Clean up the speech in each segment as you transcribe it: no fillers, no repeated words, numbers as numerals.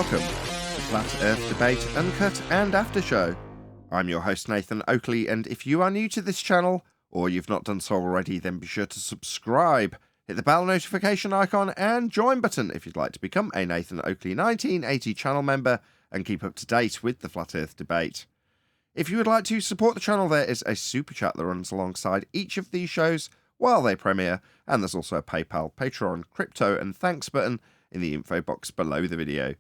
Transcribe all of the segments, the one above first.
welcome to Flat Earth Debate Uncut and After Show. I'm your host Nathan Oakley, and if you are new to this channel, or you've not done so already, then be sure to subscribe, hit the bell notification icon and join button if you'd like to become a Nathan Oakley 1980 channel member and keep up to date with the Flat Earth Debate. If you would like to support the channel, there is a super chat that runs alongside each of these shows while they premiere, and there's also a PayPal, Patreon, crypto and thanks button in the info box below the video.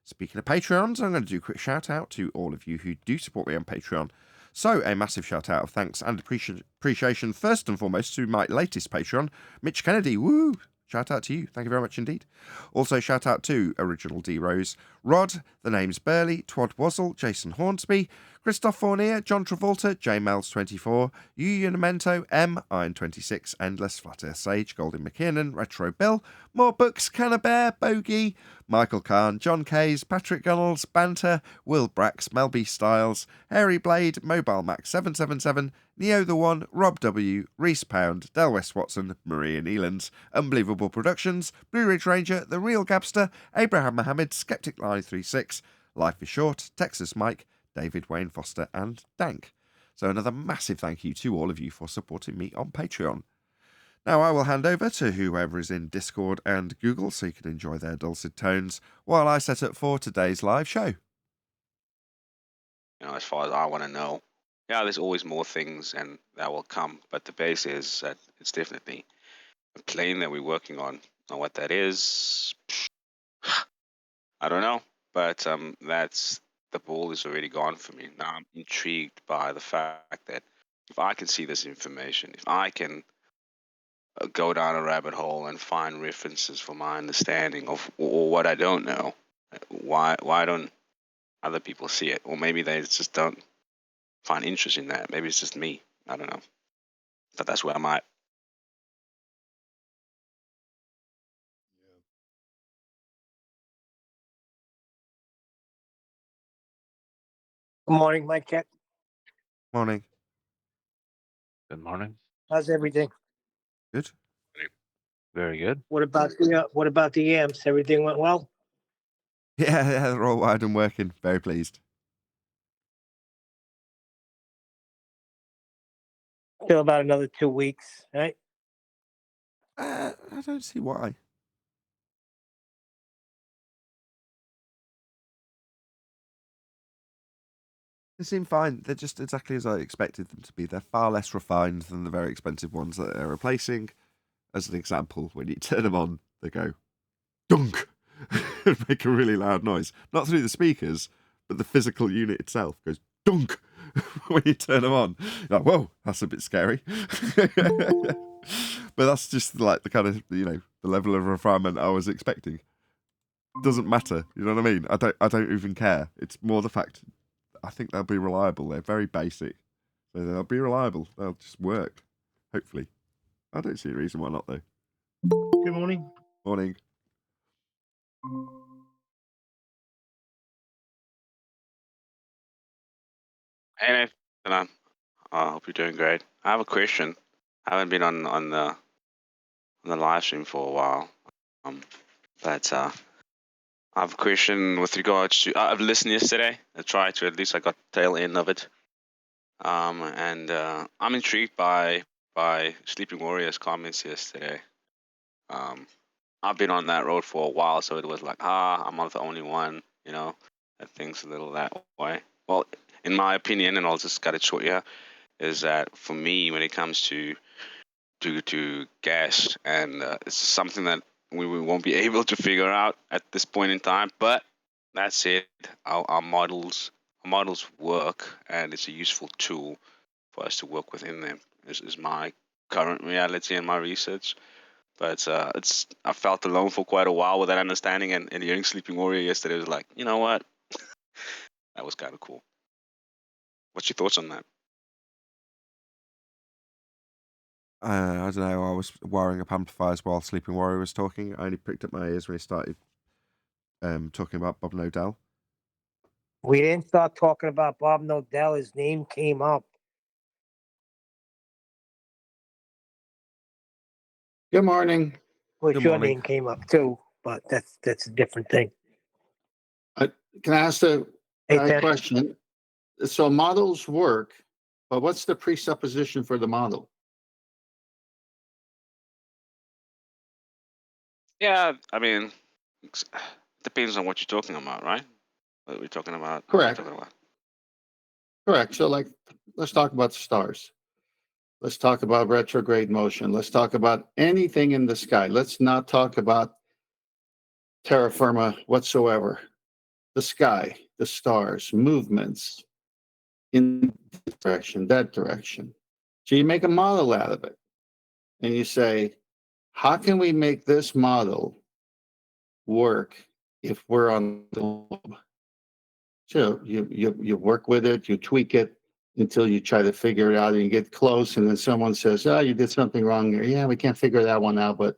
Speaking of Patreons, I'm going to do a quick shout out to all of you who do support me on Patreon. So a massive shout out of thanks and appreciation first and foremost to my latest Patreon, Mitch Kennedy. Woo! Shout out to you. Thank you very much indeed. Also shout out to Original D Rose, Rod, The Name's Burley, Twad Wazzle, Jason Hornsby, Christoph Fournier, John Travolta, JMels24, Unamento, M, Iron26, Endless, Flat Earth Sage, Golden McKiernan, Retro Bill, More Books, Cannabear, Bogey, Michael Kahn, John Kays, Patrick Gunnels, Banter, Will Brax, Melby Styles, Hairy Blade, Mobile Max 777, Neo the One, Rob W, Reese Pound, Del West Watson, Maria Neelands, Unbelievable Productions, Blue Ridge Ranger, The Real Gabster, Abraham Mohammed, Skeptic Line 36, Life is Short, Texas Mike, David Wayne Foster and Dank. So another massive thank you to all of you for supporting me on Patreon. Now I will hand over to whoever is in Discord and Google so you can enjoy their dulcet tones while I set up for today's live show. As far as I want to know, yeah, there's always more things and that will come, but the base is that it's definitely a plane that we're working on. Now what that is, I don't know, but that's the ball is already gone for me. Now I'm intrigued by the fact that if I can see this information, if I can go down a rabbit hole and find references for my understanding of or what I don't know, why don't other people see it? Or maybe they just don't find interest in that. Maybe it's just me. I don't know. But that's where I'm at. Good morning, Mike Check. Morning. Good morning. How's everything? Good. Very good. What about the yams? Everything went well? Yeah, they're all wired and working. Very pleased. Still about another 2 weeks, right? I don't see why. They seem fine. They're just exactly as I expected them to be. They're far less refined than the very expensive ones that they're replacing. As an example, when you turn them on, they go dunk and make a really loud noise. Not through the speakers, but the physical unit itself goes dunk when you turn them on. You're like, whoa, that's a bit scary. But that's just like the kind of, the level of refinement I was expecting. Doesn't matter, you know what I mean? I don't even care. It's more the fact I think they'll be reliable. They're very basic. So they'll be reliable. They'll just work. Hopefully. I don't see a reason why not, though. Good morning. Morning. Hey, Nathan. I hope you're doing great. I have a question. I haven't been on the live stream for a while. But I have a question with regards to. I've listened yesterday. I tried to, at least I got the tail end of it. And I'm intrigued by Sleeping Warrior's comments yesterday. I've been on that road for a while, so it was like, I'm not the only one, that thinks a little that way. Well, in my opinion, and I'll just cut it short here, is that for me, when it comes to gas, and it's something that we won't be able to figure out at this point in time. But that said, our models work, and it's a useful tool for us to work within them. This is my current reality and my research. But I felt alone for quite a while with that understanding, and hearing Sleeping Warrior yesterday was like, you know what? That was kind of cool. What's your thoughts on that? I don't know. I was wiring up amplifiers while Sleeping Warrior was talking. I only picked up my ears when he started talking about Bob Nodell. We didn't start talking about Bob Nodell. His name came up. Good morning. Well, Good your morning. name came up too, but that's a different thing. Can I ask a Hey, a Ted. question? So models work, but what's the presupposition for the model? Yeah, I mean, depends on what you're talking about, right? What we're talking about. What Correct. we're talking about. Correct. So, like, let's talk about the stars. Let's talk about retrograde motion. Let's talk about anything in the sky. Let's not talk about terra firma whatsoever. The sky, the stars, movements in this direction, that direction. So you make a model out of it, and you say, how can we make this model work if we're on the globe? So you work with it, you tweak it until you try to figure it out, and you get close, and then someone says, "Oh, you did something wrong there." Yeah, we can't figure that one out, but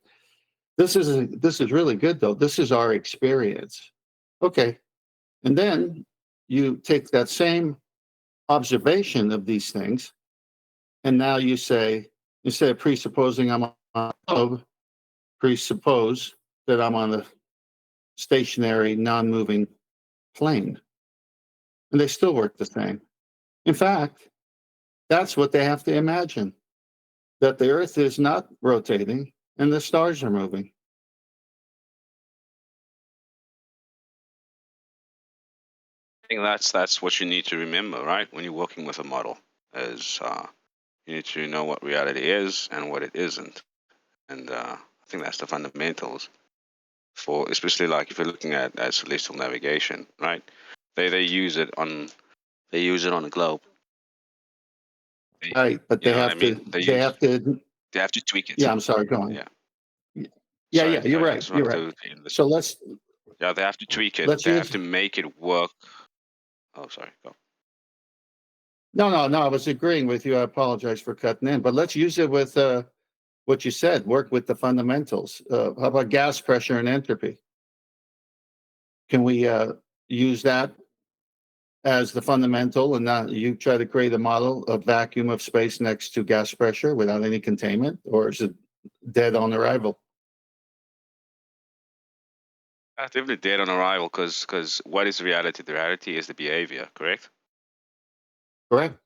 this is really good though. This is our experience. Okay, and then you take that same observation of these things, and now you say, instead of presupposing I'm on a globe, presuppose that I'm on a stationary, non-moving plane, and they still work the same. In fact, that's what they have to imagine, that the Earth is not rotating and the stars are moving. I think that's what you need to remember, right? When you're working with a model, is you need to know what reality is and what it isn't, and I think that's the fundamentals for, especially like if you're looking at celestial navigation, right? They use it on a globe. Right, but You they know what I have to, mean? They have to tweak it. yeah, I'm sorry, go on. Yeah. Yeah, Sorry, yeah, you're I right, you're right. interrupted in this. So let's Yeah, they have to tweak it. let's They have use, to make it work. Oh, sorry. Go. no, I was agreeing with you. I apologize for cutting in, but let's use it with what you said, work with the fundamentals. How about gas pressure and entropy? Can we use that as the fundamental, and now you try to create a model of vacuum of space next to gas pressure without any containment, or is it dead on arrival? Definitely dead on arrival, because what is reality? The reality is the behavior, correct? Correct.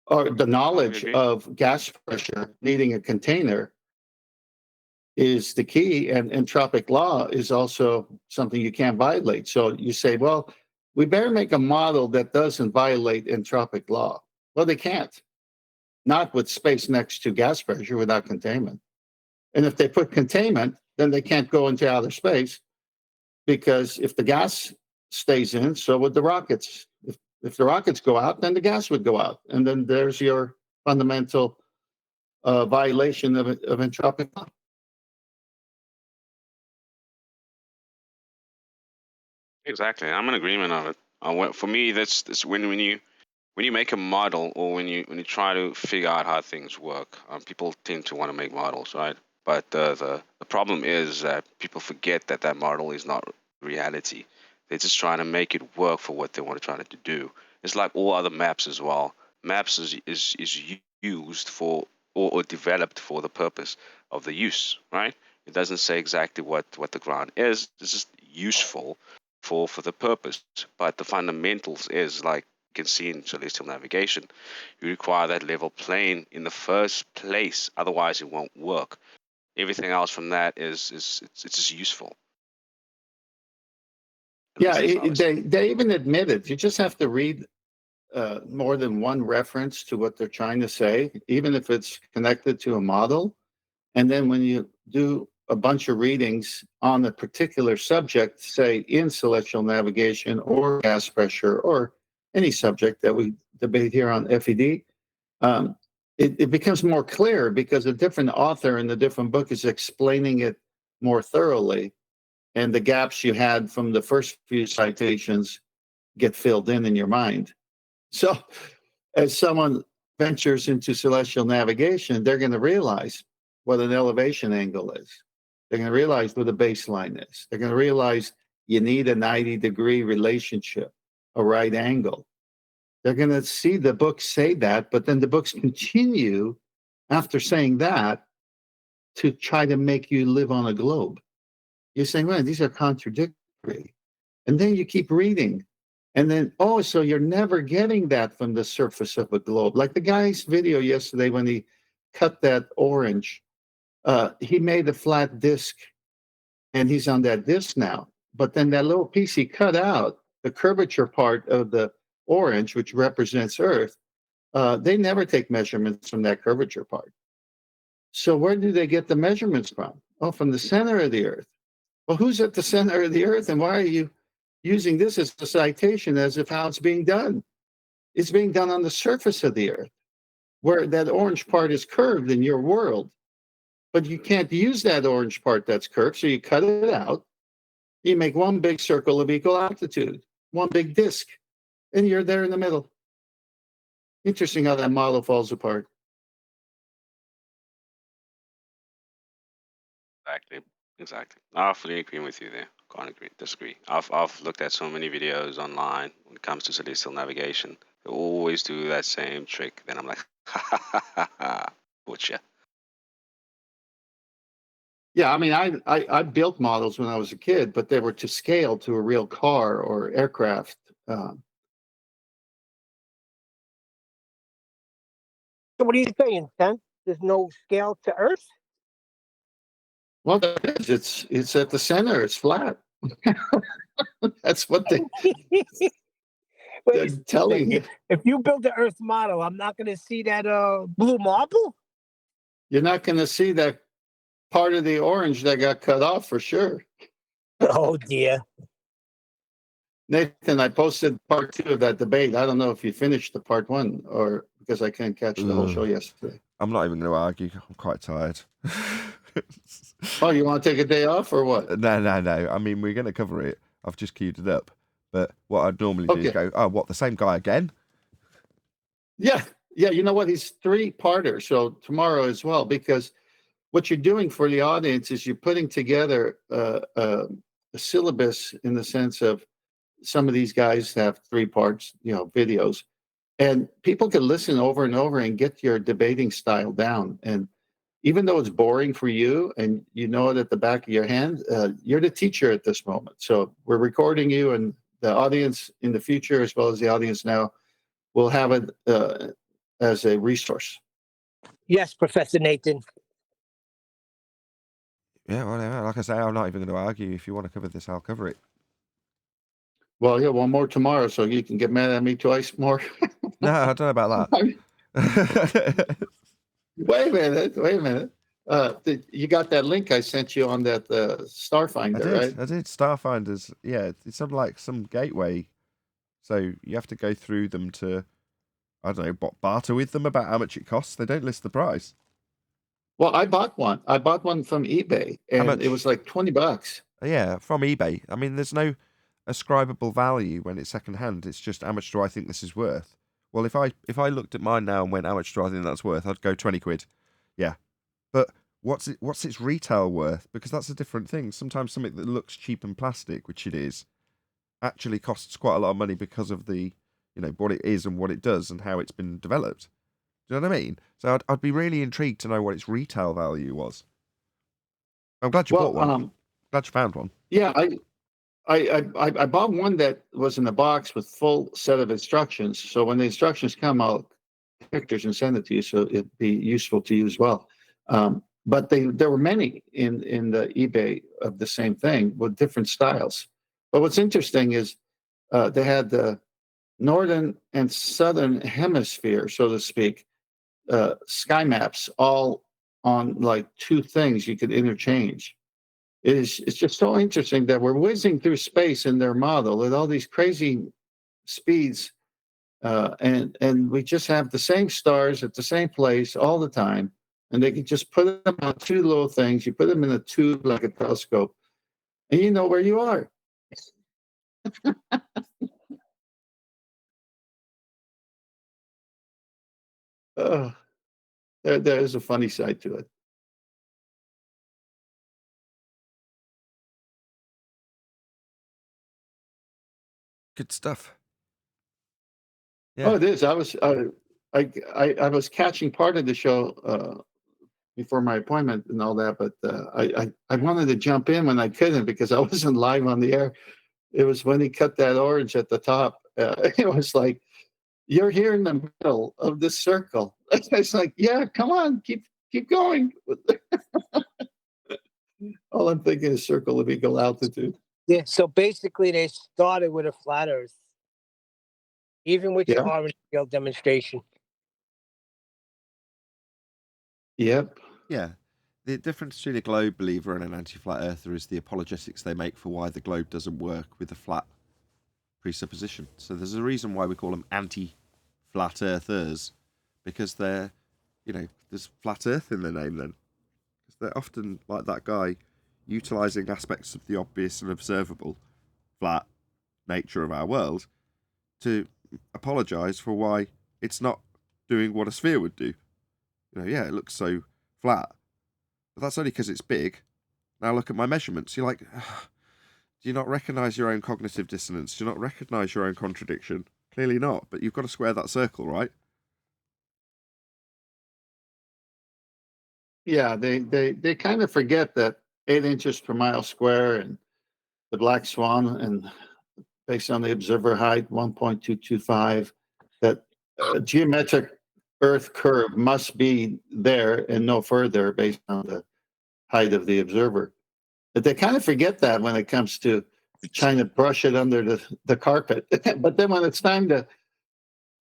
Or the We knowledge agree. of gas pressure needing a container is the key, and entropic law is also something you can't violate. So you say, well, we better make a model that doesn't violate entropic law. Well, they can't, not with space next to gas pressure without containment. And if they put containment, then they can't go into outer space, because if the gas stays in, so would the rockets. If the rockets go out, then the gas would go out. And then there's your fundamental violation of entropic law. Exactly. I'm in agreement of it. For me, that's when you make a model, or when you try to figure out how things work. People tend to want to make models, right? But the problem is that people forget that that model is not reality. They're just trying to make it work for what they want to try to do. It's like all other maps as well. Maps is used for, or developed for the purpose of the use, right? It doesn't say exactly what the ground is. It's just useful for the purpose. But the fundamentals is, like you can see in celestial navigation, you require that level plane in the first place. Otherwise, it won't work. Everything else from that is it's just useful. Yeah, they even admit it. You just have to read more than one reference to what they're trying to say, even if it's connected to a model. And then when you do a bunch of readings on a particular subject, say in celestial navigation or gas pressure or any subject that we debate here on FED, it becomes more clear because a different author in the different book is explaining it more thoroughly. And the gaps you had from the first few citations get filled in your mind. So as someone ventures into celestial navigation, they're going to realize what an elevation angle is. They're going to realize what a baseline is. They're going to realize you need a 90-degree relationship, a right angle. They're going to see the books say that, but then the books continue after saying that to try to make you live on a globe. You're saying, well, these are contradictory. And then you keep reading. And then, oh, so you're never getting that from the surface of a globe. Like the guy's video yesterday when he cut that orange, he made a flat disc and he's on that disc now. But then that little piece he cut out, the curvature part of the orange, which represents Earth, they never take measurements from that curvature part. So where do they get the measurements from? Oh, from the center of the Earth. Well, who's at the center of the Earth, and why are you using this as a citation as if how it's being done? It's being done on the surface of the Earth, where that orange part is curved in your world. But you can't use that orange part that's curved, so you cut it out. You make one big circle of equal altitude, one big disk, and you're there in the middle. Interesting how that model falls apart. Exactly. I fully agree with you there. Can't agree, disagree. I've looked at so many videos online when it comes to celestial navigation. They always do that same trick. Then I'm like, ha ha ha ha ha, butcher. Yeah, I mean, I built models when I was a kid, but they were to scale to a real car or aircraft. So what are you saying, Ken? There's no scale to Earth? Well, there is. It's at the center. It's flat. That's what they're Wait, telling you. if you build the Earth model, I'm not going to see that blue marble? You're not going to see that part of the orange that got cut off for sure. Oh, dear. Nathan, I posted part 2 of that debate. I don't know if you finished the part 1 or because I couldn't catch the whole show yesterday. I'm not even going to argue. I'm quite tired. Oh, you want to take a day off or what? No. I mean, we're going to cover it. I've just queued it up. But what I'd normally do is go, oh, what, the same guy again? Yeah. You know what? He's 3-parter. So tomorrow as well, because what you're doing for the audience is you're putting together a syllabus in the sense of some of these guys have 3 parts, videos, and people can listen over and over and get your debating style down. And even though it's boring for you and you know it at the back of your hand, you're the teacher at this moment. So we're recording you, and the audience in the future, as well as the audience now, will have it as a resource. Yes, Professor Nathan. Yeah, well, like I say, I'm not even going to argue. If you want to cover this, I'll cover it. Well, yeah, one more tomorrow, so you can get mad at me twice more. No, I don't know about that. Wait a minute. You got that link I sent you on that Starfinder, right? I did. Starfinders. Yeah, it's sort of like some gateway. So you have to go through them to, I don't know, barter with them about how much it costs. They don't list the price. Well, I bought one. I bought one from eBay, and it was like $20. Yeah, from eBay. I mean, there's no ascribable value when it's secondhand. It's just how much do I think this is worth? Well, if I looked at mine now and went, how much do I think that's worth? I'd go 20 quid. Yeah. But what's its retail worth? Because that's a different thing. Sometimes something that looks cheap and plastic, which it is, actually costs quite a lot of money because of the, what it is and what it does and how it's been developed. Do you know what I mean? So I'd be really intrigued to know what its retail value was. I'm glad you bought one. Glad you found one. Yeah, I bought one that was in a box with full set of instructions. So when the instructions come, I'll take pictures and send it to you, so it'd be useful to you as well. But there were many in the eBay of the same thing with different styles. But what's interesting is they had the northern and southern hemisphere, so to speak, sky maps all on like 2 things you could interchange. It's just so interesting that we're whizzing through space in their model at all these crazy speeds, and we just have the same stars at the same place all the time, and they can just put them on 2 little things. You put them in a tube like a telescope, and you know where you are. There is a funny side to it. Good stuff. Yeah. Oh, it is. I was catching part of the show before my appointment and all that, but I wanted to jump in when I couldn't because I wasn't live on the air. It was when he cut that orange at the top. It was like, you're here in the middle of the circle. It's like, yeah, come on, keep going. All I'm thinking is circle of equal altitude. Yeah. So basically, they started with a flat Earth, even with your Yeah. orange field demonstration. Yep. Yeah. The difference between a globe believer and an anti-flat earther is the apologetics they make for why the globe doesn't work with a flat presupposition. So there's a reason why we call them anti-flat earthers, because they're, there's flat earth in their name then. Because they're often like that guy, utilising aspects of the obvious and observable flat nature of our world to apologise for why it's not doing what a sphere would do. Yeah, it looks so flat. But that's only because it's big. Now look at my measurements. You're like, do you not recognise your own cognitive dissonance? Do you not recognise your own contradiction? Clearly not, but you've got to square that circle, right? Yeah, they kind of forget that 8 inches per mile square and the black swan, and based on the observer height 1.225, that geometric Earth curve must be there and no further based on the height of the observer. But they kind of forget that when it comes to trying to brush it under the carpet. But then when it's time to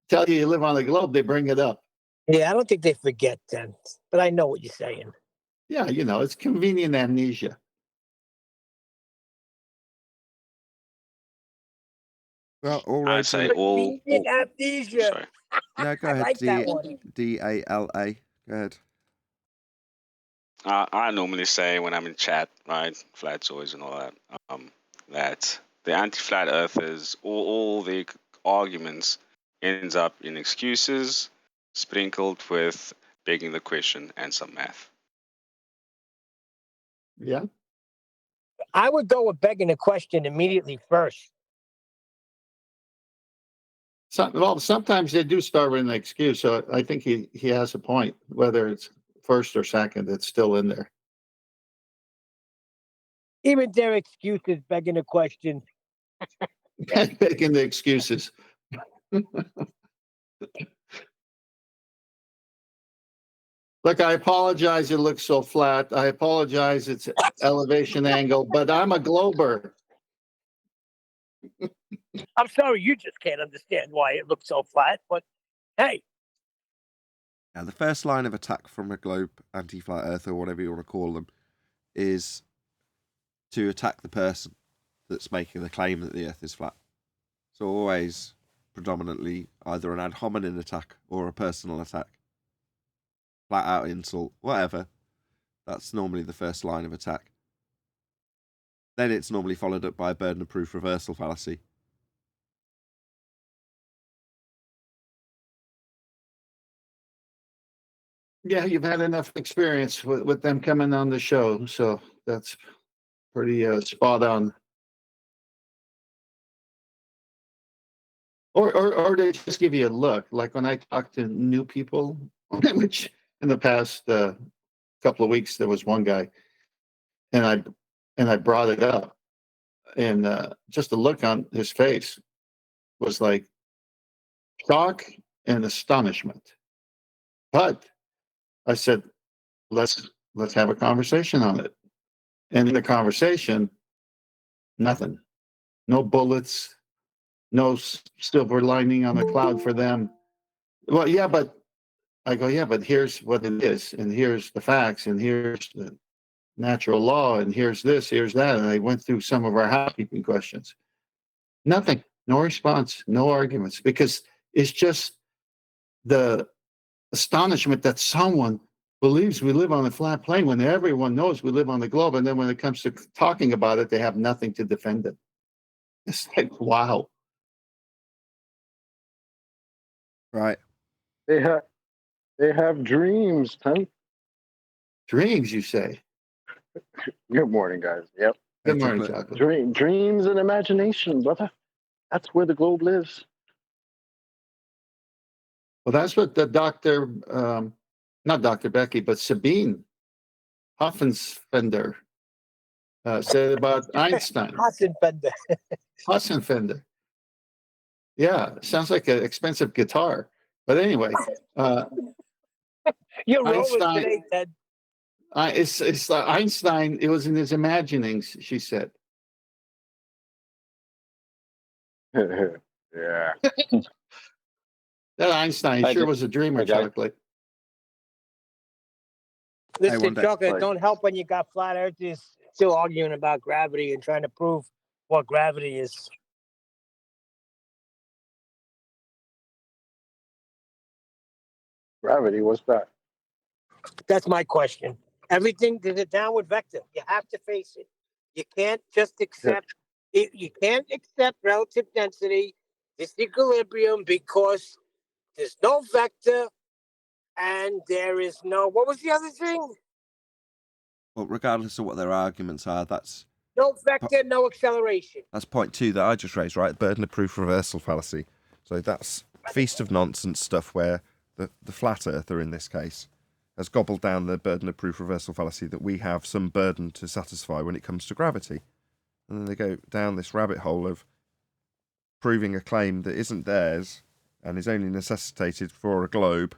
tell you live on a globe, they bring it up. Yeah, I don't think they forget then, but I know what you're saying. Yeah, it's convenient amnesia. Well, all I right. say all. Convenient amnesia. Sorry. No, go I ahead. like that one. DALA. Go ahead. I normally say when I'm in chat, right, flat toys and all that, that the anti-flat earthers, all the arguments ends up in excuses sprinkled with begging the question and some math. Yeah. I would go with begging the question immediately first. Sometimes they do start with an excuse. So I think he has a point. Whether it's first or second, it's still in there. Even their excuses begging the question. Making the excuses. Look, I apologize. It looks so flat. I apologize. It's elevation angle, but I'm a glober. I'm sorry, you just can't understand why it looks so flat, but hey. Now, the first line of attack from a globe anti-flat earth, or whatever you want to call them, is to attack the person that's making the claim that the earth is flat. So always predominantly either an ad hominem attack or a personal attack. Flat out insult, whatever. That's normally the first line of attack. Then it's normally followed up by a burden of proof reversal fallacy. Yeah, you've had enough experience with them coming on the show, so that's pretty spot on. Or they just give you a look. Like when I talk to new people, which in the past couple of weeks there was one guy, and I brought it up, and just the look on his face was like shock and astonishment. But I said, let's have a conversation on it. And in the conversation, nothing, no bullets, no silver lining on the cloud for them. Well, yeah, but I go, yeah, but here's what it is, and here's the facts, and here's the natural law, and here's this, here's that. And I went through some of our housekeeping questions. Nothing, no response, no arguments, because it's just the astonishment that someone believes we live on a flat plane when everyone knows we live on the globe. And then when it comes to talking about it, they have nothing to defend it. It's like, wow. Right. They have dreams, Tom. Dreams, you say? Good morning, guys. Yep. Good morning, Chocolate. Chocolate. Dreams and imagination, brother. That's where the globe lives. Well, that's what the doctor, not Dr. Becky, but Sabine Hoffensfender said about Einstein. Hassenbender. Hassenfender. Yeah, sounds like an expensive guitar. But anyway, You're rolling Einstein- today, Ted. it's Einstein. It was in his imaginings, she said. Yeah. That Einstein I sure did- was a dreamer, I got- chocolate. Listen, one day- Chocolate, Like- don't help when you got flat earthers still arguing about gravity and trying to prove what gravity is. Gravity, what's that? That's my question. Everything is a downward vector. You have to face it. You can't just accept it. You can't accept relative density, disequilibrium, because there's no vector and there is no. What was the other thing? Well, regardless of what their arguments are, that's No vector, no acceleration. point 2 that I just raised, right? Burden of proof reversal fallacy. So that's feast of nonsense stuff where the flat earther, in this case, has gobbled down the burden of proof reversal fallacy that we have some burden to satisfy when it comes to gravity. And then they go down this rabbit hole of proving a claim that isn't theirs and is only necessitated for a globe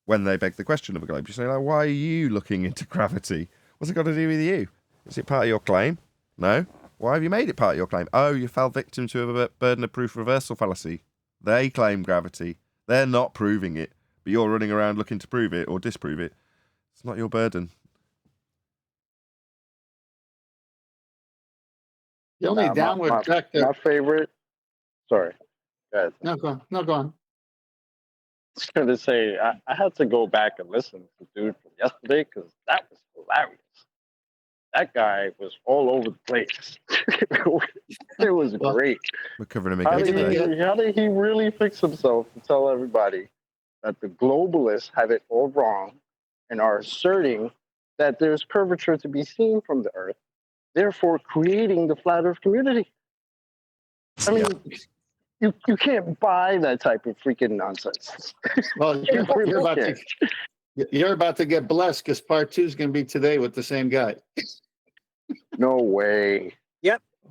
when they beg the question of a globe. You say, like, why are you looking into gravity? What's it got to do with you? Is it part of your claim? No. Why have you made it part of your claim? Oh, you fell victim to a burden of proof reversal fallacy. They claim gravity. They're not proving it, but you're running around looking to prove it or disprove it. It's not your burden. The only downward vector. My favorite. Sorry. Go ahead. No, go on. No, go on. I was going to say, I had to go back and listen to the dude from yesterday because that was hilarious. That guy was all over the place. It was Well, great. We're covering him How again did, today. how did he really fix himself to tell everybody that the globalists have it all wrong and are asserting that there's curvature to be seen from the Earth, therefore creating the flat Earth community? I mean, you can't buy that type of freaking nonsense. Well, You really can't. you're about to get blessed because part 2 is going to be today with the same guy. No way.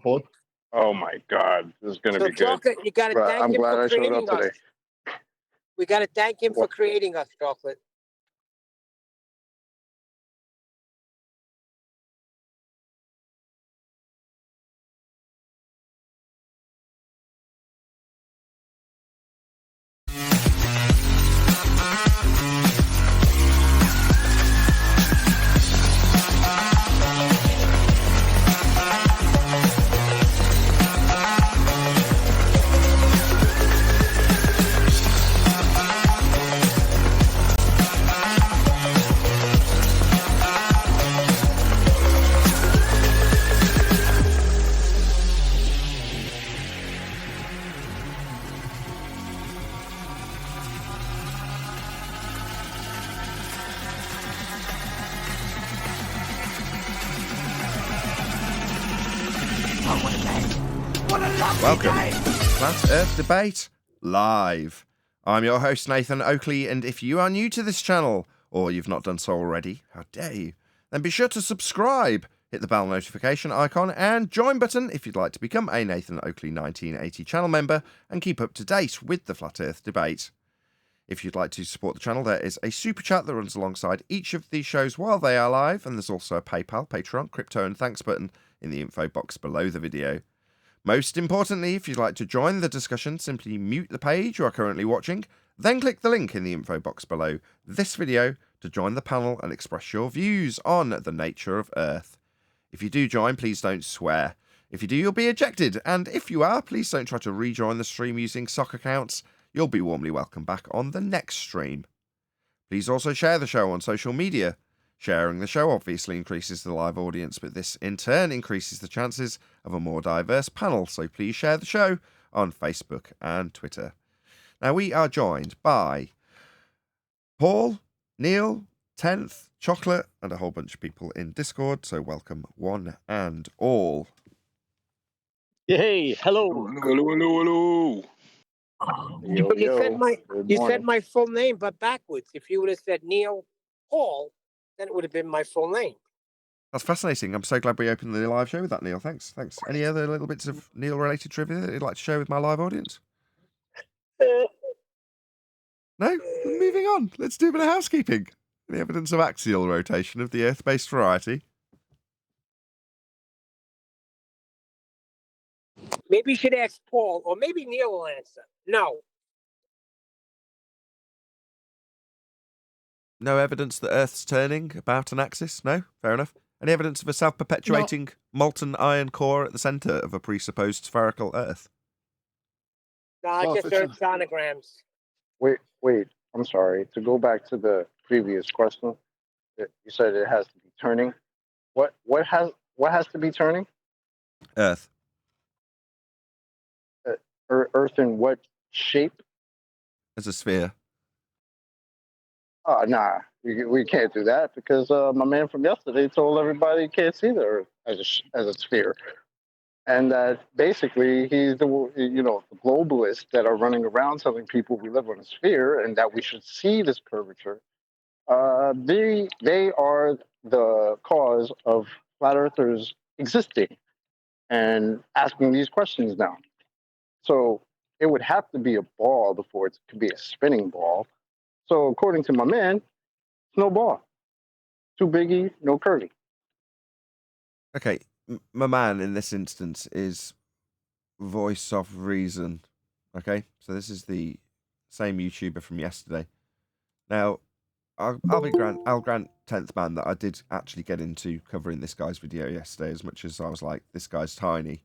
Hold. Oh my God, this is going to So, be good. Chocolate, you got to But thank I'm him glad for I showed creating up us. today. We got to thank him for What? creating us, Chocolate. Welcome to Flat Earth Debate Live. I'm your host, Nathan Oakley, and if you are new to this channel, or you've not done so already, how dare you, then be sure to subscribe, hit the bell notification icon, and join button if you'd like to become a Nathan Oakley 1980 channel member and keep up to date with the Flat Earth Debate. If you'd like to support the channel, there is a super chat that runs alongside each of these shows while they are live, and there's also a PayPal, Patreon, crypto, and thanks button in the info box below the video. Most importantly, if you'd like to join the discussion, simply mute the page you are currently watching, then click the link in the info box below this video to join the panel and express your views on the nature of Earth. If you do join, please don't swear. If you do, you'll be ejected, and if you are, please don't try to rejoin the stream using sock accounts. You'll be warmly welcome back on the next stream. Please also share the show on social media. Sharing the show obviously increases the live audience, but this in turn increases the chances of a more diverse panel, so please share the show on Facebook and Twitter. Now, we are joined by Paul, Neil, 10th, Chocolate, and a whole bunch of people in Discord, so welcome one and all. Hey, hello. Hello. Yo, But you yo. said Good you morning. said my full name, but backwards. If you would have said Neil Paul, then it would have been my full name. That's fascinating. I'm so glad we opened the live show with that, Neil. Thanks. Any other little bits of Neil-related trivia that you'd like to share with my live audience? No? Moving on. Let's do a bit of housekeeping. Any evidence of axial rotation of the Earth-based variety? Maybe you should ask Paul, or maybe Neil will answer. No. No evidence that Earth's turning about an axis? No? Fair enough. Any evidence of a self-perpetuating molten iron core at the centre of a presupposed spherical Earth? No, I just heard sonograms. Wait. I'm sorry. To go back to the previous question, you said it has to be turning. What has to be turning? Earth. Earth in what shape? As a sphere. Oh, nah, we can't do that because my man from yesterday told everybody you can't see the Earth as a sphere, and that basically he's the globalists that are running around telling people we live on a sphere and that we should see this curvature. They are the cause of flat earthers existing and asking these questions now. So it would have to be a ball before it could be a spinning ball. So according to my man, it's no ball. Too biggie, no curvy. Okay, my man in this instance is VoysovReason. Okay, so this is the same YouTuber from yesterday. Now, I'll grant 10th man that I did actually get into covering this guy's video yesterday, as much as I was like, this guy's tiny.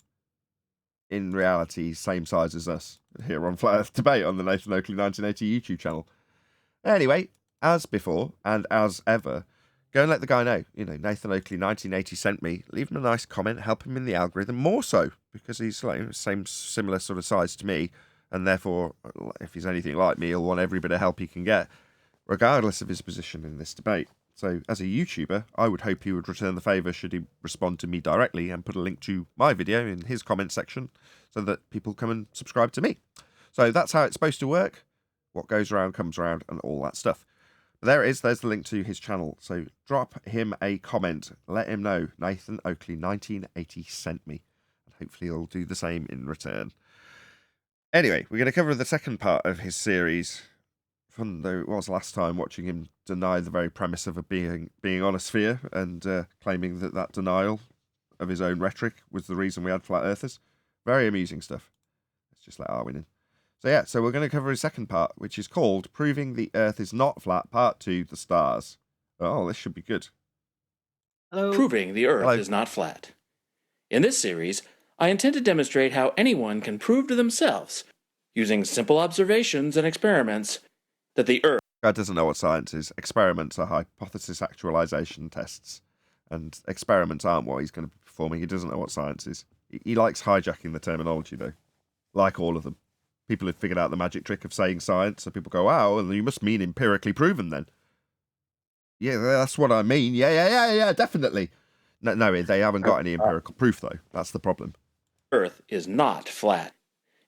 In reality, same size as us here on Flat Earth Debate on the Nathan Oakley 1980 YouTube channel. Anyway, as before and as ever, go and let the guy know. Nathan Oakley 1980 sent me. Leave him a nice comment, help him in the algorithm. More so because he's like similar sort of size to me, and therefore, if he's anything like me, he'll want every bit of help he can get, regardless of his position in this debate. So, as a YouTuber, I would hope he would return the favour should he respond to me directly and put a link to my video in his comment section so that people come and subscribe to me. So that's how it's supposed to work. What goes around comes around and all that stuff. But there it is. There's the link to his channel. So drop him a comment. Let him know Nathan Oakley 1980 sent me. And hopefully he'll do the same in return. Anyway, we're going to cover the second part of his series. Fun though it was last time, watching him deny the very premise of a being on a sphere and claiming that denial of his own rhetoric was the reason we had flat earthers. Very amusing stuff. Let's just let Arwin in. So we're going to cover his second part, which is called Proving the Earth is Not Flat, Part 2, The Stars. Oh, this should be good. Hello. Proving the Earth is not flat. In this series, I intend to demonstrate how anyone can prove to themselves, using simple observations and experiments, that the Earth... God doesn't know what science is. Experiments are hypothesis actualization tests. And experiments aren't what he's going to be performing. He doesn't know what science is. He likes hijacking the terminology, though. Like all of them. People have figured out the magic trick of saying science, so people go, wow, and you must mean empirically proven then. Yeah, that's what I mean. Yeah, definitely. No, they haven't got any empirical proof, though. That's the problem. Earth is not flat.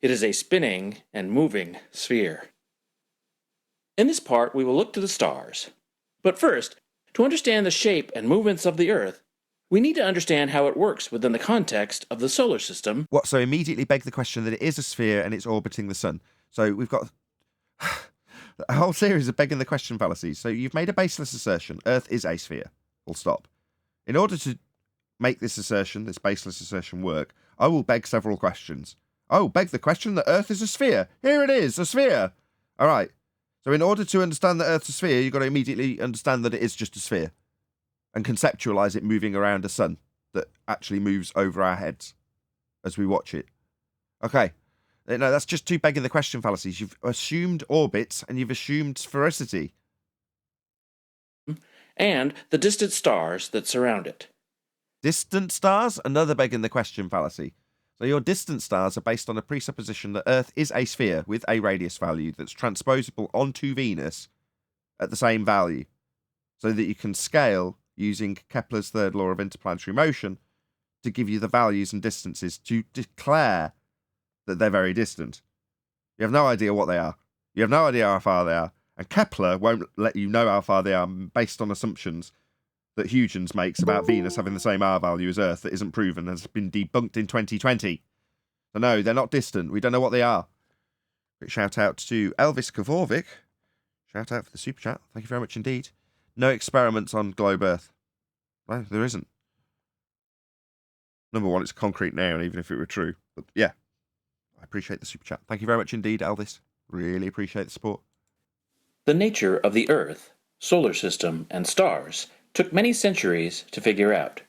It is a spinning and moving sphere. In this part, we will look to the stars. But first, to understand the shape and movements of the Earth, we need to understand how it works within the context of the solar system. So immediately beg the question that it is a sphere and it's orbiting the sun. So we've got a whole series of begging the question fallacies. So you've made a baseless assertion. Earth is a sphere. Full stop. In order to make this assertion, this baseless assertion work, I will beg several questions. Oh, beg the question that Earth is a sphere. Here it is, a sphere. All right. So in order to understand that Earth's a sphere, you've got to immediately understand that it is just a sphere and conceptualize it moving around a sun that actually moves over our heads as we watch it. Okay. No, that's just two begging the question fallacies. You've assumed orbits and you've assumed sphericity. And the distant stars that surround it. Distant stars? Another begging the question fallacy. So your distant stars are based on a presupposition that Earth is a sphere with a radius value that's transposable onto Venus at the same value, so that you can scale using Kepler's third law of interplanetary motion to give you the values and distances to declare that they're very distant. You have no idea what they are. You have no idea how far they are. And Kepler won't let you know how far they are based on assumptions that Huygens makes about Venus having the same R value as Earth that isn't proven has been debunked in 2020. So no, they're not distant. We don't know what they are. Quick shout out to Elvis Kavovic. Shout out for the super chat. Thank you very much indeed. No experiments on globe Earth. No, there isn't. Number one, it's concrete now, and even if it were true. But yeah, I appreciate the super chat. Thank you very much indeed, Elvis. Really appreciate the support. The nature of the Earth, solar system, and stars took many centuries to figure out.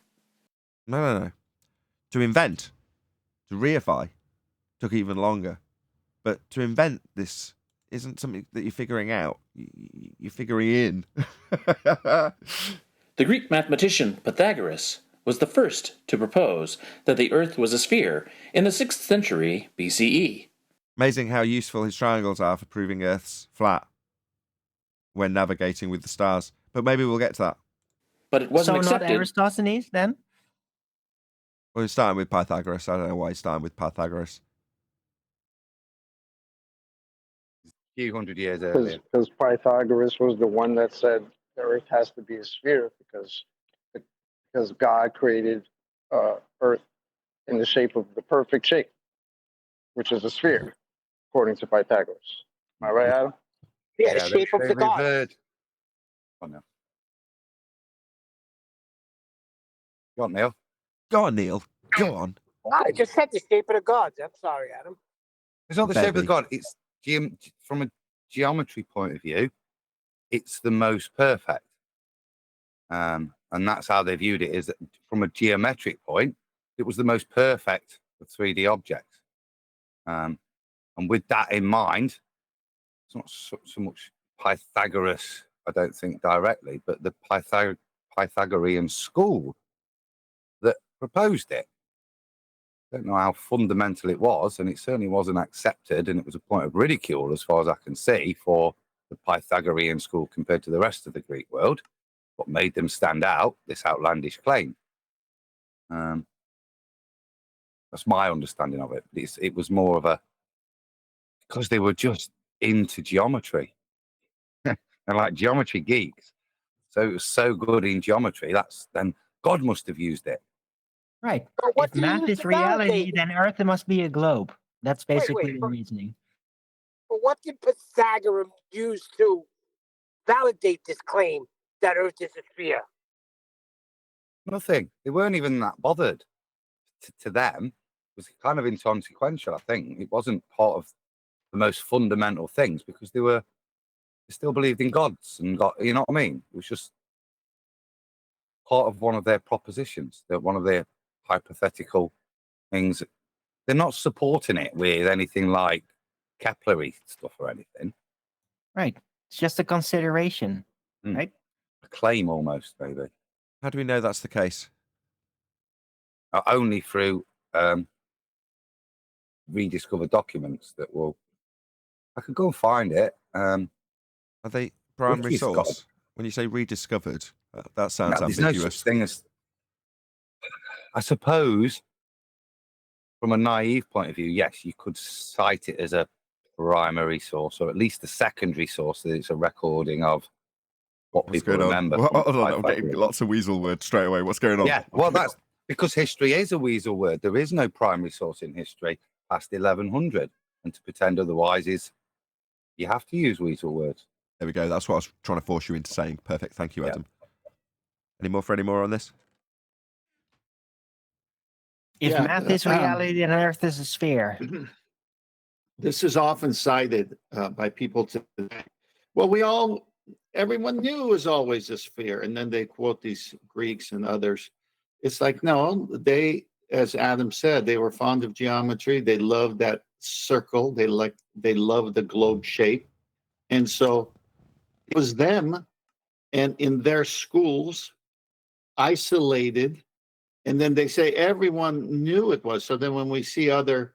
No. To invent, to reify, took even longer. But to invent this isn't something that you're figuring out. You're figuring in. The Greek mathematician Pythagoras was the first to propose that the Earth was a sphere in the 6th century BCE. Amazing how useful his triangles are for proving Earth's flat when navigating with the stars. But maybe we'll get to that. But it wasn't So accepted. not Aristophanes then? Well, he's starting with Pythagoras. I don't know why he's starting with Pythagoras. Few hundred years earlier. Because Pythagoras was the one that said the Earth has to be a sphere because God created Earth in the shape of the perfect shape, which is a sphere, according to Pythagoras. Am I right, Adam? Yeah, the shape of the god. Oh, no. Go on, Neil. Go on, Neil. Go on. I just said the shape of the gods. I'm sorry, Adam. It's not the shape of the Baby. god. It's from a geometry point of view, it's the most perfect. And that's how they viewed it, is that from a geometric point, it was the most perfect of 3D objects. And with that in mind, it's not so much Pythagoras, I don't think directly, but the Pythagorean school that proposed it. I don't know how fundamental it was, and it certainly wasn't accepted, and it was a point of ridicule, as far as I can see, for the Pythagorean school compared to the rest of the Greek world. What made them stand out, this outlandish claim. That's my understanding of it. It was more of a, because they were just into geometry. They're like geometry geeks. So it was so good in geometry, then God must have used it. Right. But what If do you math use is to reality, validate it? then Earth must be a globe. That's basically the but- reasoning. But what did Pythagoras use to validate this claim that Earth is a sphere? Nothing. They weren't even that bothered. To them, it was kind of inconsequential, I think. It wasn't part of the most fundamental things because they still believed in gods and God, you know what I mean? It was just part of one of their propositions, one of their hypothetical things. They're not supporting it with anything like Kepler-y stuff or anything. Right. It's just a consideration, right? A claim almost, maybe. How do we know that's the case? Only through rediscovered documents that will. I could go and find it. Are they primary Which is God. source? When you say rediscovered, that sounds There's no ambiguous. such thing as. I suppose, from a naive point of view, yes, you could cite it as a primary source, or at least a secondary source that it's a recording of what What's people going remember. on? from Hold on, I'm getting Pythagoras. lots of weasel words straight away. What's going on? Yeah, well, that's because history is a weasel word. There is no primary source in history past 1100, and to pretend otherwise is you have to use weasel words. There we go. That's what I was trying to force you into saying. Perfect. Thank you, Yeah. Adam. Any more on this? If Yeah, math is reality, then Earth is a sphere. This is often cited by people today. Well, everyone knew it was always a sphere. And then they quote these Greeks and others. It's like, no, as Adam said, they were fond of geometry. They loved that circle. They loved the globe shape. And so it was them and in their schools isolated. And then they say everyone knew it was. So then when we see other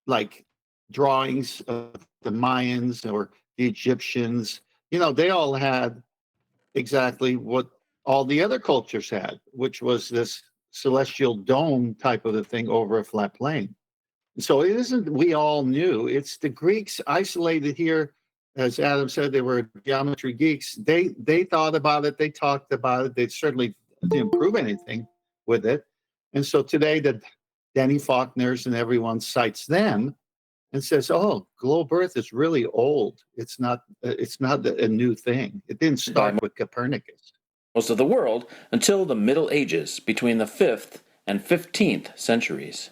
like drawings of the Mayans or the Egyptians, they all had exactly what all the other cultures had, which was this celestial dome type of a thing over a flat plain. So it isn't we all knew, it's the Greeks isolated here as Adam said, they were geometry geeks. They thought about it. They talked about it. They certainly didn't prove anything with it. And so today, the Denny Faulkners and everyone cites them and says, "Oh, globe Earth is really old. It's not a new thing. It didn't start with Copernicus." Most of the world until the Middle Ages, between the 5th and 15th centuries.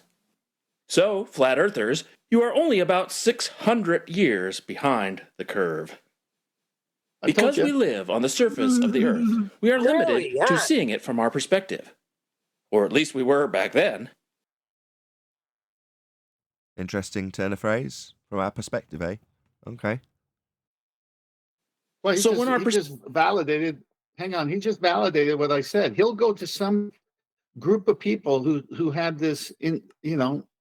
So, flat earthers, you are only about 600 years behind the curve. Because we live on the surface of the Earth, we are limited to seeing it from our perspective. Or at least we were back then. Interesting turn of phrase from our perspective, eh? Okay. Well, he just validated. Hang on, he just validated what I said. He'll go to some group of people who had this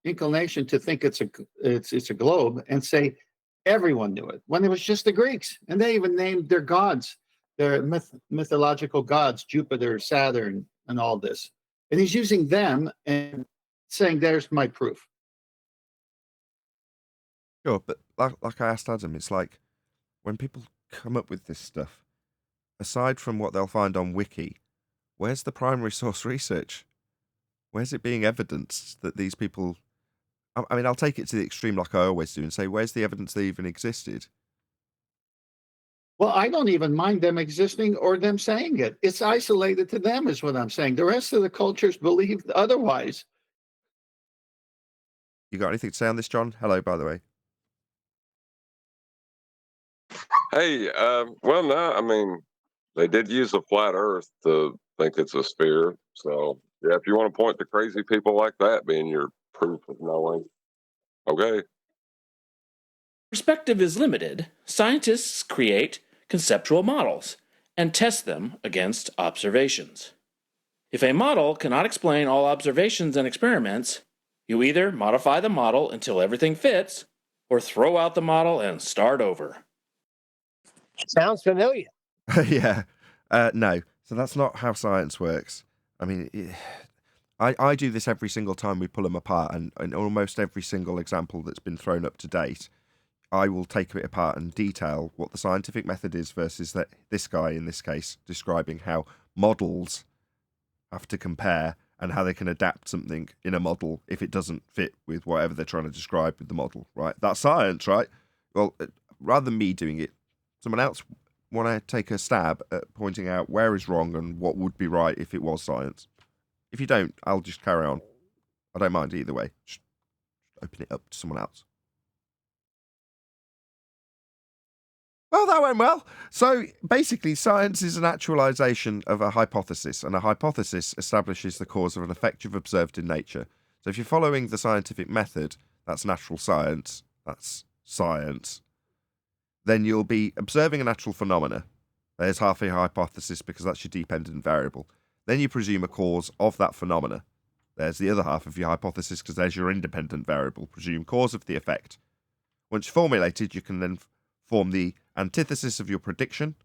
inclination to think it's a globe and say everyone knew it when it was just the Greeks, and they even named their gods, their mythological gods, Jupiter, Saturn, and all this. And he's using them and saying, "There's my proof." Sure, but like I asked Adam, it's like when people come up with this stuff, aside from what they'll find on Wiki, where's the primary source research? Where's it being evidenced that these people... I mean, I'll take it to the extreme like I always do and say, where's the evidence they even existed? Well, I don't even mind them existing or them saying it. It's isolated to them is what I'm saying. The rest of the cultures believe otherwise. You got anything to say on this, John? Hello, by the way. Hey, well, no, I mean, they did use a flat Earth to think it's a sphere. So, yeah, if you want to point to crazy people like that being your proof of knowing, okay. Perspective is limited. Scientists create conceptual models and test them against observations. If a model cannot explain all observations and experiments, you either modify the model until everything fits, or throw out the model and start over. Sounds familiar. Yeah. No. So that's not how science works. I mean, I do this every single time we pull them apart, and in almost every single example that's been thrown up to date, I will take it apart and detail what the scientific method is versus this guy, in this case, describing how models have to compare and how they can adapt something in a model if it doesn't fit with whatever they're trying to describe with the model, right? That's science, right? Well, rather than me doing it, someone else want to take a stab at pointing out where is wrong and what would be right if it was science. If you don't, I'll just carry on. I don't mind either way. Just open it up to someone else. Well, that went well. So basically, science is an actualization of a hypothesis, and a hypothesis establishes the cause of an effect you've observed in nature. So if you're following the scientific method, that's natural science, that's science, then you'll be observing a natural phenomena. There's half a hypothesis because that's your dependent variable. Then you presume a cause of that phenomena. There's the other half of your hypothesis because there's your independent variable, presume cause of the effect. Once formulated, you can then form the antithesis of your prediction,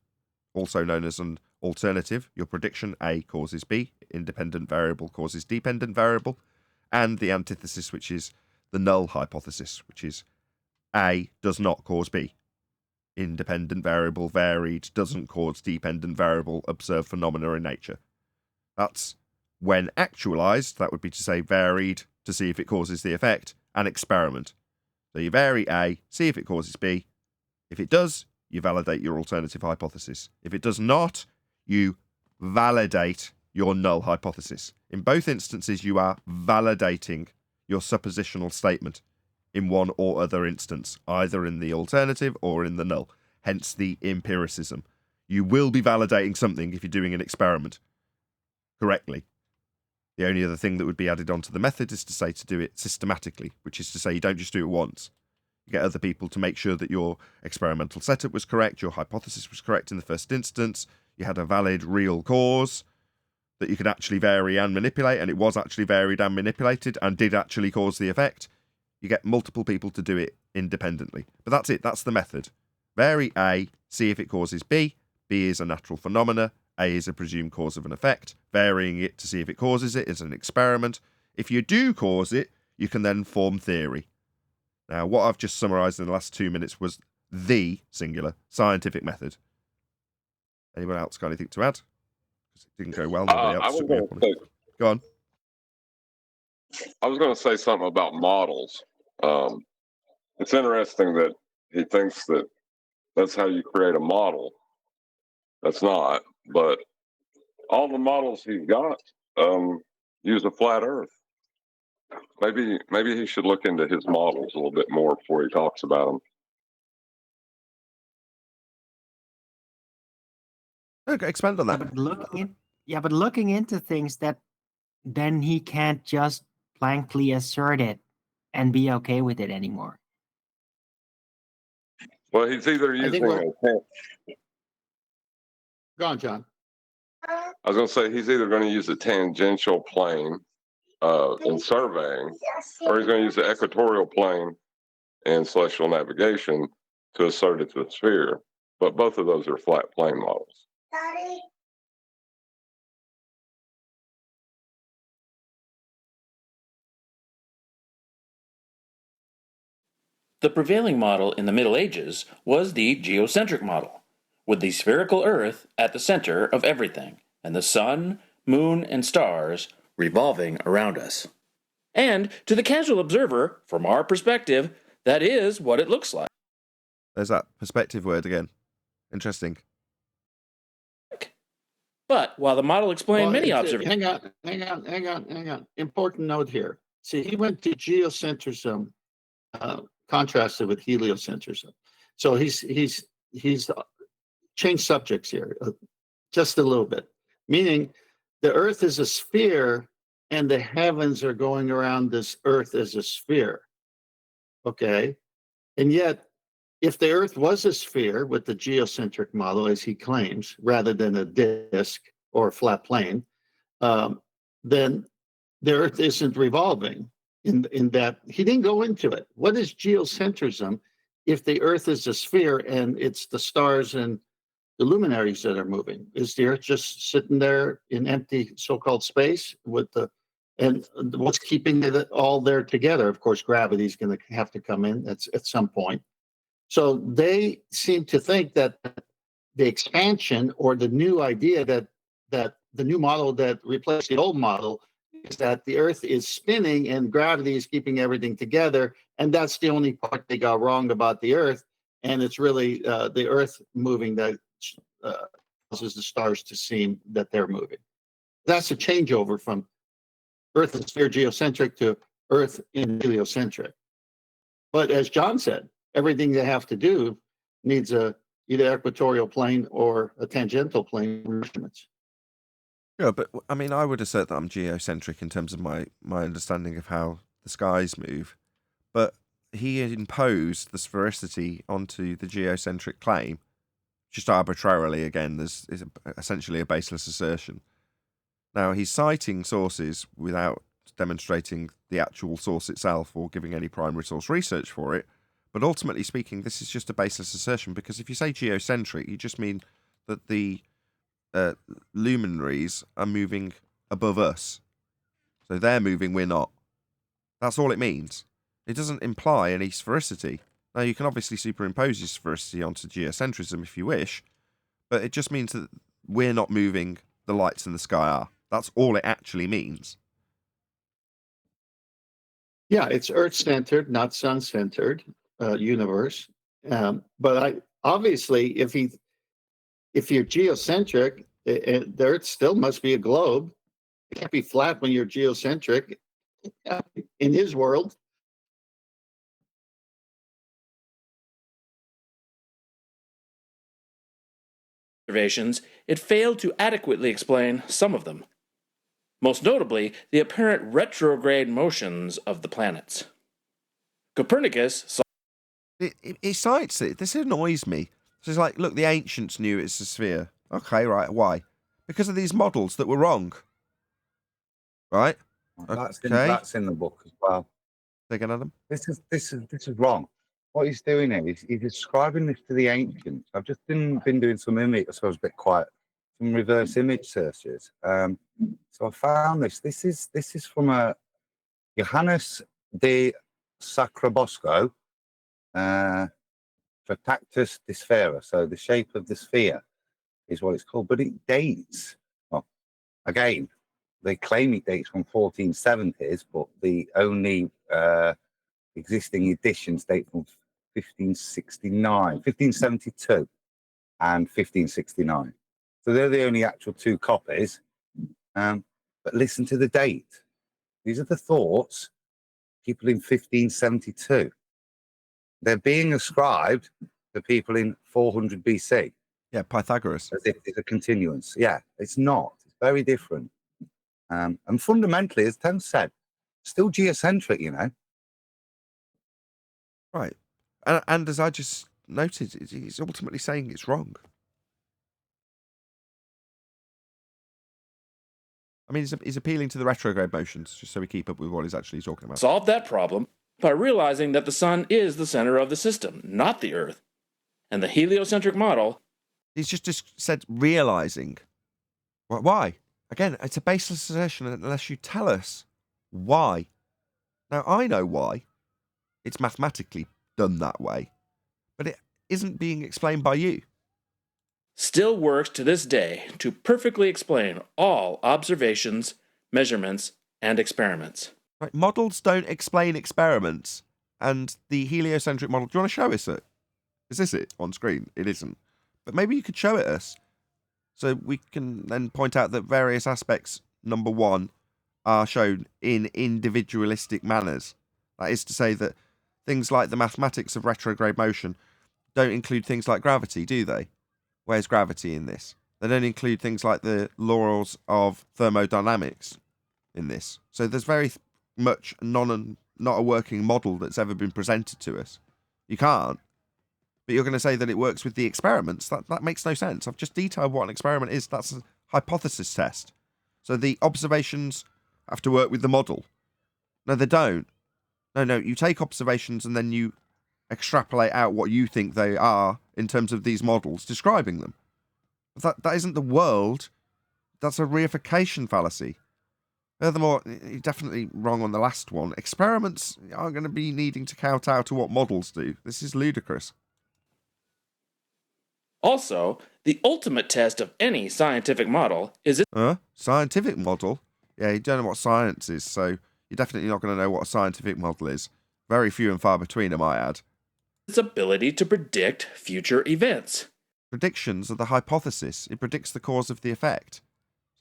also known as an alternative. Your prediction A causes B, independent variable causes dependent variable, and the antithesis, which is the null hypothesis, which is A does not cause B. Independent variable varied doesn't cause dependent variable observed phenomena in nature. That's when actualized, that would be to say varied to see if it causes the effect, and experiment. So you vary A, see if it causes B. If it does, you validate your alternative hypothesis. If it does not, you validate your null hypothesis. In both instances, you are validating your suppositional statement in one or other instance, either in the alternative or in the null, hence the empiricism. You will be validating something if you're doing an experiment correctly. The only other thing that would be added onto the method is to say to do it systematically, which is to say you don't just do it once. You get other people to make sure that your experimental setup was correct, your hypothesis was correct in the first instance, you had a valid real cause that you could actually vary and manipulate, and it was actually varied and manipulated and did actually cause the effect. You get multiple people to do it independently. But that's it, that's the method. Vary A, see if it causes B. B is a natural phenomena. A is a presumed cause of an effect. Varying it to see if it causes it is an experiment. If you do cause it, you can then form theory. Now, what I've just summarised in the last 2 minutes was the singular scientific method. Anyone else got anything to add? Because it didn't go well. Nobody I else was took me going up on to it. say, Go on. I was going to say something about models. It's interesting that he thinks that that's how you create a model. That's not, but all the models he's got use a flat Earth. Maybe he should look into his models a little bit more before he talks about them. Okay, expand on that. But looking into things that then he can't just blankly assert it and be okay with it anymore. Well, he's either using Go on, John. I was going to say he's either going to use a tangential plane in surveying, or he's going to use the equatorial plane in celestial navigation to assert it's a sphere. But both of those are flat plane models. The prevailing model in the Middle Ages was the geocentric model, with the spherical Earth at the center of everything, and the sun, moon, and stars revolving around us. And to the casual observer, from our perspective, that is what it looks like. There's that perspective word again. Interesting. But while the model explained many observations... Hang on. Important note here. See, he went to geocentrism, contrasted with heliocentrism. So he's changed subjects here just a little bit, meaning the Earth is a sphere and the heavens are going around this Earth as a sphere. Okay, and yet, if the Earth was a sphere with the geocentric model, as he claims, rather than a disk or a flat plane, then the Earth isn't revolving. In that, he didn't go into it. What is geocentrism if the Earth is a sphere and it's the stars and the luminaries that are moving? Is the Earth just sitting there in empty so-called space and what's keeping it all there together? Of course, gravity is going to have to come in at some point. So they seem to think that the expansion or the new idea that the new model that replaced the old model is that the Earth is spinning and gravity is keeping everything together, and that's the only part they got wrong about the Earth. And it's really the Earth moving that causes the stars to seem that they're moving. That's a changeover from Earth is sphere geocentric to Earth in heliocentric. But as John said, everything they have to do needs either equatorial plane or a tangential plane measurements. Yeah, but I mean, I would assert that I'm geocentric in terms of my understanding of how the skies move. But he imposed the sphericity onto the geocentric claim just arbitrarily. Again, is essentially a baseless assertion. Now, he's citing sources without demonstrating the actual source itself or giving any primary source research for it. But ultimately speaking, this is just a baseless assertion, because if you say geocentric, you just mean that the luminaries are moving above us. So they're moving, we're not. That's all it means. It doesn't imply any sphericity. Now, you can obviously superimpose your sphericity onto geocentrism if you wish, but it just means that we're not moving, the lights in the sky are. That's all it actually means. Yeah, it's Earth-centered, not sun-centered universe. But obviously, if you're geocentric, the Earth still must be a globe. It can't be flat when you're geocentric. In his world. Observations, it failed to adequately explain some of them. Most notably, the apparent retrograde motions of the planets. Copernicus saw... He cites it. This annoys me. So it's like, look, the ancients knew it's a sphere. Okay, right. Why? Because of these models that were wrong. Right? That's in the book as well. Again, Adam? This is wrong. What he's doing is he's describing this to the ancients. I've just been doing some image, so I was a bit quiet. Some reverse image searches. So I found this. This is from a Johannes de Sacrobosco. Fractus disphaera. So the shape of the sphere is what it's called, but it dates. Well, again, they claim it dates from 1470s, but the only existing editions date from 1572 and 1569. So they're the only actual two copies. But listen to the date. These are the thoughts of people in 1572. They're being ascribed to people in 400 BC. Yeah, Pythagoras. As if it's a continuance. Yeah, it's not. It's very different. And fundamentally, as Tim said, still geocentric, you know. Right. And as I just noted, he's ultimately saying it's wrong. I mean, he's appealing to the retrograde motions, just so we keep up with what he's actually talking about. Solve that problem by realizing that the sun is the center of the system, not the Earth. And the heliocentric model... He's just said realizing. Why? Again, it's a baseless assertion unless you tell us why. Now, I know why. It's mathematically done that way. But it isn't being explained by you. Still works to this day to perfectly explain all observations, measurements, and experiments. Right, models don't explain experiments. And the heliocentric model... Do you want to show us it? Is this it on screen? It isn't. But maybe you could show it us. So we can then point out that various aspects, number one, are shown in individualistic manners. That is to say that things like the mathematics of retrograde motion don't include things like gravity, do they? Where's gravity in this? They don't include things like the laws of thermodynamics in this. So there's very much not a working model that's ever been presented to us. You can't. But you're going to say that it works with the experiments. That makes no sense. I've just detailed what an experiment is. That's a hypothesis test. So the observations have to work with the model. No, they don't. No, you take observations and then you extrapolate out what you think they are in terms of these models, describing them. That isn't the world. That's a reification fallacy. Furthermore, you're definitely wrong on the last one. Experiments are going to be needing to kowtow to what models do. This is ludicrous. Also, the ultimate test of any scientific model is its... Scientific model? Yeah, you don't know what science is, so you're definitely not going to know what a scientific model is. Very few and far between, I might add. Its ability to predict future events. Predictions are the hypothesis. It predicts the cause of the effect.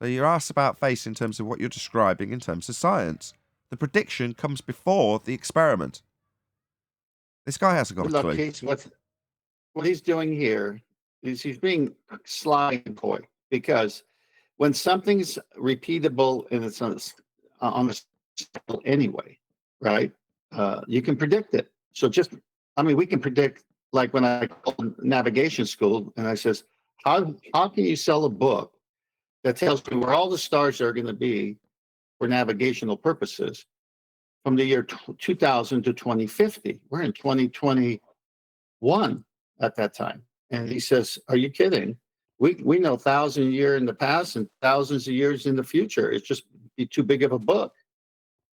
So you're asked about face in terms of what you're describing in terms of science. The prediction comes before the experiment. This guy hasn't got a clue. What he's doing here is he's being sly and coy, because when something's repeatable and it's on a scale anyway, right? You can predict it. So we can predict, like when I called navigation school and I says, how can you sell a book that tells me where all the stars are going to be for navigational purposes from the year 2000 to 2050? We're in 2021 at that time. And he says, are you kidding? We know 1,000 years in the past and thousands of years in the future. It's just be too big of a book.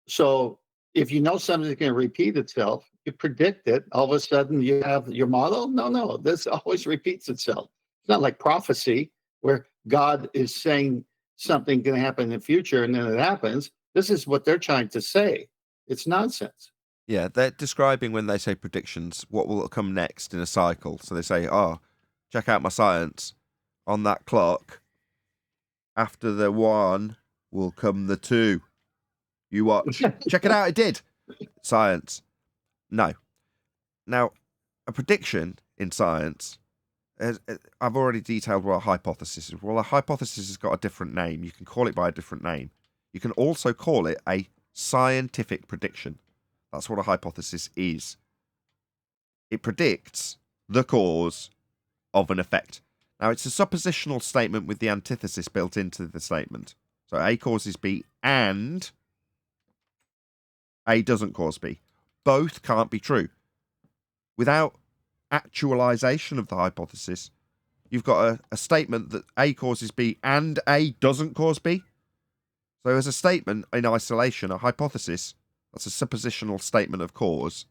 So if you know something's going to repeat itself, you predict it, all of a sudden you have your model. No, this always repeats itself. It's not like prophecy where God is saying something going to happen in the future and then it happens. This is what they're trying to say. It's nonsense. Yeah, they're describing, when they say predictions, what will come next in a cycle. So they say, check out my science. On that clock, after the 1 will come the 2. You watch. Check it out, it did. Science. No. Now, a prediction in science, I've already detailed what a hypothesis is. Well, a hypothesis has got a different name. You can call it by a different name. You can also call it a scientific prediction. That's what a hypothesis is. It predicts the cause of an effect. Now, it's a suppositional statement with the antithesis built into the statement. So A causes B and A doesn't cause B. Both can't be true. Without actualization of the hypothesis, you've got a statement that A causes B and A doesn't cause B. So as a statement in isolation, a hypothesis, that's a suppositional statement of cause,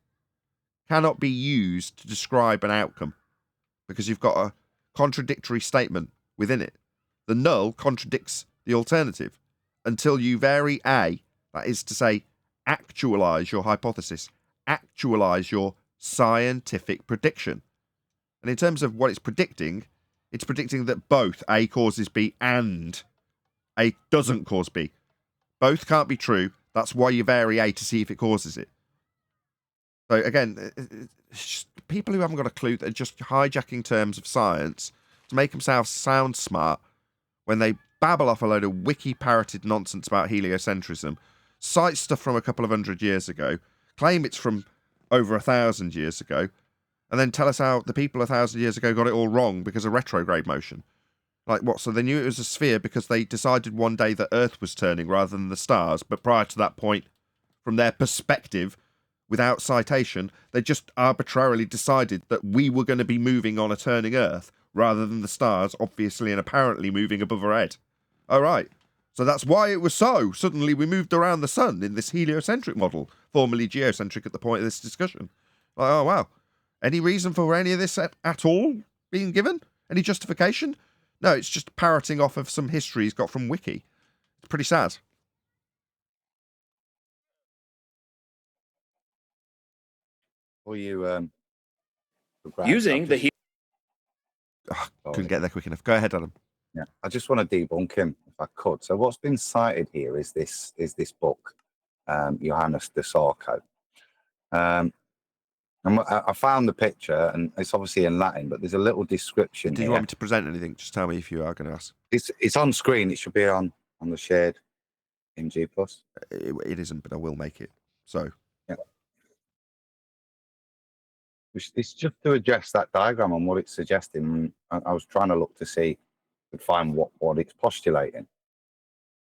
cannot be used to describe an outcome because you've got a contradictory statement within it. The null contradicts the alternative until you vary A, that is to say, actualize your hypothesis, actualize your scientific prediction. And in terms of what it's predicting that both A causes B and A doesn't cause B. Both can't be true. That's why you vary A to see if it causes it. So again, it's just people who haven't got a clue, that are just hijacking terms of science to make themselves sound smart when they babble off a load of wiki-parroted nonsense about heliocentrism, cite stuff from a couple of 100 years ago, claim it's from over 1,000 years ago, and then tell us how the people 1,000 years ago got it all wrong because of retrograde motion. Like what? So they knew it was a sphere because they decided one day that Earth was turning rather than the stars, but prior to that point, from their perspective, without citation, they just arbitrarily decided that we were going to be moving on a turning Earth rather than the stars, obviously and apparently moving above our head. All right. So that's why it was so. Suddenly we moved around the sun in this heliocentric model, formerly geocentric at the point of this discussion. Like, oh, wow. Any reason for any of this at all being given? Any justification? No, it's just parroting off of some history he's got from Wiki. It's pretty sad. Or you Using the Couldn't get there quick enough. Go ahead, Adam. Yeah, I just want to debunk him if I could. So what's been cited here is this book, Johannes de Sarko. And I found the picture, and it's obviously in Latin, but there's a little description. Did you want me to present anything? Just tell me if you are going to ask. It's on screen. It should be on the shared MG Plus. It isn't, but I will make it. So yeah, it's just to address that diagram and what it's suggesting. I was trying to look to see, could find what it's postulating.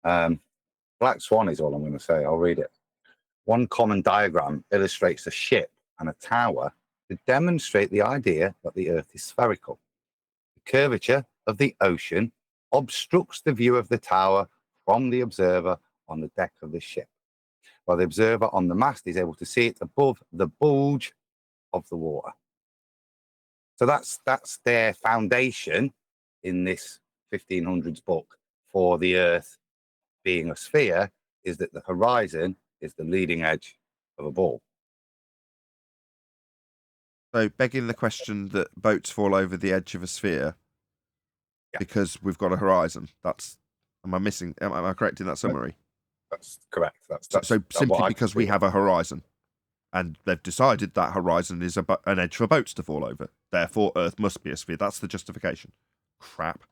Black Swan is all I'm going to say. I'll read it. One common diagram illustrates a ship and a tower to demonstrate the idea that the Earth is spherical. The curvature of the ocean obstructs the view of the tower from the observer on the deck of the ship, while the observer on the mast is able to see it above the bulge of the water. So that's their foundation in this 1500s book for the Earth being a sphere, is that the horizon is the leading edge of a ball. So begging the question that boats fall over the edge of a sphere because we've got a horizon. Am I correct in that summary? That's correct. That's so simply because we have a horizon, and they've decided that horizon is an edge for boats to fall over. Therefore, Earth must be a sphere. That's the justification. Crap.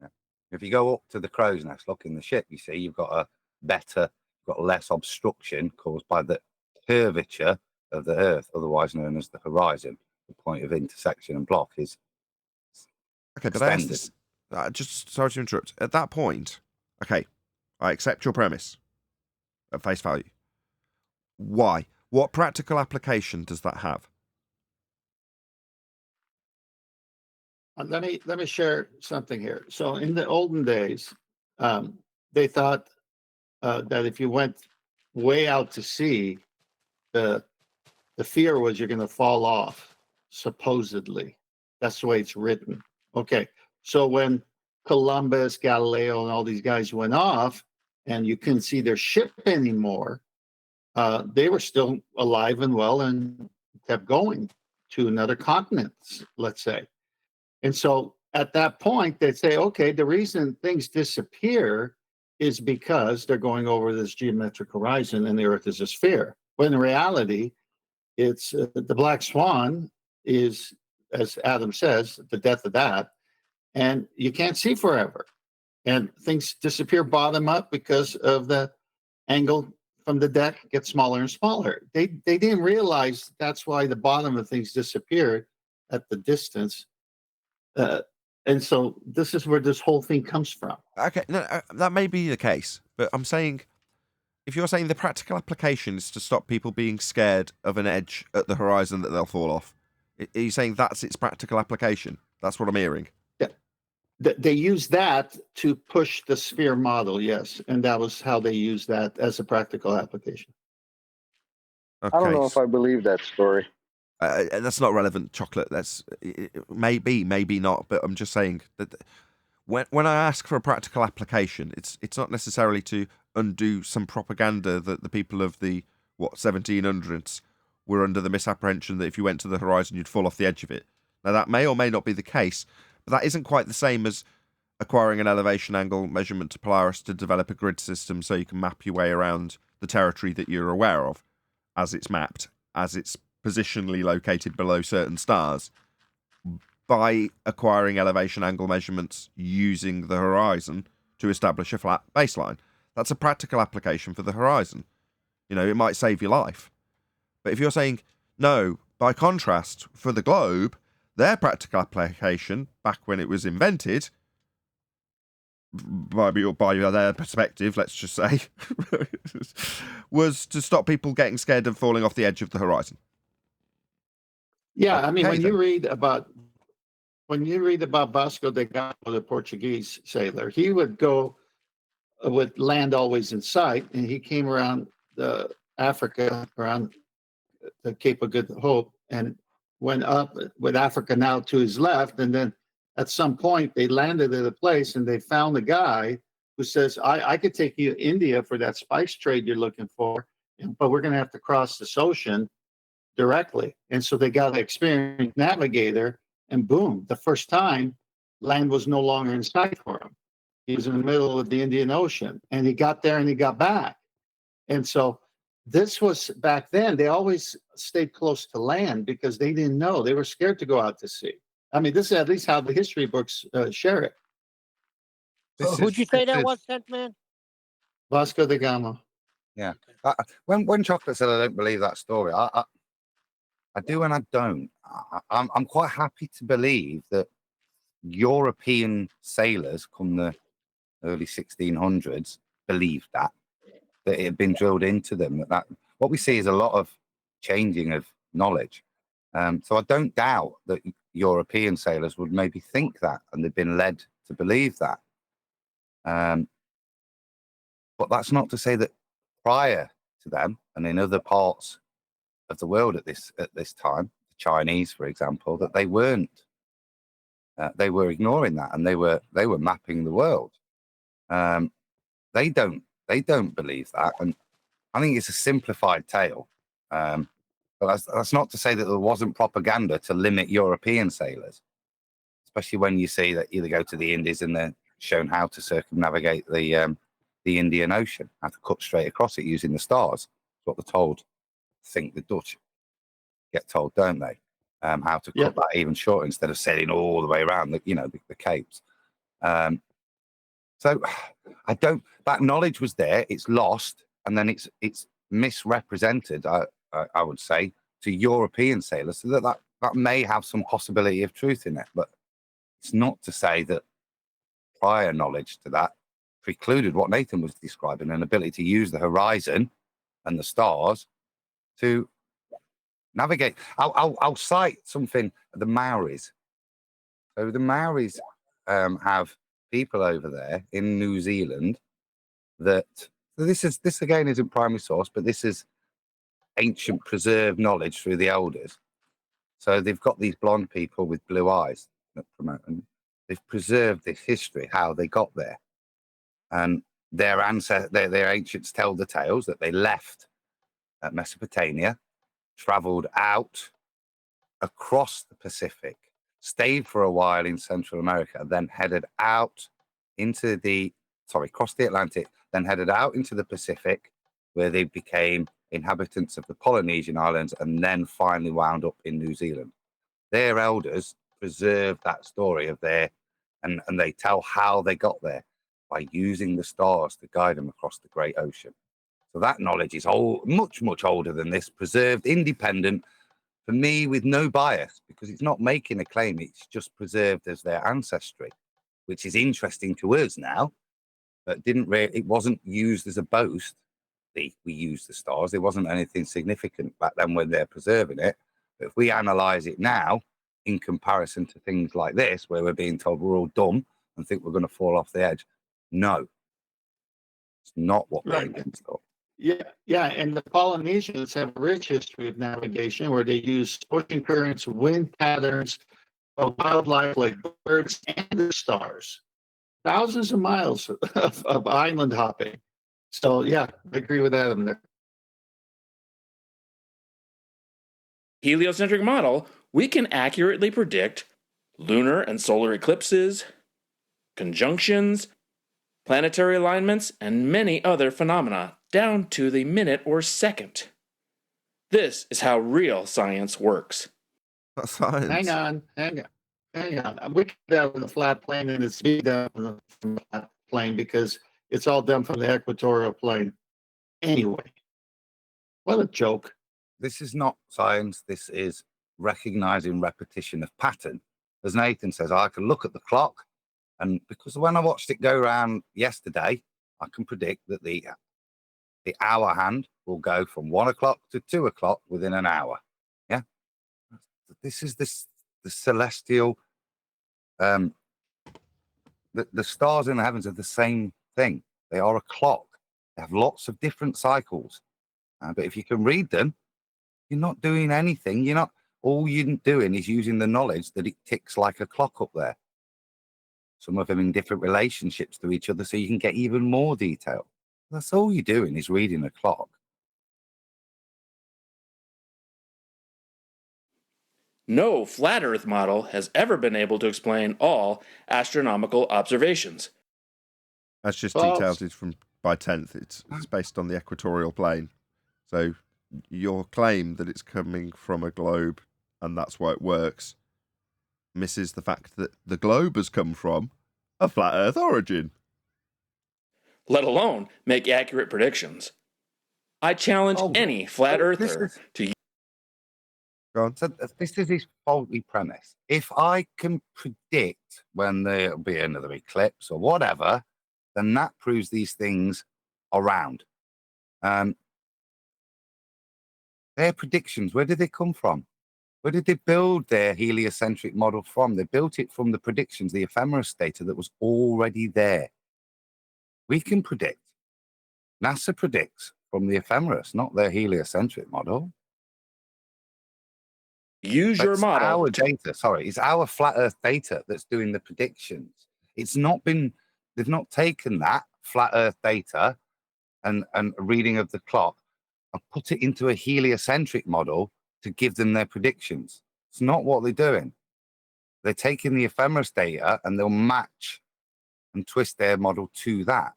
Yeah. If you go up to the crow's nest, look in the ship, you see you've got less obstruction caused by the curvature of the Earth, otherwise known as the horizon. The point of intersection and block is okay. But I asked this, just sorry to interrupt. At that point, okay, I accept your premise at face value. Why? What practical application does that have? Let me share something here. So in the olden days, they thought that if you went way out to sea, the fear was you're going to fall off. Supposedly, that's the way it's written. Okay, so when Columbus, Galileo, and all these guys went off, and you couldn't see their ship anymore, they were still alive and well and kept going to another continent, let's say. And so at that point, they'd say, okay, the reason things disappear is because they're going over this geometric horizon and the Earth is a sphere. When in reality, it's the black swan is, as Adam says, the death of that, and you can't see forever. And things disappear bottom up because of the angle from the deck gets smaller and smaller. They didn't realize that's why the bottom of things disappeared at the distance. And so this is where this whole thing comes from. Okay, no, that may be the case, but I'm saying, if you're saying the practical application is to stop people being scared of an edge at the horizon that they'll fall off, are you saying that's its practical application? That's what I'm hearing. Yeah. They use that to push the sphere model, yes. And that was how they used that as a practical application. Okay. I don't know if I believe that story. That's not relevant, chocolate. That's maybe not. But I'm just saying that when I ask for a practical application, it's not necessarily to undo some propaganda that the people of the 1700s were under the misapprehension that if you went to the horizon you'd fall off the edge of it. Now that may or may not be the case, but that isn't quite the same as acquiring an elevation angle measurement to Polaris to develop a grid system so you can map your way around the territory that you're aware of as it's mapped, as it's positionally located below certain stars, by acquiring elevation angle measurements using the horizon to establish a flat baseline. That's a practical application for the horizon. You know, it might save your life. But if you're saying, no, by contrast, for the globe, their practical application, back when it was invented, by their perspective, let's just say, was to stop people getting scared of falling off the edge of the horizon. Yeah, I mean, Okay, when then. you read about Vasco da Gama, the Portuguese sailor, he would go with land always in sight, and he came around Africa, around the Cape of Good Hope, and went up with Africa now to his left, and then at some point they landed at a place and they found a guy who says, I could take you to India for that spice trade you're looking for, but we're going to have to cross this ocean directly. And so they got an experienced navigator, and boom, the first time land was no longer in sight for him. He was in the middle of the Indian Ocean, and he got there and he got back. And so this was back then, they always stayed close to land because they didn't know. They were scared to go out to sea. I mean, this is at least how the history books share it. Who'd you say that was, Sent Man? Vasco da Gama. Yeah. When Chocolate said I don't believe that story, I do and I don't. I'm quite happy to believe that European sailors come the early 1600s believed that it had been drilled into them. That what we see is a lot of changing of knowledge. So I don't doubt that European sailors would maybe think that, and they've been led to believe that. But that's not to say that prior to them and in other parts of the world at this time, the Chinese, for example, that they weren't. They were ignoring that, and they were mapping the world. They don't believe that, and I think it's a simplified tale. But that's not to say that there wasn't propaganda to limit European sailors, especially when you see that either go to the Indies and they're shown how to circumnavigate the Indian Ocean, how to cut straight across it using the stars. That's what they're told. I think the Dutch get told, don't they? How to cut that even shorter instead of sailing all the way around the capes. So I don't. That knowledge was there. It's lost, and then it's misrepresented. I would say to European sailors, so that may have some possibility of truth in it, but it's not to say that prior knowledge to that precluded what Nathan was describing, an ability to use the horizon and the stars to navigate. I'll cite something. The Maoris. So the Maoris have people over there in New Zealand that. So this again isn't primary source, but this is ancient preserved knowledge through the elders. So they've got these blonde people with blue eyes that promote, and they've preserved this history, how they got there, and their ancients tell the tales that they left at Mesopotamia, traveled out across the Pacific, stayed for a while in Central America, then headed out crossed the Atlantic, then headed out into the Pacific, where they became inhabitants of the Polynesian islands, and then finally wound up in New Zealand. Their elders preserved that story of and they tell how they got there by using the stars to guide them across the great ocean. So that knowledge is much, much older than this, preserved, independent, for me, with no bias, because it's not making a claim. It's just preserved as their ancestry, which is interesting to us now, but it wasn't used as a boast. We use the stars. There wasn't anything significant back then when they're preserving it. But if we analyze it now in comparison to things like this, where we're being told we're all dumb and think we're going to fall off the edge, no, it's not what we're against. Yeah, and the Polynesians have a rich history of navigation where they use ocean currents, wind patterns, wildlife like birds and the stars. Thousands of miles of island hopping. So yeah, I agree with Adam there. Heliocentric model, we can accurately predict lunar and solar eclipses, conjunctions, planetary alignments, and many other phenomena down to the minute or second. This is how real science works. That's science. Hang on. We can down the flat plane and it's be down from the flat plane because it's all done from the equatorial plane. Anyway, what a joke. This is not science. This is recognizing repetition of pattern. As Nathan says, I can look at the clock, and because when I watched it go round yesterday, I can predict that the hour hand will go from 1 o'clock to 2 o'clock within an hour. Yeah, this is the celestial. The stars in the heavens are the same thing. They are a clock. They have lots of different cycles, but if you can read them, you're not doing anything. All you're doing is using the knowledge that it ticks like a clock up there. Some of them in different relationships to each other, so you can get even more detail. That's all you're doing is reading a clock. No flat Earth model has ever been able to explain all astronomical observations. That's just False. detailed from by 10th. It's based on the equatorial plane. So your claim that it's coming from a globe and that's why it works misses the fact that the globe has come from a flat Earth origin. Let alone make accurate predictions. I challenge any flat earther to. Go on. So this is his faulty premise. If I can predict when there'll be another eclipse or whatever, then that proves these things are round. Their predictions, where did they come from? Where did they build their heliocentric model from? They built it from the predictions, the ephemeris data that was already there. We can predict. NASA predicts from the ephemeris, not their heliocentric model. Use your model. Our data, it's our flat Earth data that's doing the predictions. It's not been, they've not taken that flat Earth data and a reading of the clock and put it into a heliocentric model to give them their predictions. It's not what they're doing. They're taking the ephemeris data and they'll match and twist their model to that.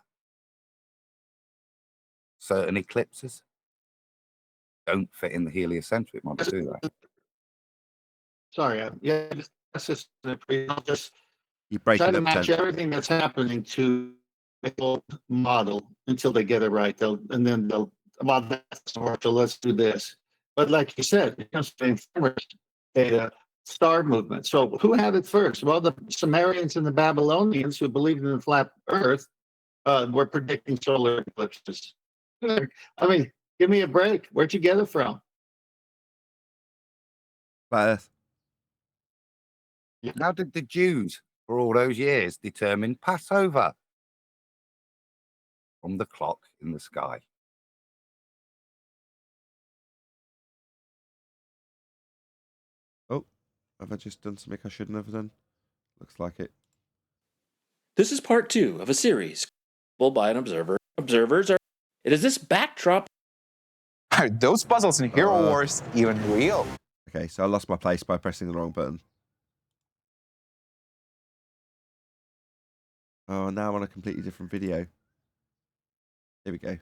Certain eclipses don't fit in the heliocentric model, do they? Sorry, yeah, that's just You try break it to up match 10. everything that's happening to the model until they get it right. They'll well, that's more, so let's do this. But like you said, it comes to ephemeris data, star movement. So who had it first? Well, the Sumerians and the Babylonians, who believed in the flat Earth, were predicting solar eclipses. I mean, give me a break. Where'd you get it from? Flat Earth. How did the Jews, for all those years, determine Passover? From the clock in the sky. Oh, have I just done something I shouldn't have done? Looks like it. This is part 2 of a series by an observer. Observers are. It is this backdrop. Are those puzzles in Hero Wars even real? Okay, so I lost my place by pressing the wrong button. Oh, now I'm on a completely different video. Here we go.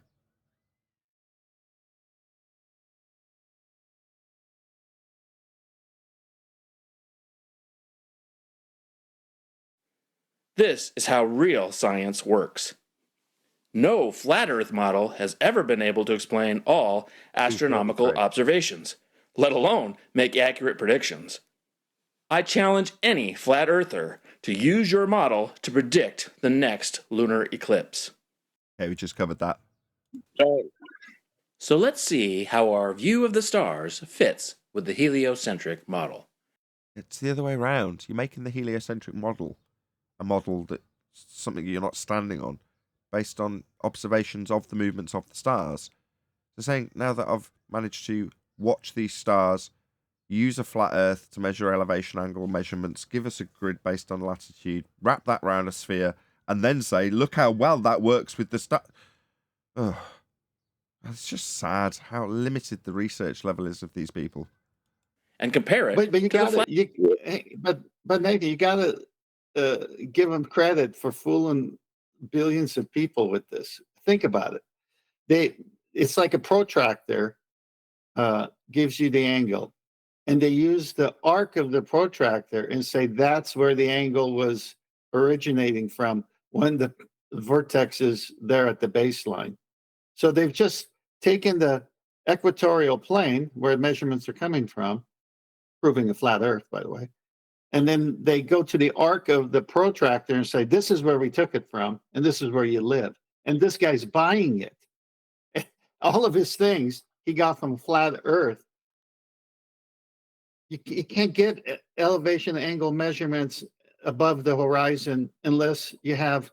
This is how real science works. No flat Earth model has ever been able to explain all astronomical observations, let alone make accurate predictions. I challenge any flat earther to use your model to predict the next lunar eclipse. Okay, we just covered that. So let's see how our view of the stars fits with the heliocentric model. It's the other way around. You're making the heliocentric model a model that's something you're not standing on, based on observations of the movements of the stars. So saying now that I've managed to watch these stars, use a flat Earth to measure elevation angle measurements, give us a grid based on latitude, wrap that around a sphere, and then say, look how well that works with the star. Oh, it's just sad how limited the research level is of these people. And compare it But you to the gotta flat. but Nathan, you gotta give them credit for fooling billions of people with this. Think about it. It's like a protractor gives you the angle, and they use the arc of the protractor and say that's where the angle was originating from when the vertex is there at the baseline. So they've just taken the equatorial plane where measurements are coming from, proving a flat Earth, by the way. And then they go to the arc of the protractor and say, this is where we took it from, and this is where you live. And this guy's buying it. All of his things he got from flat Earth. You can't get elevation angle measurements above the horizon unless you have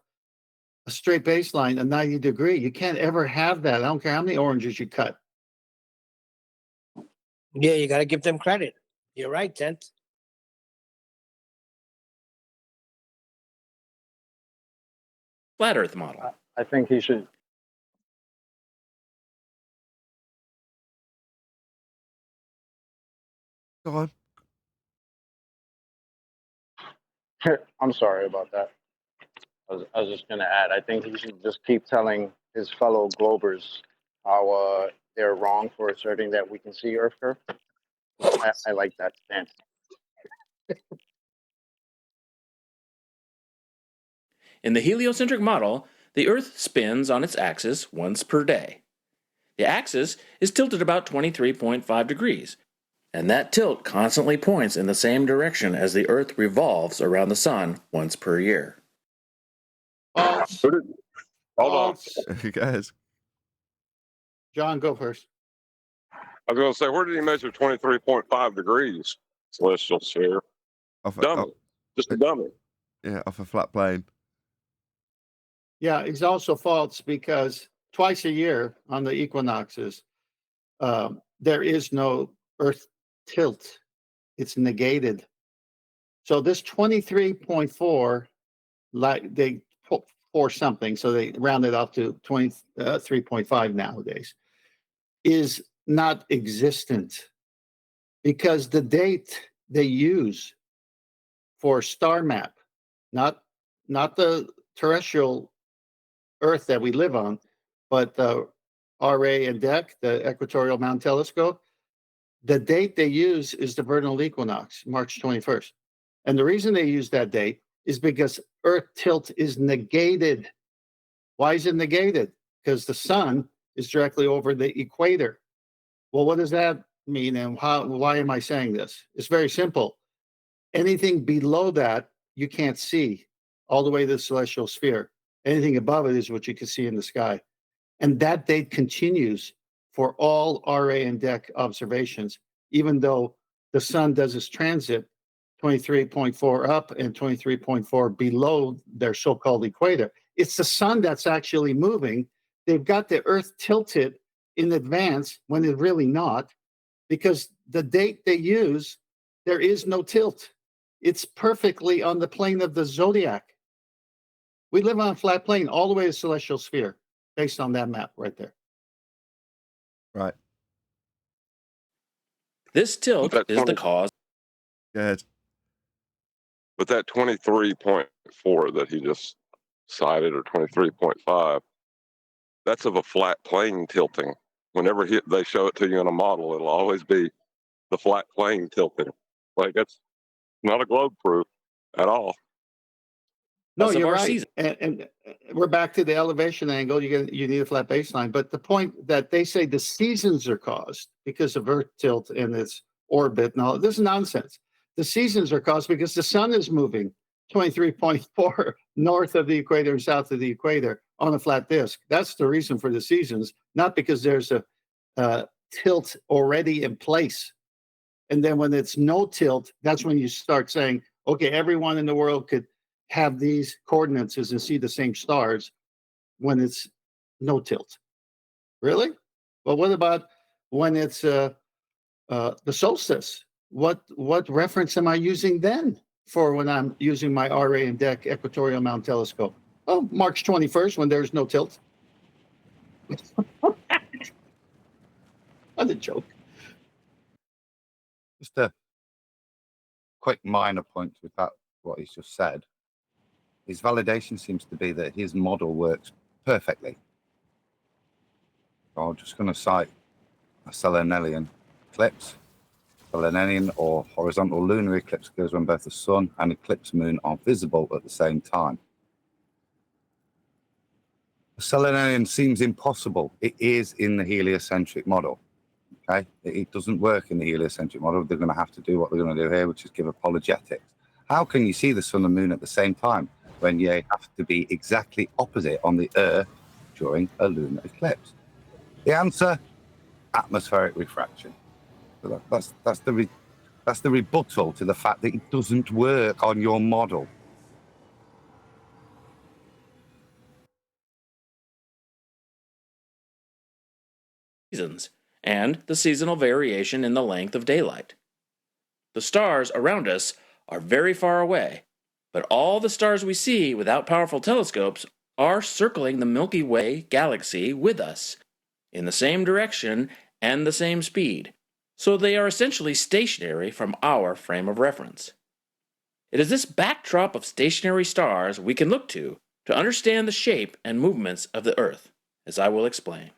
a straight baseline, a 90-degree. You can't ever have that. I don't care how many oranges you cut. Yeah, you got to give them credit. You're right, Tent. Flat Earth model. I think he should. Go on. I'm sorry about that. I was just going to add, I think he should just keep telling his fellow Globers how they're wrong for asserting that we can see Earth curve. I like that stance. In the heliocentric model, the Earth spins on its axis once per day. The axis is tilted about 23.5 degrees, and that tilt constantly points in the same direction as the Earth revolves around the Sun once per year. False. Hold on. Guys. John, go first. I was going to say, where did he measure 23.5 degrees? Celestial sphere. Dummy. Just a dummy. Yeah, off a flat plane. Yeah, it's also false because twice a year on the equinoxes, there is no Earth tilt. It's negated. So this 23.4, like they put for something, so they round it up to 23.5 nowadays, is not existent because the date they use for star map, not the terrestrial Earth that we live on, but the RA and DEC, the Equatorial Mountain Telescope, the date they use is the vernal equinox, March 21st. And the reason they use that date is because Earth tilt is negated. Why is it negated? Because the sun is directly over the equator. Well, what does that mean, and why am I saying this? It's very simple. Anything below that, you can't see all the way to the celestial sphere. Anything above it is what you can see in the sky. And that date continues for all RA and DEC observations, even though the sun does its transit 23.4 up and 23.4 below their so-called equator. It's the sun that's actually moving. They've got the Earth tilted in advance when it's really not, because the date they use, there is no tilt. It's perfectly on the plane of the zodiac. We live on a flat plane all the way to celestial sphere, based on that map right there. Right. This tilt is the cause. Go ahead. But that 23.4 that he just cited, or 23.5, that's of a flat plane tilting. Whenever they show it to you in a model, it'll always be the flat plane tilting. Like, it's not a globe proof at all. No, you're right. And we're back to the elevation angle. You need a flat baseline. But the point that they say the seasons are caused because of Earth tilt and its orbit and all this is nonsense. The seasons are caused because the sun is moving 23.4 north of the equator and south of the equator on a flat disk. That's the reason for the seasons, not because there's a tilt already in place. And then when it's no tilt, that's when you start saying, okay, everyone in the world could have these coordinates and see the same stars when it's no tilt. Really? But what about when it's the solstice? What reference am I using then for when I'm using my RA and DEC equatorial mount telescope? Oh, March 21st, when there's no tilt. What a joke. Just a quick minor point with that, what he's just said. His validation seems to be that his model works perfectly. So I'm just going to cite a Selenelian eclipse. Selenelian or horizontal lunar eclipse occurs when both the sun and eclipse moon are visible at the same time. The Selenelian seems impossible. It is in the heliocentric model. Okay, it doesn't work in the heliocentric model. They're going to have to do what they're going to do here, which is give apologetics. How can you see the sun and moon at the same time when you have to be exactly opposite on the Earth during a lunar eclipse? The answer: atmospheric refraction. So that's the rebuttal to the fact that it doesn't work on your model. Seasons, and the seasonal variation in the length of daylight. The stars around us are very far away, but all the stars we see without powerful telescopes are circling the Milky Way galaxy with us, in the same direction and the same speed, so they are essentially stationary from our frame of reference. It is this backdrop of stationary stars we can look to understand the shape and movements of the Earth, as I will explain.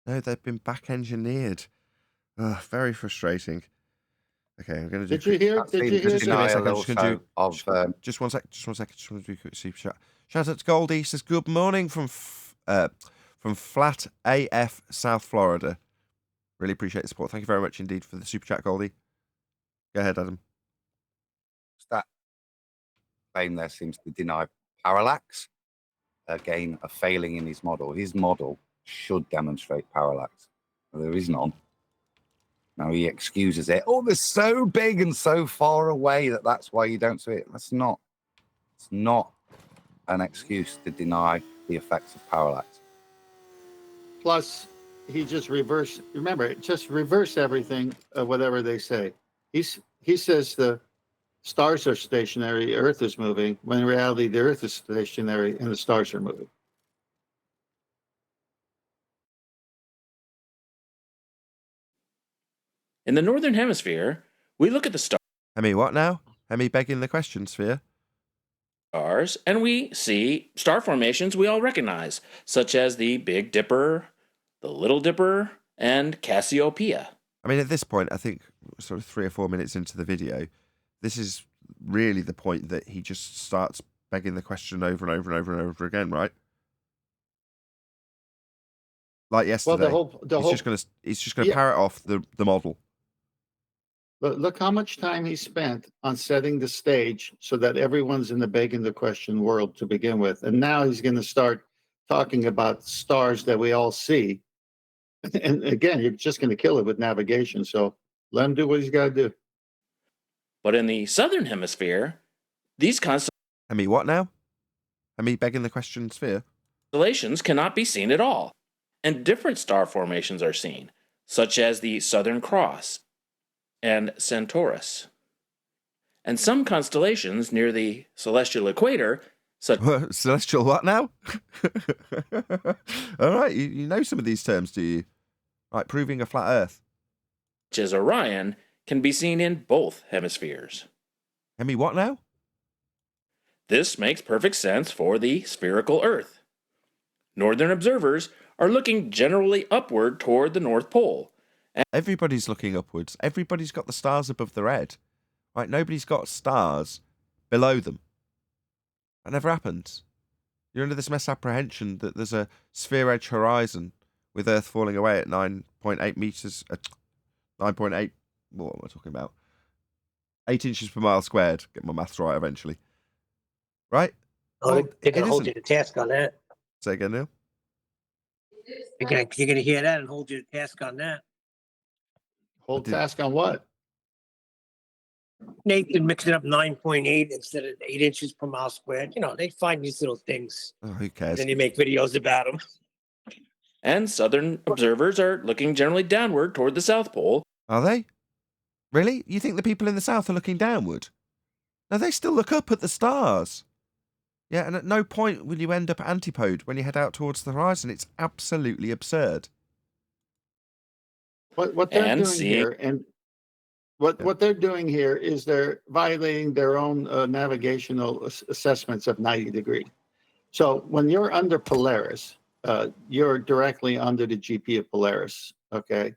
No, they've been back engineered. Very frustrating. Okay, I'm going to do. Did you hear? Did you hear? Just give me a second. I'm just going to do. Of just one sec. Just one second. Just want to do a quick super chat. Shout out to Goldie. Says good morning from Flat AF, South Florida. Really appreciate the support. Thank you very much indeed for the super chat, Goldie. Go ahead, Adam. That claim there seems to deny parallax. Again, a failing in his model. His model should demonstrate parallax. There is none. Now he excuses it. Oh, they're so big and so far away that's why you don't see it. It's not an excuse to deny the effects of parallax. Plus, he just reversed. Remember, just reverse everything. Whatever they say. He says the stars are stationary, Earth is moving. When in reality, the Earth is stationary and the stars are moving. In the Northern Hemisphere, we look at the Hemi, what now? Hemi begging the question, Sphere. stars, and we see star formations we all recognize, such as the Big Dipper, the Little Dipper, and Cassiopeia. I mean, at this point, I think sort of 3 or 4 minutes into the video, this is really the point that he just starts begging the question over and over and over and over again, right? Like yesterday. Well, he's just gonna parrot off the model. Look how much time he spent on setting the stage so that everyone's in the begging the question world to begin with. And now he's going to start talking about stars that we all see. And again, you're just going to kill it with navigation. So let him do what he's got to do. But in the Southern Hemisphere, these Hemi, what now? Hemi begging the question, Sphere. constellations cannot be seen at all, and different star formations are seen, such as the Southern Cross and Centaurus. And some constellations near the celestial equator, such celestial what now? All right, you know some of these terms, do you? Right, proving a flat Earth. Such as Orion, can be seen in both hemispheres. Hemi, what now? This makes perfect sense for the spherical Earth. Northern observers are looking generally upward toward the North Pole. Everybody's looking upwards. Everybody's got the stars above their head. Right? Nobody's got stars below them. That never happens. You're under this misapprehension that there's a sphere edge horizon with Earth falling away at 9.8 meters. 9.8. What am I talking about? 8 inches per mile squared. Get my maths right eventually. Right? Oh, they're going to hold you to task on that. Say again, Neil. You're going to hear that and hold you to task on that. Hold task on what? Nathan mixing up 9.8 instead of 8 inches per mile squared. You know, they find these little things. Oh, who cares? Then you make videos about them. And southern observers are looking generally downward toward the South Pole. Are they? Really? You think the people in the south are looking downward? No, they still look up at the stars. Yeah, and at no point will you end up antipode when you head out towards the horizon. It's absolutely absurd. What they're And doing seeing- here, and what they're doing here is they're violating their own navigational assessments of 90 degree. So when you're under Polaris, you're directly under the GP of Polaris, okay?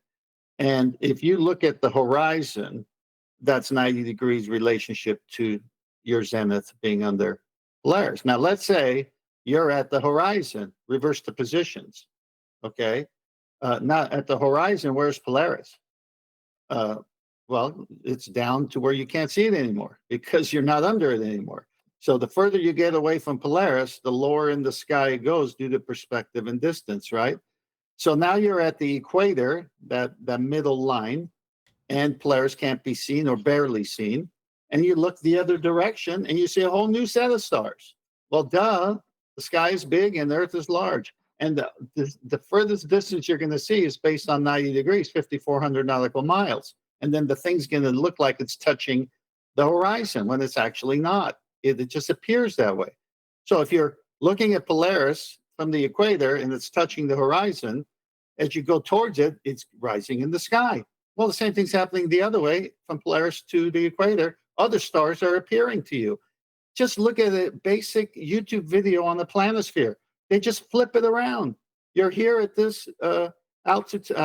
And if you look at the horizon, that's 90 degrees relationship to your zenith being under Polaris. Now, let's say you're at the horizon, reverse the positions, okay? Not at the horizon, where's Polaris? Well, it's down to where you can't see it anymore because you're not under it anymore. So the further you get away from Polaris, the lower in the sky it goes due to perspective and distance, right? So now you're at the equator, that middle line, and Polaris can't be seen or barely seen. And you look the other direction and you see a whole new set of stars. Well, duh, the sky is big and the Earth is large. And the furthest distance you're going to see is based on 90 degrees, 5,400 nautical miles. And then the thing's going to look like it's touching the horizon when it's actually not. It just appears that way. So if you're looking at Polaris from the equator and it's touching the horizon, as you go towards it, it's rising in the sky. Well, the same thing's happening the other way from Polaris to the equator. Other stars are appearing to you. Just look at a basic YouTube video on the planisphere. They just flip it around. You're here at this altitude.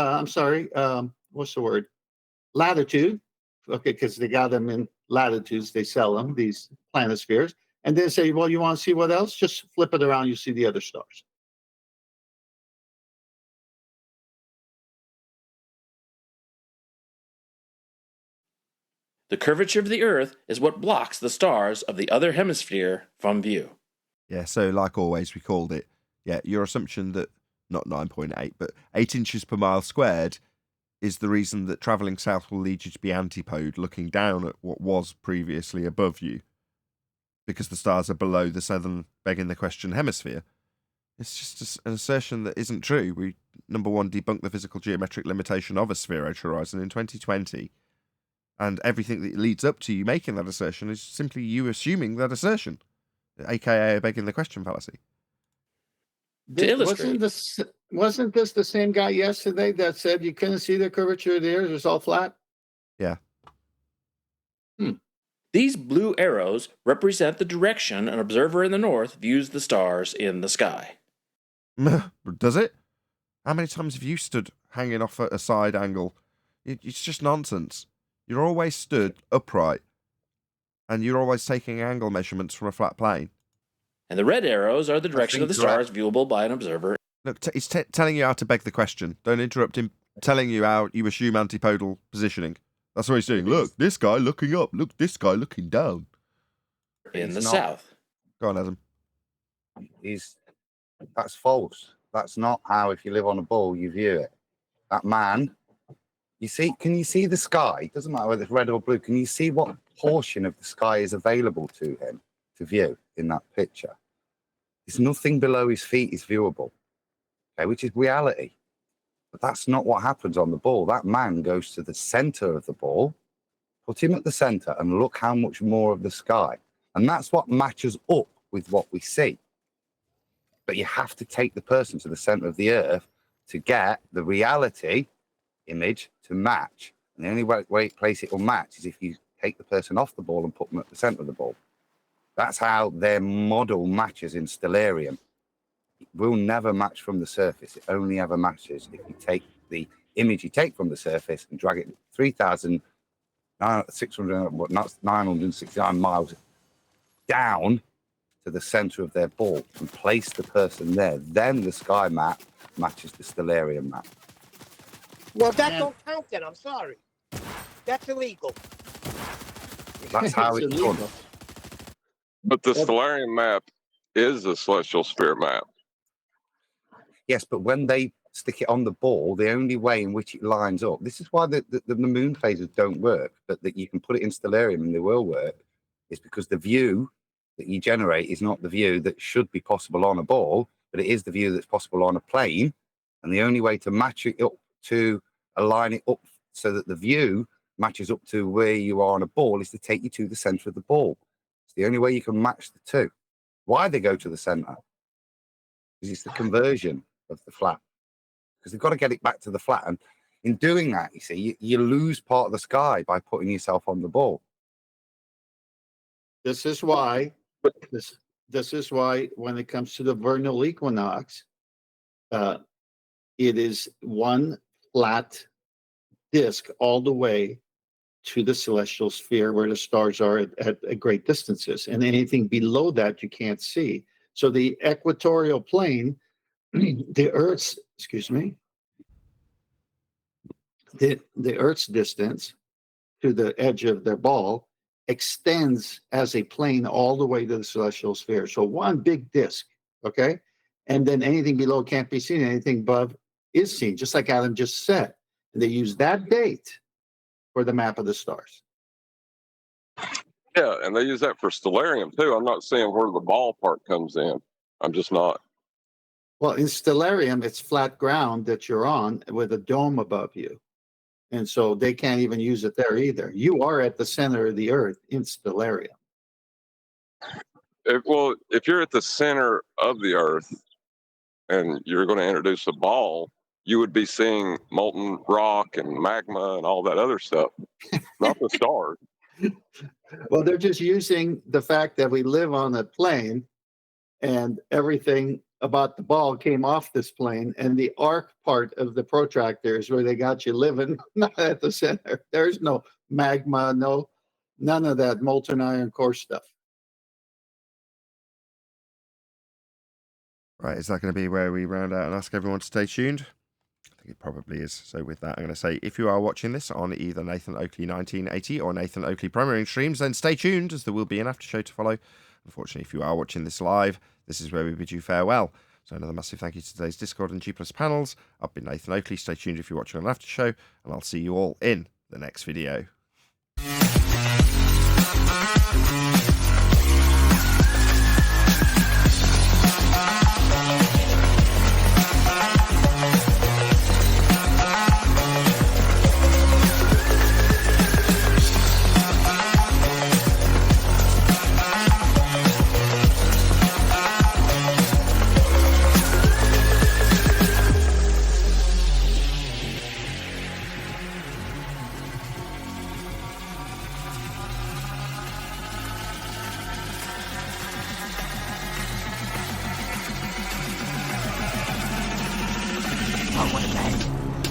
What's the word? Latitude. Okay, because they got them in latitudes. They sell them, these planispheres. And then say, well, you want to see what else? Just flip it around. You see the other stars. The curvature of the Earth is what blocks the stars of the other hemisphere from view. Yeah, so like always, we called it. Yeah, your assumption that, not 9.8, but 8 inches per mile squared is the reason that travelling south will lead you to be antipode, looking down at what was previously above you, because the stars are below the southern, begging the question, hemisphere. It's just an assertion that isn't true. We, number one, debunked the physical geometric limitation of a spheroid horizon in 2020. And everything that leads up to you making that assertion is simply you assuming that assertion, aka begging the question fallacy. To illustrate, Wasn't this the same guy yesterday that said you couldn't see the curvature of the Earth? It's all flat. Yeah. These blue arrows represent the direction an observer in the north views the stars in the sky. Does it? How many times have you stood hanging off at a side angle? It's just nonsense. You're always stood upright, and you're always taking angle measurements from a flat plane. And the red arrows are the direction of the stars viewable by an observer. Look, he's telling you how to beg the question. Don't interrupt him telling you how you assume antipodal positioning. That's what he's doing. Look, this guy looking up. Look, this guy looking down. In the south. Go on, Adam. That's false. That's not how, if you live on a ball, you view it. That man, can you see the sky? It doesn't matter whether it's red or blue. Can you see what portion of the sky is available to him to view in that picture? There's nothing below his feet is viewable, okay, which is reality. But that's not what happens on the ball. That man goes to the center of the ball, put him at the center, and look how much more of the sky. And that's what matches up with what we see. But you have to take the person to the center of the Earth to get the reality image to match. And the only place it will match is if you take the person off the ball and put them at the center of the ball. That's how their model matches in stellarium. It will never match from the surface. It only ever matches if you take the image you take from the surface and drag it 969 miles down to the center of their ball and place the person there. Then the sky map matches the stellarium map. Well, that don't count then. I'm sorry. That's illegal. That's how it's done. But the stellarium map is a celestial sphere map. Yes, but when they stick it on the ball, the only way in which it lines up, this is why the moon phases don't work, but that you can put it in stellarium and they will work, is because the view that you generate is not the view that should be possible on a ball, but it is the view that's possible on a plane. And the only way to match it up to align it up so that the view matches up to where you are on a ball is to take you to the center of the ball. It's the only way you can match the two. Why they go to the center? Because it's the conversion of the flat. Because they've got to get it back to the flat. And in doing that, you see, you lose part of the sky by putting yourself on the ball. This is why when it comes to the vernal equinox, it is one flat disk all the way to the celestial sphere where the stars are at great distances. And anything below that you can't see. So the equatorial plane, the Earth's, the Earth's distance to the edge of their ball extends as a plane all the way to the celestial sphere. So one big disk, okay? And then anything below can't be seen, anything above is seen, just like Adam just said. And they use that date for the map of the stars. Yeah, and they use that for stellarium too. I'm not seeing where the ball part comes in. I'm just not. Well, in stellarium, it's flat ground that you're on with a dome above you. And so they can't even use it there either. You are at the center of the Earth in stellarium. If you're at the center of the Earth and you're going to introduce a ball, you would be seeing molten rock and magma and all that other stuff, not the stars. Well, they're just using the fact that we live on a plane and everything about the ball came off this plane, and the arc part of the protractor is where they got you living, not at the center. There's no magma, none of that molten iron core stuff. Right, is that going to be where we round out and ask everyone to stay tuned? I think it probably is. So with that, I'm going to say, if you are watching this on either Nathan Oakley 1980 or Nathan Oakley Premiering streams, then stay tuned, as there will be an after show to follow. Unfortunately, if you are watching this live, this is where we bid you farewell. So another massive thank you to today's Discord and G+ panels. I've been Nathan Oakley. Stay tuned if you're watching on an after show, and I'll see you all in the next video.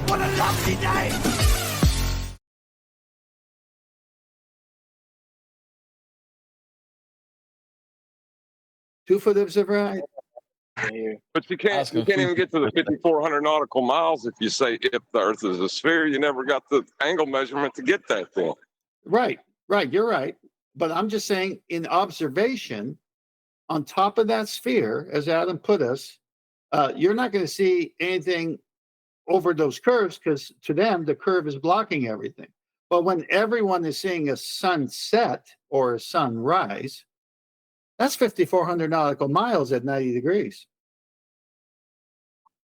What a lovely day! Two for the right. But you can't even get to the 5,400 nautical miles if you say if the Earth is a sphere. You never got the angle measurement to get that thing. Right. You're right. But I'm just saying, in observation, on top of that sphere, as Adam put us, you're not going to see anything over those curves, because to them, the curve is blocking everything. But when everyone is seeing a sunset or a sunrise, that's 5,400 nautical miles at 90 degrees.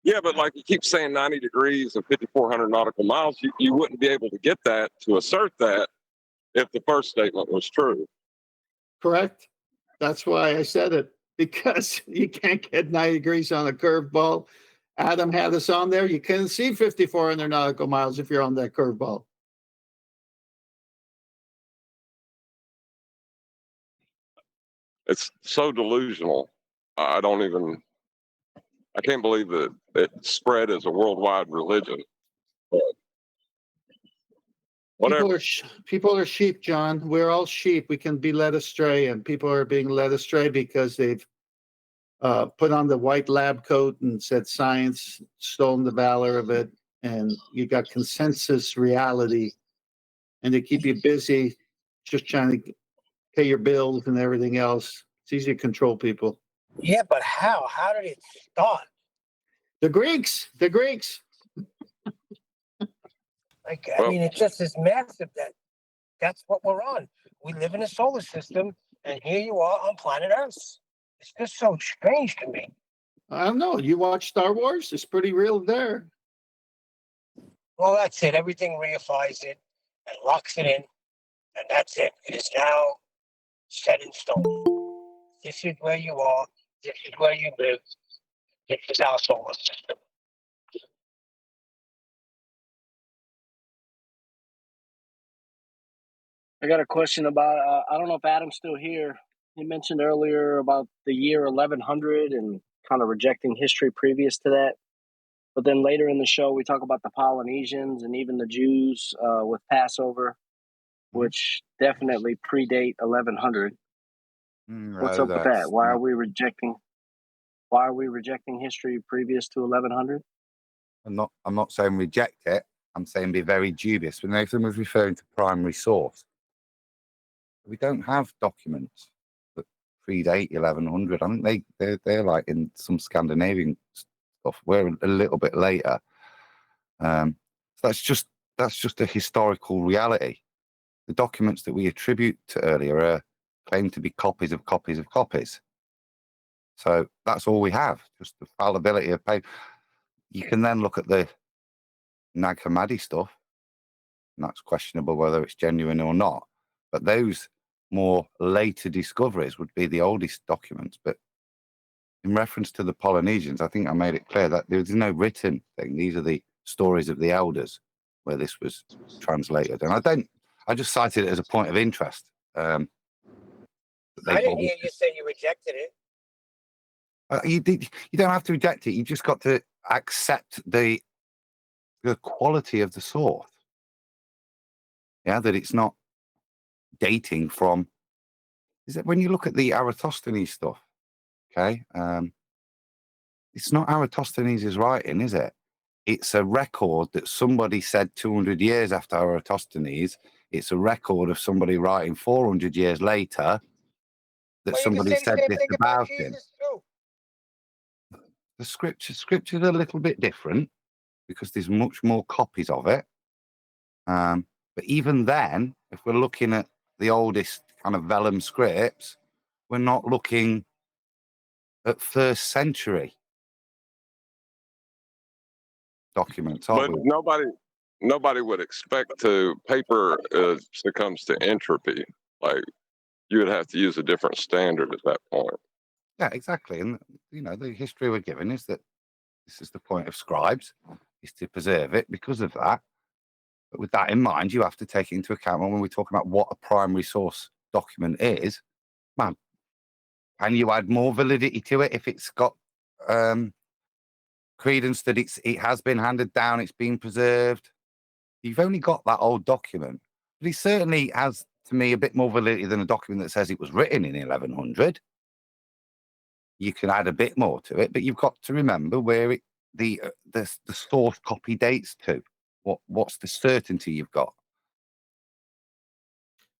Yeah, but like you keep saying 90 degrees and 5,400 nautical miles, you wouldn't be able to get that, to assert that, if the first statement was true. Correct. That's why I said it, because you can't get 90 degrees on a curved ball. Adam had us on there. You couldn't see 5,400 nautical miles if you're on that curved ball. It's so delusional. I can't believe that it spread as a worldwide religion. But whatever. People are sheep, John. We're all sheep. We can be led astray, and people are being led astray because they've put on the white lab coat and said science, stolen the valor of it, and you got consensus reality, and they keep you busy just trying to pay your bills and everything else. It's easy to control people. Yeah, but how? How did it start? The Greeks. I mean, it's just as massive that's what we're on. We live in a solar system, and here you are on planet Earth. It's just so strange to me. I don't know. You watch Star Wars? It's pretty real there. Well, that's it. Everything reifies it and locks it in, and that's it. It is now set in stone. This is where you are. This is where you live. This is our solar system. I got a question about, I don't know if Adam's still here. He mentioned earlier about the year 1100 and kind of rejecting history previous to that. But then later in the show, we talk about the Polynesians and even the Jews with Passover, which definitely predate 1100. What's up with that? Why are we rejecting history previous to 1100? I'm not saying reject it. I'm saying be very dubious. When Nathan was referring to primary source, we don't have documents that predate 1100. I think they're like in some Scandinavian stuff. We're a little bit later. So that's just a historical reality. The documents that we attribute to earlier are claimed to be copies of copies of copies. So that's all we have, just the fallibility of paper. You can then look at the Nag Hammadi stuff, and that's questionable whether it's genuine or not. But those more later discoveries would be the oldest documents. But in reference to the Polynesians, I think I made it clear that there's no written thing. These are the stories of the elders where this was translated. And I just cited it as a point of interest. I didn't hear you say you rejected it. You don't have to reject it. You just got to accept the quality of the source. Yeah, that it's not dating from. Is that when you look at the Eratosthenes stuff? Okay, it's not Eratosthenes' writing, is it? It's a record that somebody said 200 years after Eratosthenes. It's a record of somebody writing 400 years later that somebody said this about him. The scripture's a little bit different because there's much more copies of it. But even then, if we're looking at the oldest kind of vellum scripts, we're not looking at first century documents, are But we? nobody would expect paper succumbs to entropy. Like you would have to use a different standard at that point. Yeah, exactly. And the history we're given is that this is the point of scribes, is to preserve it because of that. But with that in mind, you have to take into account when we're talking about what a primary source document is. Man, can you add more validity to it if it's got credence that it has been handed down, it's been preserved? You've only got that old document, but it certainly has, to me, a bit more validity than a document that says it was written in 1100. You can add a bit more to it, but you've got to remember where the source copy dates to. What's the certainty you've got?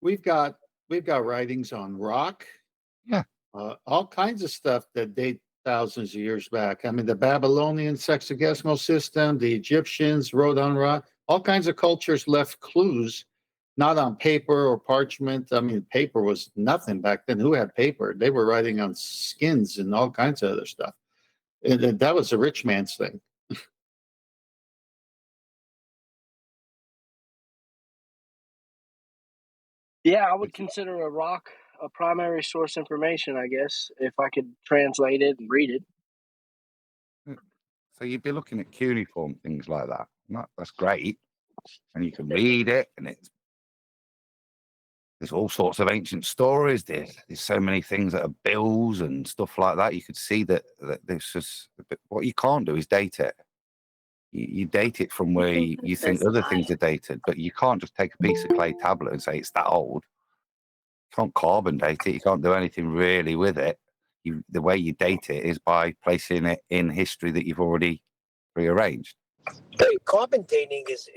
We've got writings on rock. Yeah. All kinds of stuff that date thousands of years back. I mean, the Babylonian sexagesimal system, the Egyptians wrote on rock. All kinds of cultures left clues, not on paper or parchment. I mean, paper was nothing back then. Who had paper? They were writing on skins and all kinds of other stuff. And that was a rich man's thing. Yeah, I would consider a rock a primary source information, I guess, if I could translate it and read it. So you'd be looking at cuneiform things like that. That's great. And you can read it, and there's all sorts of ancient stories. There's so many things that are bills and stuff like that. You could see that this is what you can't do is date it. You date it from where you think other things are dated, but you can't just take a piece of clay tablet and say it's that old. You can't carbon date it. You can't do anything really with it. The way you date it is by placing it in history that you've already rearranged. Hey, carbon dating is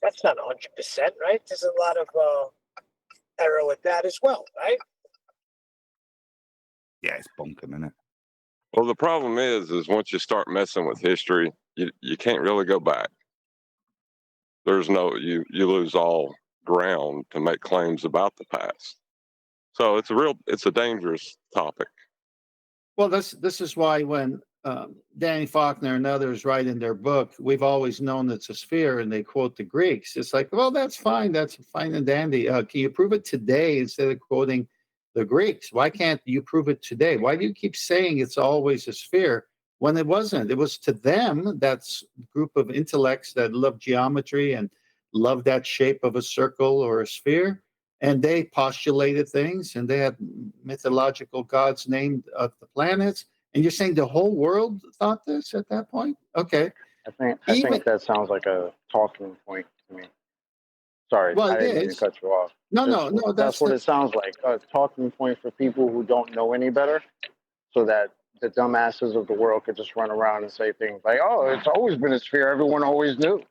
that's not 100%, right? There's a lot of error with that as well, right? Yeah, it's bunkum, isn't it? Well, the problem is once you start messing with history, you can't really go back. There's you lose all ground to make claims about the past. So it's a dangerous topic. Well, this is why when Danny Faulkner and others write in their book, we've always known it's a sphere, and they quote the Greeks. It's like, well, that's fine and dandy. Can you prove it today instead of quoting the Greeks? Why can't you prove it today? Why do you keep saying it's always a sphere when it wasn't? It was to them, that's a group of intellects that love geometry and love that shape of a circle or a sphere, and they postulated things, and they had mythological gods named the planets. And you're saying the whole world thought this at that point? Okay. I think that sounds like a talking point to me. Sorry, Well, I it didn't mean to is. cut you off. No, That's that's what the, it sounds like. A talking point for people who don't know any better, so that the dumbasses of the world could just run around and say things like, "Oh, it's always been a sphere. Everyone always knew,"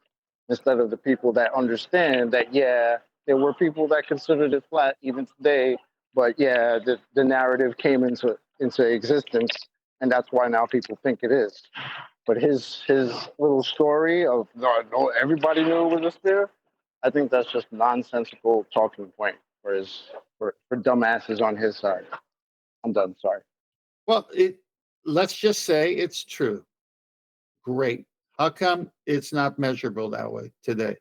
instead of the people that understand that, yeah, there were people that considered it flat even today, but yeah, the narrative came into existence, and that's why now people think it is. But his little story of no, everybody knew it was a sphere. I think that's just nonsensical talking point for for dumbasses on his side. I'm done. Sorry. well, let's just say it's true. Great. How come it's not measurable that way today?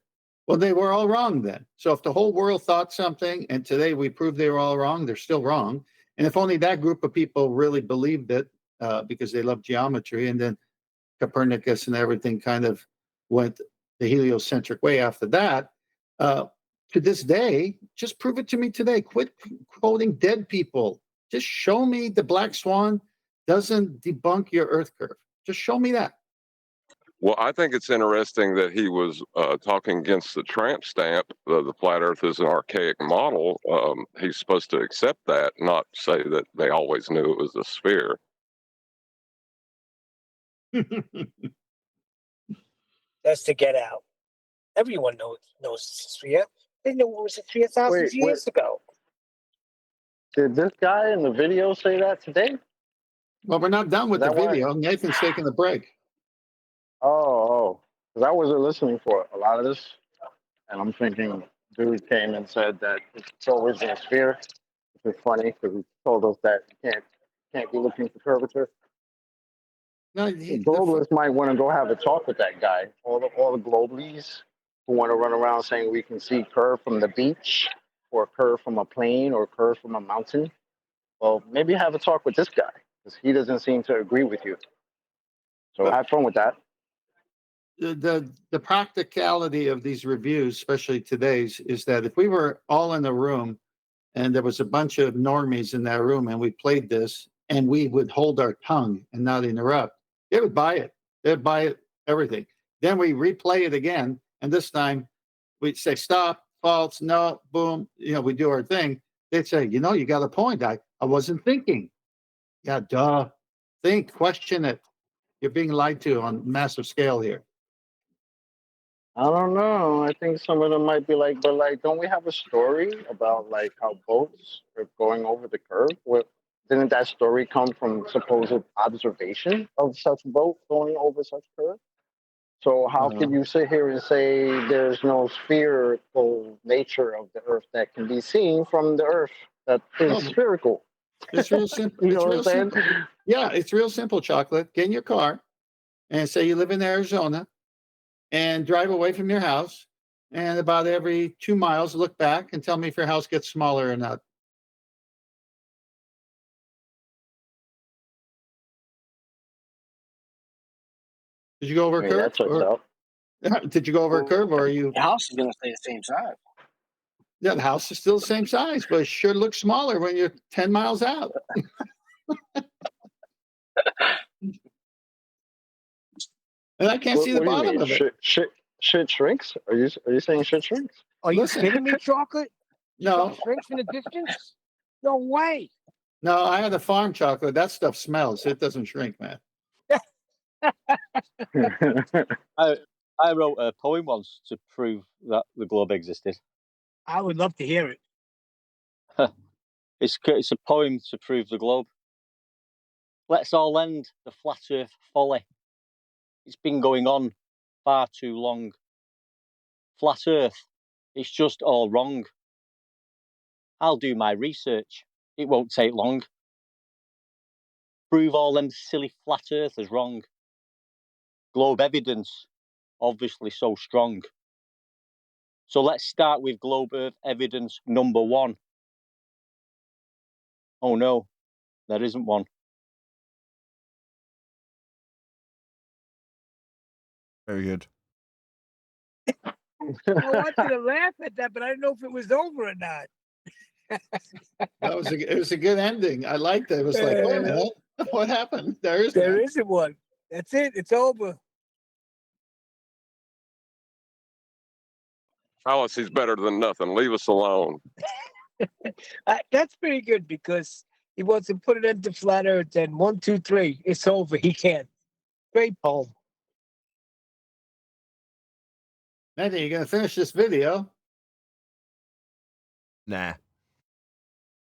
Well, they were all wrong then. So if the whole world thought something and today we prove they were all wrong, they're still wrong. And if only that group of people really believed it because they love geometry, and then Copernicus and everything kind of went the heliocentric way after that. Uh, to this day, just prove it to me today. Quit quoting dead people. Just show me the black swan doesn't debunk your Earth curve. Just show me that. Well, I think it's interesting that he was talking against the tramp stamp. The flat Earth is an archaic model. He's supposed to accept that, not say that they always knew it was a sphere. That's to get out. Everyone knows it's a sphere. They knew it was a sphere thousands of Wait. years ago. Did this guy in the video say that today? Well, we're not done with Is the that why? video. Nathan's taking a break. Oh, because I wasn't listening for a lot of this, and I'm thinking dude came and said that it's always in a sphere. Which is funny because he told us that you can't be looking for curvature. No, The globalists might want to go have a talk with that guy. All the globalies who want to run around saying we can see curve from the beach, or curve from a plane, or curve from a mountain. Well, maybe have a talk with this guy because he doesn't seem to agree with you. So But- have fun with that. the practicality of these reviews, especially today's, is that if we were all in a room and there was a bunch of normies in that room and we played this and we would hold our tongue and not interrupt, they would buy it. They'd buy it, everything. Then we replay it again, and this time we'd say stop, false, no, boom. We do our thing. They'd say, you got a point. I wasn't thinking. Yeah, duh. Think, question it. You're being lied to on massive scale here. I don't know. I think some of them might be like, but like, don't we have a story about like how boats are going over the curve? Didn't that story come from supposed observation of such boat going over such curve? So how can you sit here and say there's no spherical nature of the Earth that can be seen from the Earth that is spherical? It's real simple. You It's know what real I'm saying? simple. Yeah, it's real simple, Chocolate. Get in your car and say you live in Arizona and drive away from your house. And about every 2 miles, look back and tell me if your house gets smaller or not. Did you go over a curve? That checks out. Did you go over a curve, or are you? The house is going to stay the same size. Yeah, the house is still the same size, but it sure looks smaller when you're 10 miles out. And I can't see the What do you bottom mean? of it. Shit shrinks? Are you saying shit shrinks? Are you Listen. kidding me, Chocolate? No, Shrinks in the distance? No way. no, I had a farm, Chocolate. That stuff smells. It doesn't shrink, man. I wrote a poem once to prove that the globe existed. I would love to hear it. It's a poem to prove the globe. Let's all end the flat earth folly. It's been going on far too long. Flat earth, it's just all wrong. I'll do my research. It won't take long. prove all them silly flat earthers wrong. Globe evidence, obviously so strong. So let's start with globe earth evidence number 1. Oh no, there isn't one. Very good. I wanted to laugh at that, but I didn't know if it was over or not. It was a good ending. I liked it. It was like, wait a minute, what happened? There isn't one. That's it. It's over. Fallacy's better than nothing. Leave us alone. That's pretty good because he wants to put it into flat earth and 1, 2, 3. It's over. He can't. Great poem. Eddie, you gonna finish this video? Nah.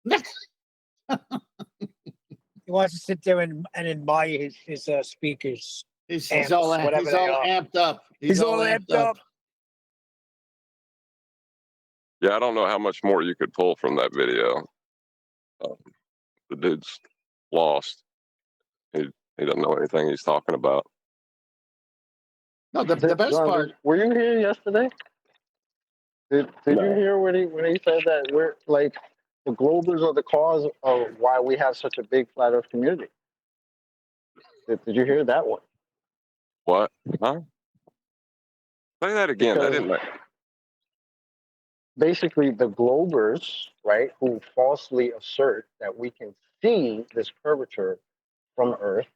He wants to sit there and admire his speakers. He's amps, all whatever they are. amped up. He's all amped up. Yeah, I don't know how much more you could pull from that video. The dude's lost. He doesn't know anything he's talking about. No, the best John, part. Were you here yesterday? Did you hear when he said that we're like the globers are the cause of why we have such a big flat Earth community? Did you hear that one? What? Huh? Say that again. I didn't. Basically, the globers, right, who falsely assert that we can see this curvature from Earth,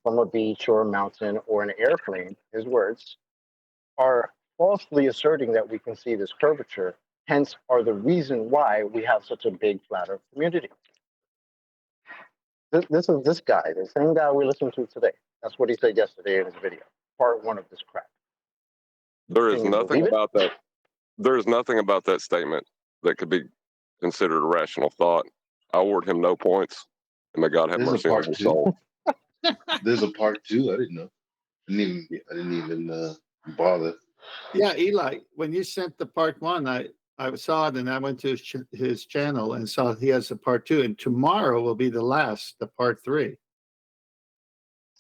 from a beach or a mountain or an airplane, his words, are falsely asserting that we can see this curvature, hence are the reason why we have such a big flat Earth community. This is this guy, the same guy we listened to today. That's what he said yesterday in his video, part 1 of this crap. There is Can you nothing believe it? about that. There is nothing about that statement that could be considered a rational thought. I award him no points, and may God have There's a mercy on part his two. soul. There's a part 2. I didn't know. I didn't even bother. Yeah, Eli, when you sent the part 1, I saw it and I went to his channel and saw he has a part 2, and tomorrow will be the last, the part 3.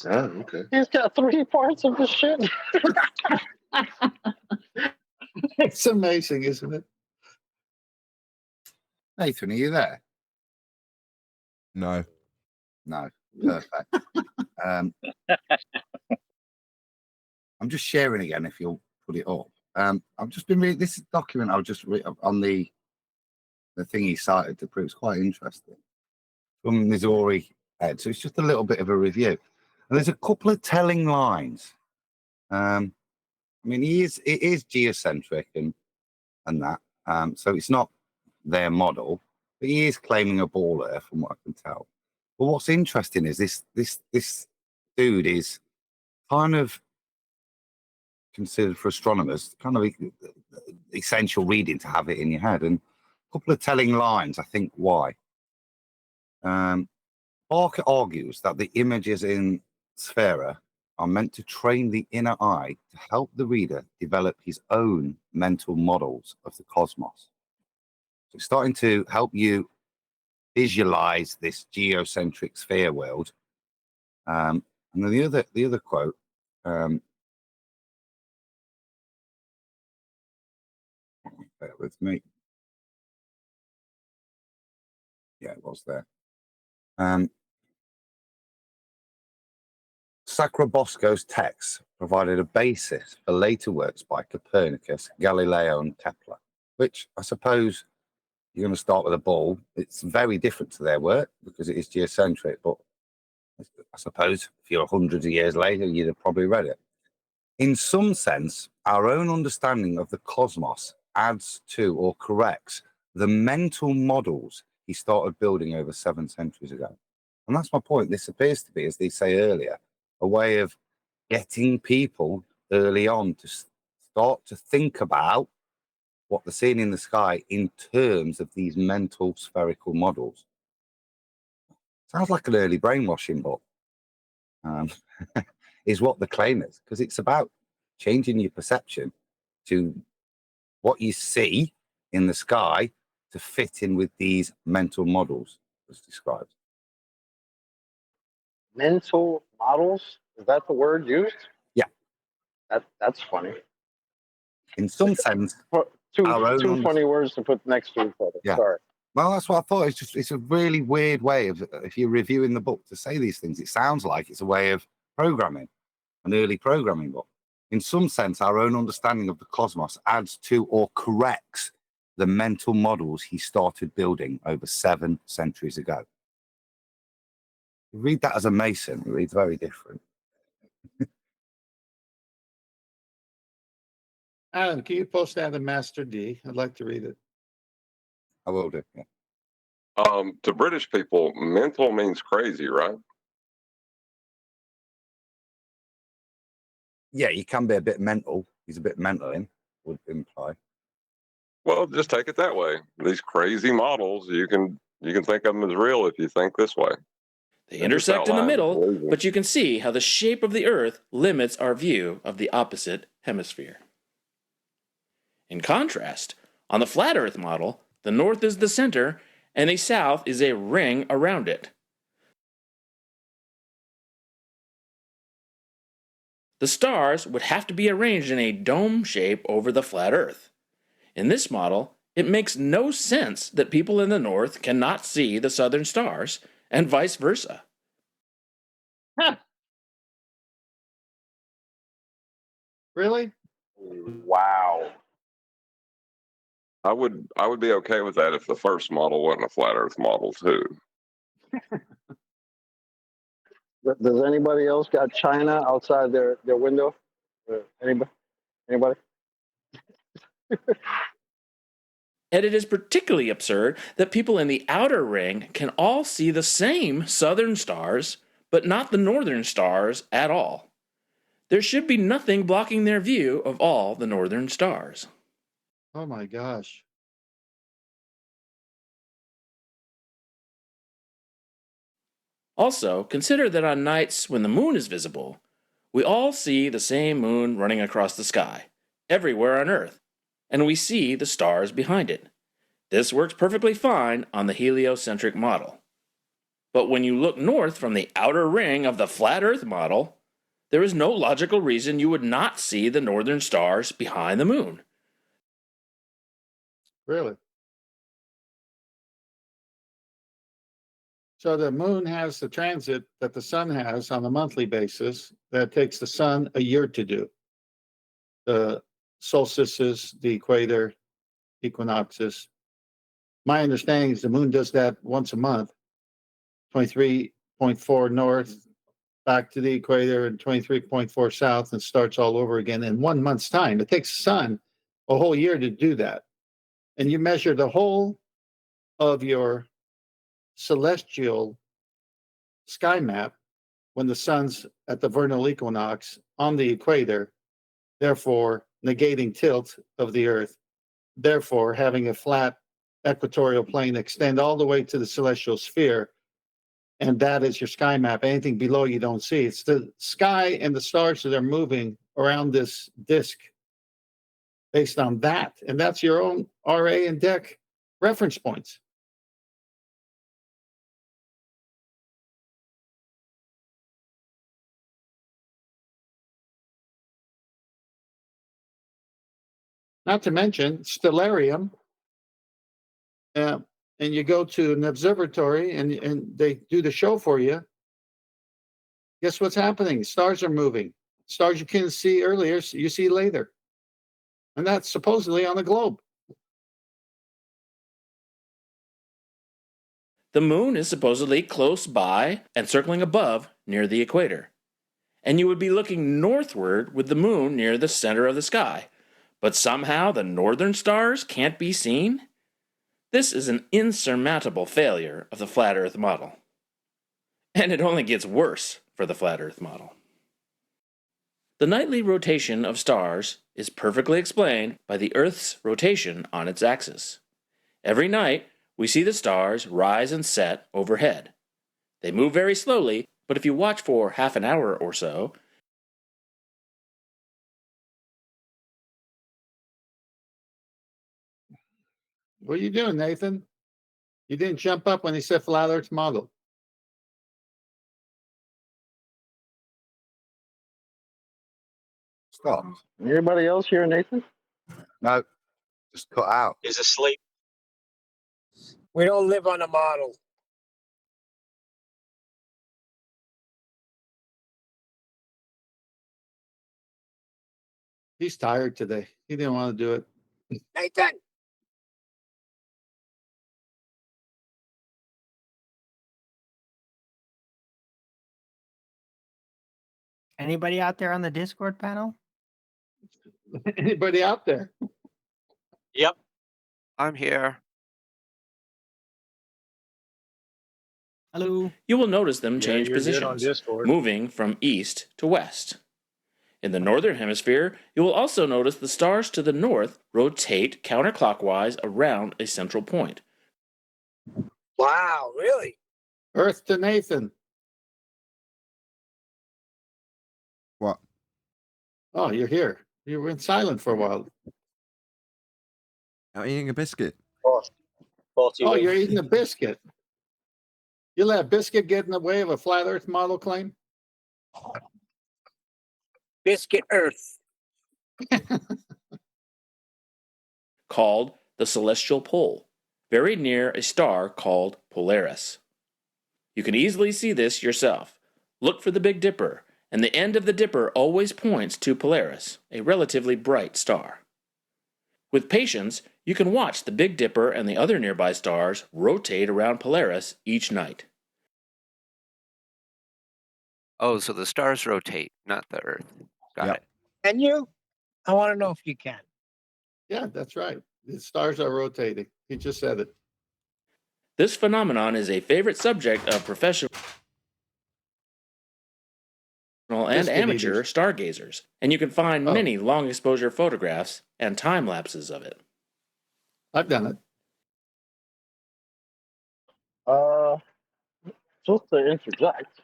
Oh, okay. He's got 3 parts of the shit. It's amazing, isn't it? Nathan, are you there? No. No. Perfect. I'm just sharing again if you'll put it up. I've just been reading this document. I'll just read on the thing he cited to prove it's quite interesting from Missouri Ed. So it's just a little bit of a review. And there's a couple of telling lines. I mean, it is geocentric and that. So it's not their model, but he is claiming a ball Earth, from what I can tell. But what's interesting is this dude is kind of considered for astronomers kind of essential reading to have it in your head. And a couple of telling lines, I think, why. Barker argues that the images in Sphera are meant to train the inner eye to help the reader develop his own mental models of the cosmos. So it's starting to help you visualize this geocentric sphere world. And then the other quote, bear with me. Yeah, it was there. Sacrobosco's texts provided a basis for later works by Copernicus, Galileo, and Kepler, which I suppose you're going to start with a ball. It's very different to their work because it is geocentric, but I suppose if you're hundreds of years later, you'd have probably read it. In some sense, our own understanding of the cosmos adds to or corrects the mental models he started building over 7 centuries ago. And that's my point. This appears to be, as they say earlier, a way of getting people early on to start to think about what they're seeing in the sky in terms of these mental spherical models. Sounds like an early brainwashing book, is what the claim is, because it's about changing your perception to what you see in the sky to fit in with these mental models as described. mental models. Is that the word used? Yeah. That's funny. In some sense, Two our own funny words to put next to each other. Yeah. Sorry. Well, that's what I thought. It's a really weird way of, if you're reviewing the book, to say these things. It sounds like it's a way of programming, an early programming book. In some sense, our own understanding of the cosmos adds to or corrects the mental models he started building over 7 centuries ago. You read that as a Mason, it reads very different. Adam, can you post that in Master D? I'd like to read it. I will do, yeah. To British people, mental means crazy, right? Yeah, he can be a bit mental. He's a bit mental, would imply. Well, just take it that way. These crazy models, you can think of them as real if you think this way. They And just intersect in the outline middle, delusion. but you can see how the shape of the Earth limits our view of the opposite hemisphere. In contrast, on the flat Earth model, the north is the center, and the south is a ring around it. The stars would have to be arranged in a dome shape over the flat Earth. In this model, it makes no sense that people in the north cannot see the southern stars, and vice versa. Really? Wow. I would be okay with that if the first model wasn't a flat Earth model too. Does anybody else got China outside their window? Anybody? And it is particularly absurd that people in the outer ring can all see the same southern stars, but not the northern stars at all. There should be nothing blocking their view of all the northern stars. Oh my gosh. Also, consider that on nights when the moon is visible, we all see the same moon running across the sky, everywhere on Earth, and we see the stars behind it. This works perfectly fine on the heliocentric model. But when you look north from the outer ring of the flat Earth model, there is no logical reason you would not see the northern stars behind the moon. Really? So the moon has the transit that the sun has on a monthly basis that takes the sun a year to do. The solstices, the equator, equinoxes. My understanding is the moon does that once a month, 23.4 north, back to the equator, and 23.4 south, and starts all over again in 1 month's time. It takes the sun a whole year to do that. And you measure the whole of your celestial sky map when the sun's at the vernal equinox on the equator, therefore negating tilt of the Earth, therefore having a flat equatorial plane extend all the way to the celestial sphere. And that is your sky map. Anything below you don't see. It's the sky and the stars that are moving around this disk based on that. And that's your own RA and DEC reference points. Not to mention stellarium. And you go to an observatory and they do the show for you. Guess what's happening? Stars are moving. Stars you couldn't see earlier, you see later. And that's supposedly on the globe. The moon is supposedly close by and circling above near the equator. And you would be looking northward with the moon near the center of the sky. But somehow the northern stars can't be seen? This is an insurmountable failure of the flat Earth model. And it only gets worse for the flat Earth model. The nightly rotation of stars is perfectly explained by the Earth's rotation on its axis. Every night, we see the stars rise and set overhead. They move very slowly, but if you watch for half an hour or so, What are you doing, Nathan? You didn't jump up when he said flat Earth model. Scott? Anybody else here, Nathan? No, just cut out. He's asleep. We don't live on a model. He's tired today. He didn't want to do it. Nathan! Anybody out there on the Discord panel? Anybody out there? Yep. I'm here. Hello. You will notice them Yeah, change you're good on positions, Discord. moving from east to west. In the northern hemisphere, you will also notice the stars to the north rotate counterclockwise around a central point. Wow, really? Earth to Nathan. What? Oh, you're here. You were silent for a while. I'm eating a biscuit. 40 Oh, you're wins. eating a biscuit. You let a biscuit get in the way of a flat Earth model claim? Biscuit Earth. Called the celestial pole, very near a star called Polaris. You can easily see this yourself. Look for the Big Dipper, and the end of the dipper always points to Polaris, a relatively bright star. With patience, you can watch the Big Dipper and the other nearby stars rotate around Polaris each night. Oh, so the stars rotate, not the Earth. Got it. Can you? I want to know if you can. Yeah, that's right. The stars are rotating. He just said it. This phenomenon is a favorite subject of professional and Biscuit amateur eaters. stargazers, and you can find Oh. many long exposure photographs and time lapses of it. I've done it. Just to interject,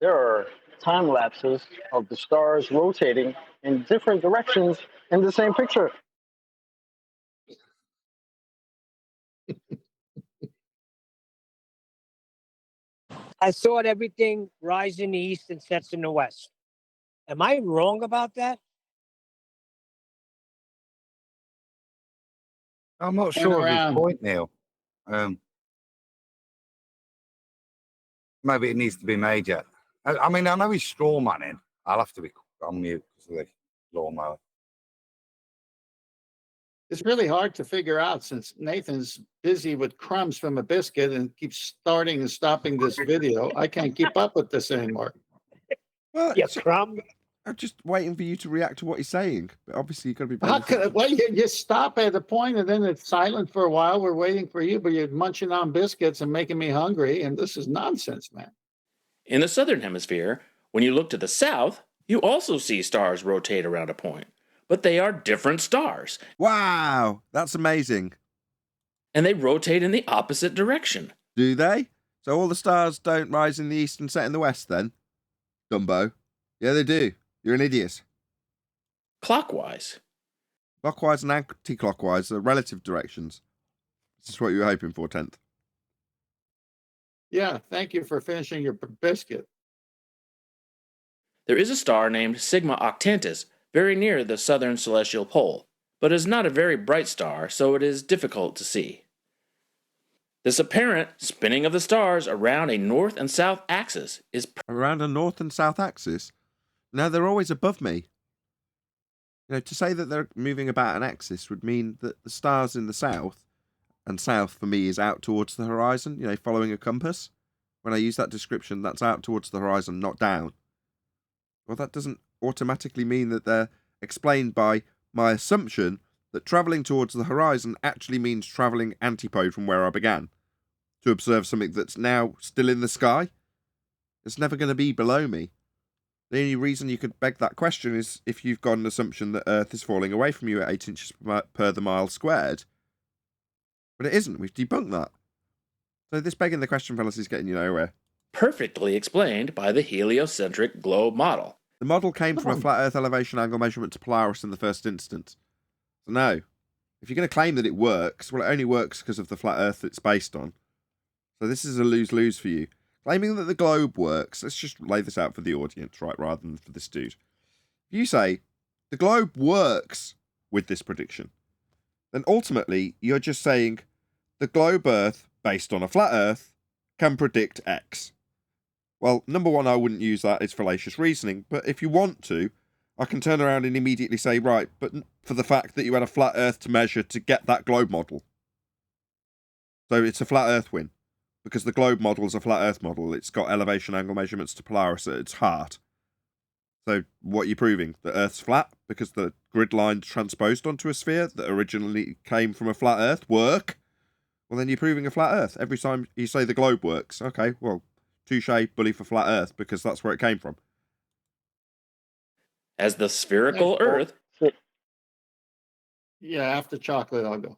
there are time lapses of the stars rotating in different directions in the same picture. I thought everything rises in the east and sets in the west. Am I wrong about that? I'm not Turn sure of around. his point, Neil. Maybe it needs to be made yet. I mean, I know he's straw manning. I'll have to be on mute because of the lawnmower. It's really hard to figure out since Nathan's busy with crumbs from a biscuit and keeps starting and stopping this video. I can't keep up with this anymore. Well, Yeah, it's- crumb. I'm just waiting for you to react to what he's saying. But obviously, you've got to be. How could, well, you stop at a point and then it's silent for a while. We're waiting for you, but you're munching on biscuits and making me hungry. And this is nonsense, man. In the southern hemisphere, when you look to the south, you also see stars rotate around a point, but they are different stars, Wow, that's amazing. and they rotate in the opposite direction. Do they? So all the stars don't rise in the east and set in the west then? Dumbo. Yeah, they do. You're an idiot. Clockwise. Clockwise and anti-clockwise are relative directions. This is what you were hoping for, 10th. Yeah, thank you for finishing your biscuit. There is a star named Sigma Octantis very near the southern celestial pole, but is not a very bright star, so it is difficult to see. This apparent spinning of the stars around a north and south axis is Around a north and south axis? No, they're always above me. You know, to say that they're moving about an axis would mean that the stars in the south, and south for me is out towards the horizon, you know, following a compass. When I use that description, that's out towards the horizon, not down. Well, that doesn't automatically mean that they're explained by my assumption that travelling towards the horizon actually means travelling antipode from where I began, to observe something that's now still in the sky. It's never going to be below me. The only reason you could beg that question is if you've got an assumption that Earth is falling away from you at 8 inches per the mile squared. But it isn't. We've debunked that. So this begging the question fallacy is getting you nowhere. perfectly explained by the heliocentric globe model. The model came from a flat Earth elevation angle measurement to Polaris in the first instance. So no. If you're going to claim that it works, well, it only works because of the flat Earth it's based on. So this is a lose-lose for you. Claiming that the globe works, let's just lay this out for the audience, right, rather than for this dude. If you say the globe works with this prediction, then ultimately you're just saying the globe Earth, based on a flat Earth, can predict X. Well, number one, I wouldn't use that. It's fallacious reasoning. But if you want to, I can turn around and immediately say, right, but for the fact that you had a flat Earth to measure to get that globe model. So it's a flat Earth win. Because the globe model is a flat Earth model. It's got elevation angle measurements to Polaris at its heart. So what are you proving? That Earth's flat? Because the grid lines transposed onto a sphere that originally came from a flat Earth work? Well, then you're proving a flat Earth. Every time you say the globe works. Okay, well, touche, bully for flat Earth, because that's where it came from. As the spherical Earth. Yeah, after chocolate, I'll go.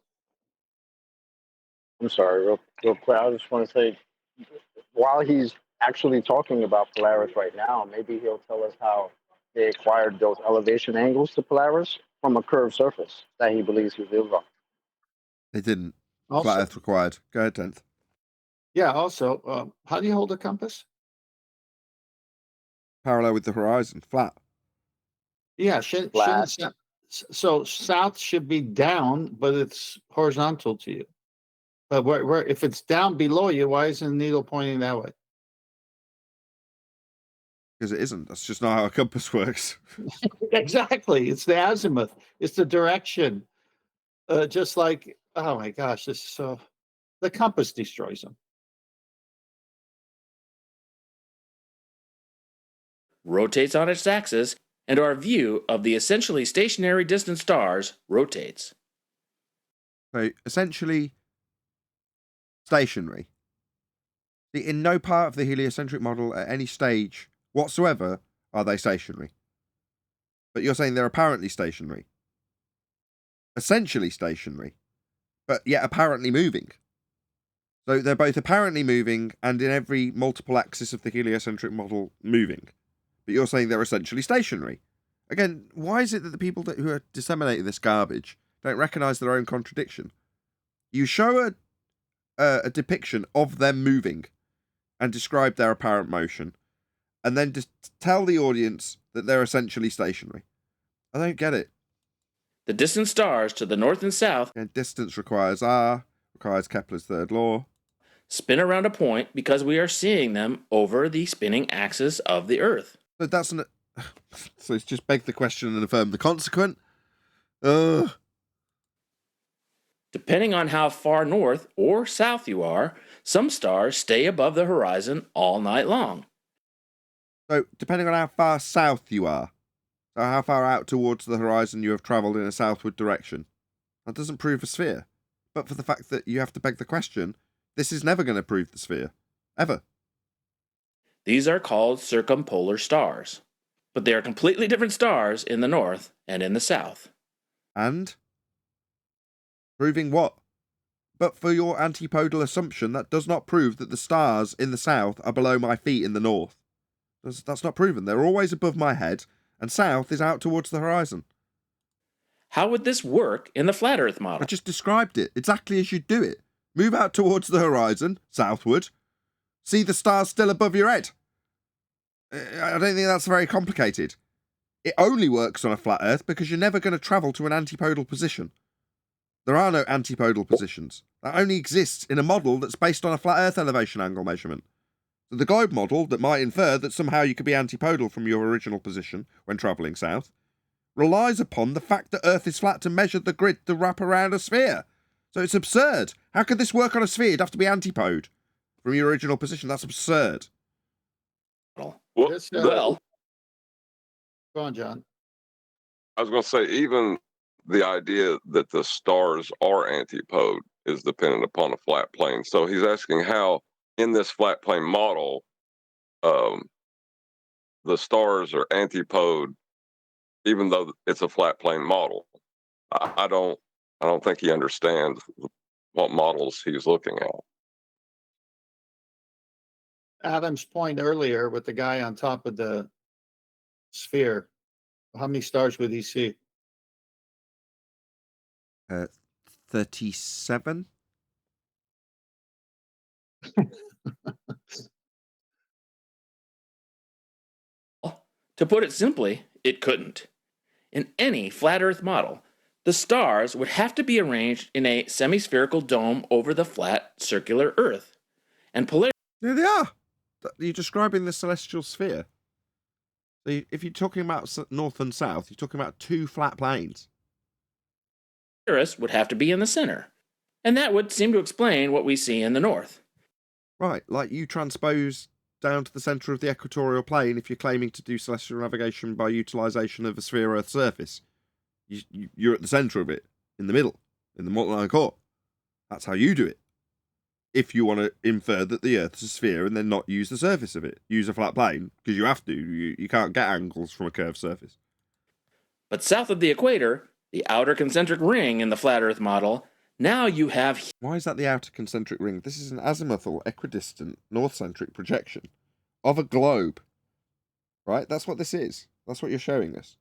I'm sorry, real quick. I just want to say, while he's actually talking about Polaris right now, maybe he'll tell us how they acquired those elevation angles to Polaris from a curved surface that he believes he lives on. They didn't. Also, Flat Earth required. Go ahead, 10th. Yeah, also, how do you hold a compass? Parallel with the horizon. Flat. Yeah, Flat. So south should be down, but it's horizontal to you. But where if it's down below you, why isn't the needle pointing that way? Because it isn't. That's just not how a compass works. Exactly. It's the azimuth. It's the direction. Just like, oh my gosh, this is so. The compass destroys them. Rotates on its axis, and our view of the essentially stationary distant stars rotates. So essentially stationary. In no part of the heliocentric model at any stage whatsoever are they stationary. But you're saying they're apparently stationary. Essentially stationary. But yet apparently moving. So they're both apparently moving and in every multiple axis of the heliocentric model moving. But you're saying they're essentially stationary. Again, why is it that the people who are disseminating this garbage don't recognise their own contradiction? You show a depiction of them moving and describe their apparent motion, and then just tell the audience that they're essentially stationary. I don't get it. The distant stars to the north and south, And distance requires R, requires Kepler's third law. Spin around a point because we are seeing them over the spinning axis of the Earth. But that's an. So it's just beg the question and affirm the consequent. Depending on how far north or south you are, some stars stay above the horizon all night long. So, depending on how far south you are, so how far out towards the horizon you have travelled in a southward direction, that doesn't prove a sphere. But for the fact that you have to beg the question, this is never going to prove the sphere. Ever. These are called circumpolar stars, but they are completely different stars in the north and in the south. And? Proving what? But for your antipodal assumption, that does not prove that the stars in the south are below my feet in the north. That's not proven. They're always above my head, and south is out towards the horizon. How would this work in the flat Earth model? I just described it exactly as you'd do it. Move out towards the horizon, southward. See the stars still above your head. I don't think that's very complicated. It only works on a flat Earth because you're never going to travel to an antipodal position. There are no antipodal positions. That only exists in a model that's based on a flat Earth elevation angle measurement. So the globe model that might infer that somehow you could be antipodal from your original position when travelling south relies upon the fact that Earth is flat to measure the grid to wrap around a sphere. So it's absurd. How could this work on a sphere? You'd have to be antipode from your original position. That's absurd. Well, Go on, John. I was going to say, even the idea that the stars are antipode is dependent upon a flat plane. So he's asking how, in this flat plane model, the stars are antipode, even though it's a flat plane model. I don't think he understands what models he's looking at. Adam's point earlier with the guy on top of the sphere, how many stars would he see? 37? To put it simply, it couldn't. In any flat Earth model, the stars would have to be arranged in a semi-spherical dome over the flat circular Earth. And polarity... There they are. You're describing the celestial sphere. So if you're talking about north and south, you're talking about two flat planes. would have to be in the center. And that would seem to explain what we see in the north. Right, like you transpose down to the centre of the equatorial plane if you're claiming to do celestial navigation by utilisation of a sphere Earth surface. You're at the centre of it, in the middle, in the multi-line core. That's how you do it. If you want to infer that the Earth is a sphere and then not use the surface of it. Use a flat plane, because you have to. You can't get angles from a curved surface. But south of the equator, the outer concentric ring in the flat Earth model, now you have... Why is that the outer concentric ring? This is an azimuthal, equidistant, north-centric projection of a globe. Right? That's what this is. That's what you're showing us.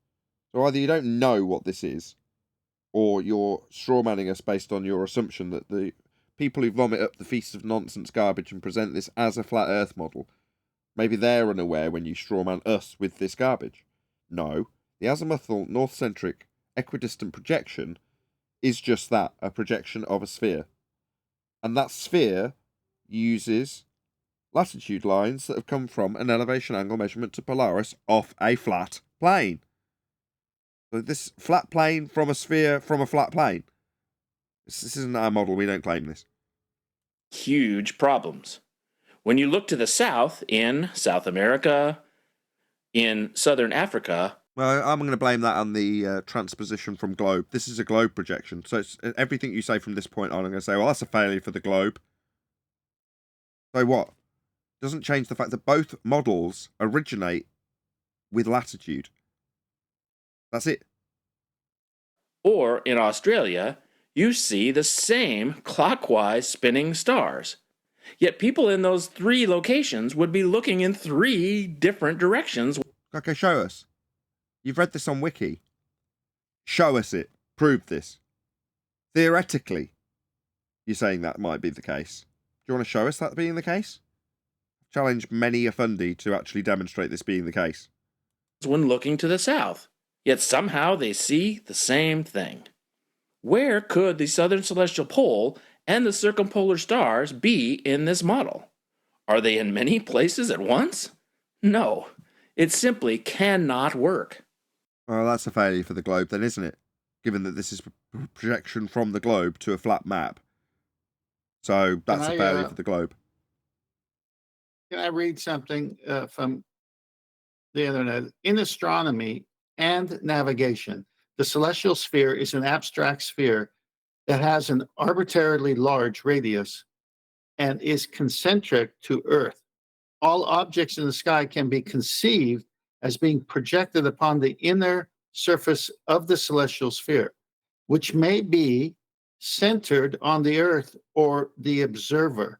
So either you don't know what this is, or you're strawmanning us based on your assumption that the people who vomit up the feast of nonsense garbage and present this as a flat Earth model, maybe they're unaware when you strawman us with this garbage. No, the azimuthal, north-centric, equidistant projection is just that, a projection of a sphere. And that sphere uses latitude lines that have come from an elevation angle measurement to Polaris off a flat plane. So this flat plane from a sphere from a flat plane. This isn't our model, we don't claim this. Huge problems. When you look to the south, in South America, in Southern Africa... Well, I'm going to blame that on the transposition from globe. This is a globe projection. So it's, everything you say from this point on, I'm going to say, well, that's a failure for the globe. So what? Doesn't change the fact that both models originate with latitude. That's it. Or in Australia, you see the same clockwise spinning stars. Yet people in those three locations would be looking in three different directions. Okay, show us. You've read this on Wiki. Show us it. Prove this. Theoretically, you're saying that might be the case. Do you want to show us that being the case? Challenge many a fundy to actually demonstrate this being the case. When looking to the south, yet somehow they see the same thing. Where could the southern celestial pole and the circumpolar stars be in this model? Are they in many places at once? No, it simply cannot work. Well, that's a failure for the globe then, isn't it? Given that this is a projection from the globe to a flat map. So that's a failure for the globe. Can I read something from the internet? In astronomy and navigation, the celestial sphere is an abstract sphere that has an arbitrarily large radius and is concentric to Earth. All objects in the sky can be conceived as being projected upon the inner surface of the celestial sphere, which may be centered on the Earth or the observer.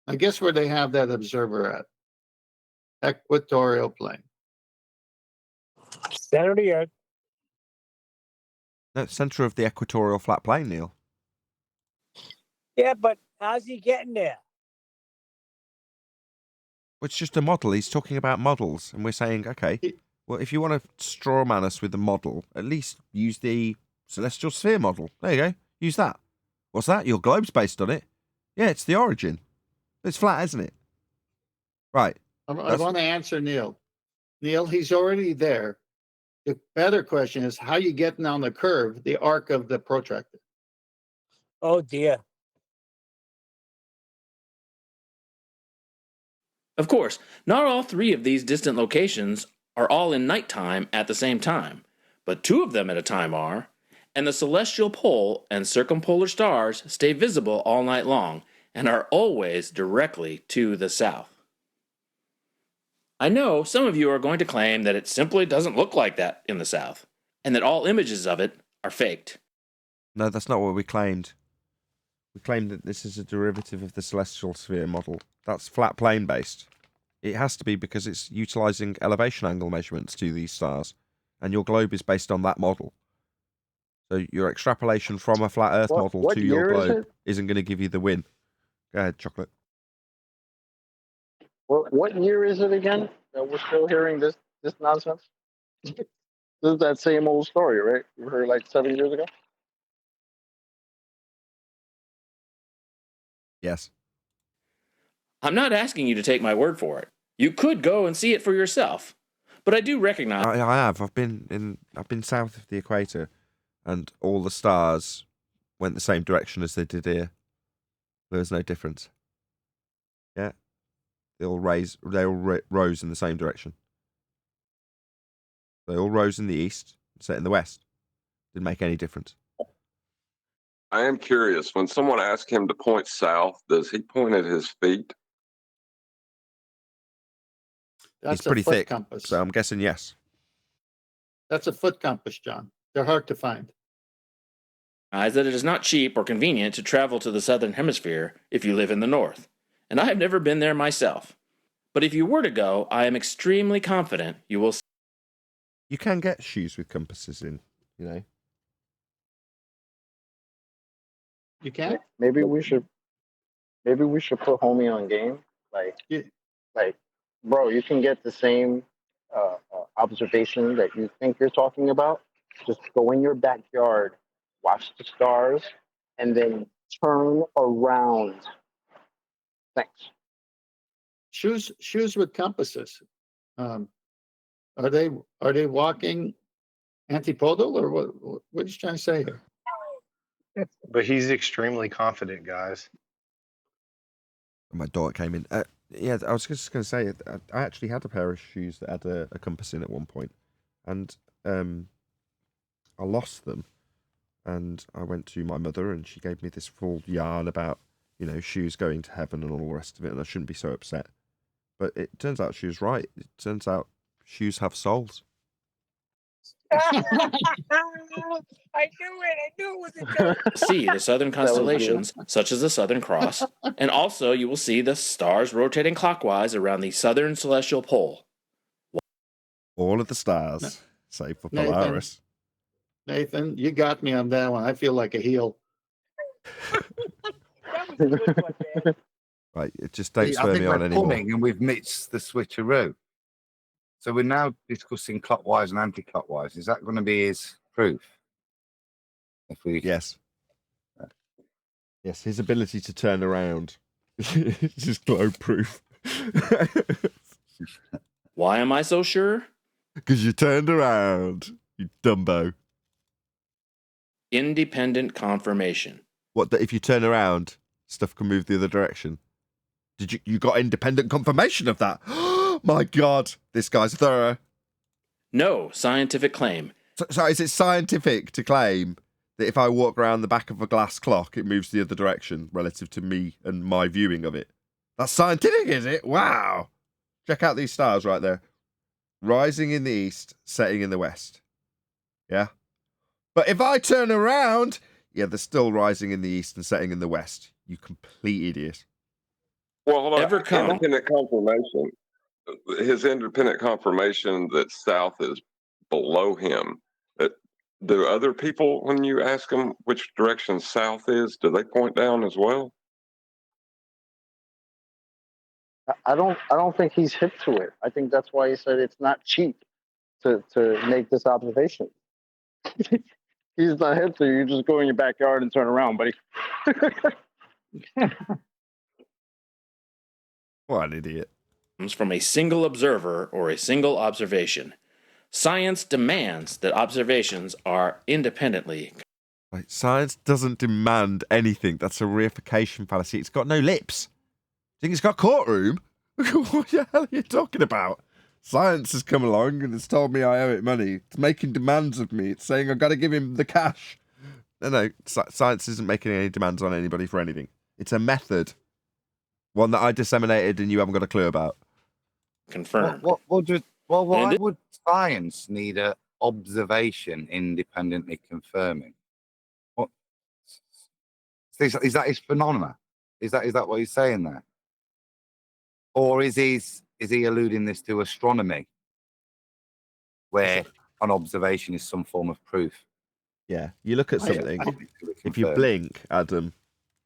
I guess where they have that observer at? Equatorial plane. Center of the Earth. No, center of the equatorial flat plane, Neil. Yeah, but how's he getting there? It's just a model. He's talking about models, and we're saying, okay, well, if you want to strawman us with the model, at least use the celestial sphere model. There you go. Use that. What's that? Your globe's based on it. Yeah, it's the origin. It's flat, isn't it? Right. I want to answer Neil. Neil, he's already there. The better question is how you getting on the curve, the arc of the protractor. Oh, dear. Of course, not all three of these distant locations are all in nighttime at the same time, but two of them at a time are, and the celestial pole and circumpolar stars stay visible all night long and are always directly to the south. I know some of you are going to claim that it simply doesn't look like that in the south, and that all images of it are faked. No, that's not what we claimed. We claimed that this is a derivative of the celestial sphere model. That's flat plane based. It has to be because it's utilizing elevation angle measurements to these stars, and your globe is based on that model. So your extrapolation from a flat Earth model to your globe isn't going to give you the win. Go ahead, Chocolate. What year is it again? We're still hearing this nonsense. This is that same old story, right? You heard like 7 years ago. Yes. I'm not asking you to take my word for it. You could go and see it for yourself. But I do recognize I have. I've been south of the equator, and all the stars went the same direction as they did here. There was no difference. Yeah, they all rose in the same direction. They all rose in the east, set in the west. Didn't make any difference. I am curious. When someone asks him to point south, does he point at his feet? That's It's pretty a foot thick, compass. so I'm guessing yes. That's a foot compass, John. They're hard to find. that it is not cheap or convenient to travel to the southern hemisphere if you live in the north, and I have never been there myself. But if you were to go, I am extremely confident you will. You can get shoes with compasses in, you know. You can? Maybe we should put homie on game. Like, bro, you can get the same observation that you think you're talking about. Just go in your backyard, watch the stars, and then turn around. Thanks. Shoes with compasses. Are they walking antipodal, or what are you trying to say here? But he's extremely confident, guys. My daughter came in. Yeah, I was just going to say, I actually had a pair of shoes that had a compass in at one point, and I lost them. And I went to my mother, and she gave me this full yarn about, you know, shoes going to heaven and all the rest of it, and I shouldn't be so upset. But it turns out she was right. It turns out shoes have souls. I knew it was a joke. See the southern constellations, such as the Southern Cross, and also you will see the stars rotating clockwise around the southern celestial pole. All of the stars, save for Polaris. Nathan, you got me on that one. I feel like a heel. That was a good one, man. Right, just don't I swear think me we're on anymore. plumbing and we've mixed the switcheroo. So we're now discussing clockwise and anti-clockwise. Is that going to be his proof? Yes. Yes, his ability to turn around is his globe proof. Why am I so sure? Because you turned around, you dumbo. Independent confirmation. What, that if you turn around, stuff can move the other direction? Did you got independent confirmation of that? My God, this guy's thorough. No scientific claim. So is it scientific to claim that if I walk around the back of a glass clock, it moves the other direction relative to me and my viewing of it? That's scientific, is it? Wow. Check out these stars right there. Rising in the east, setting in the west. Yeah? But if I turn around, yeah, they're still rising in the east and setting in the west. You complete idiot. Well, hold on. Ever come? Independent confirmation. His independent confirmation that south is below him. Do other people, when you ask them which direction south is, do they point down as well? I don't think he's hip to it. I think that's why he said it's not cheap to make this observation. He's not hip to it. You just go in your backyard and turn around, buddy. What an idiot. From a single observer or a single observation. Science demands that observations are independently. Like, science doesn't demand anything. That's a reification fallacy. It's got no lips. Do you think it's got a courtroom? What the hell are you talking about? Science has come along and it's told me I owe it money. It's making demands of me. It's saying I've got to give him the cash. No, science isn't making any demands on anybody for anything. It's a method. One that I disseminated and you haven't got a clue about. Confirmed. Why would science need an observation independently confirming? What is that his phenomena? Is that what he's saying there? Or is he alluding this to astronomy, where an observation is some form of proof? Yeah, you look at something. If you blink, Adam,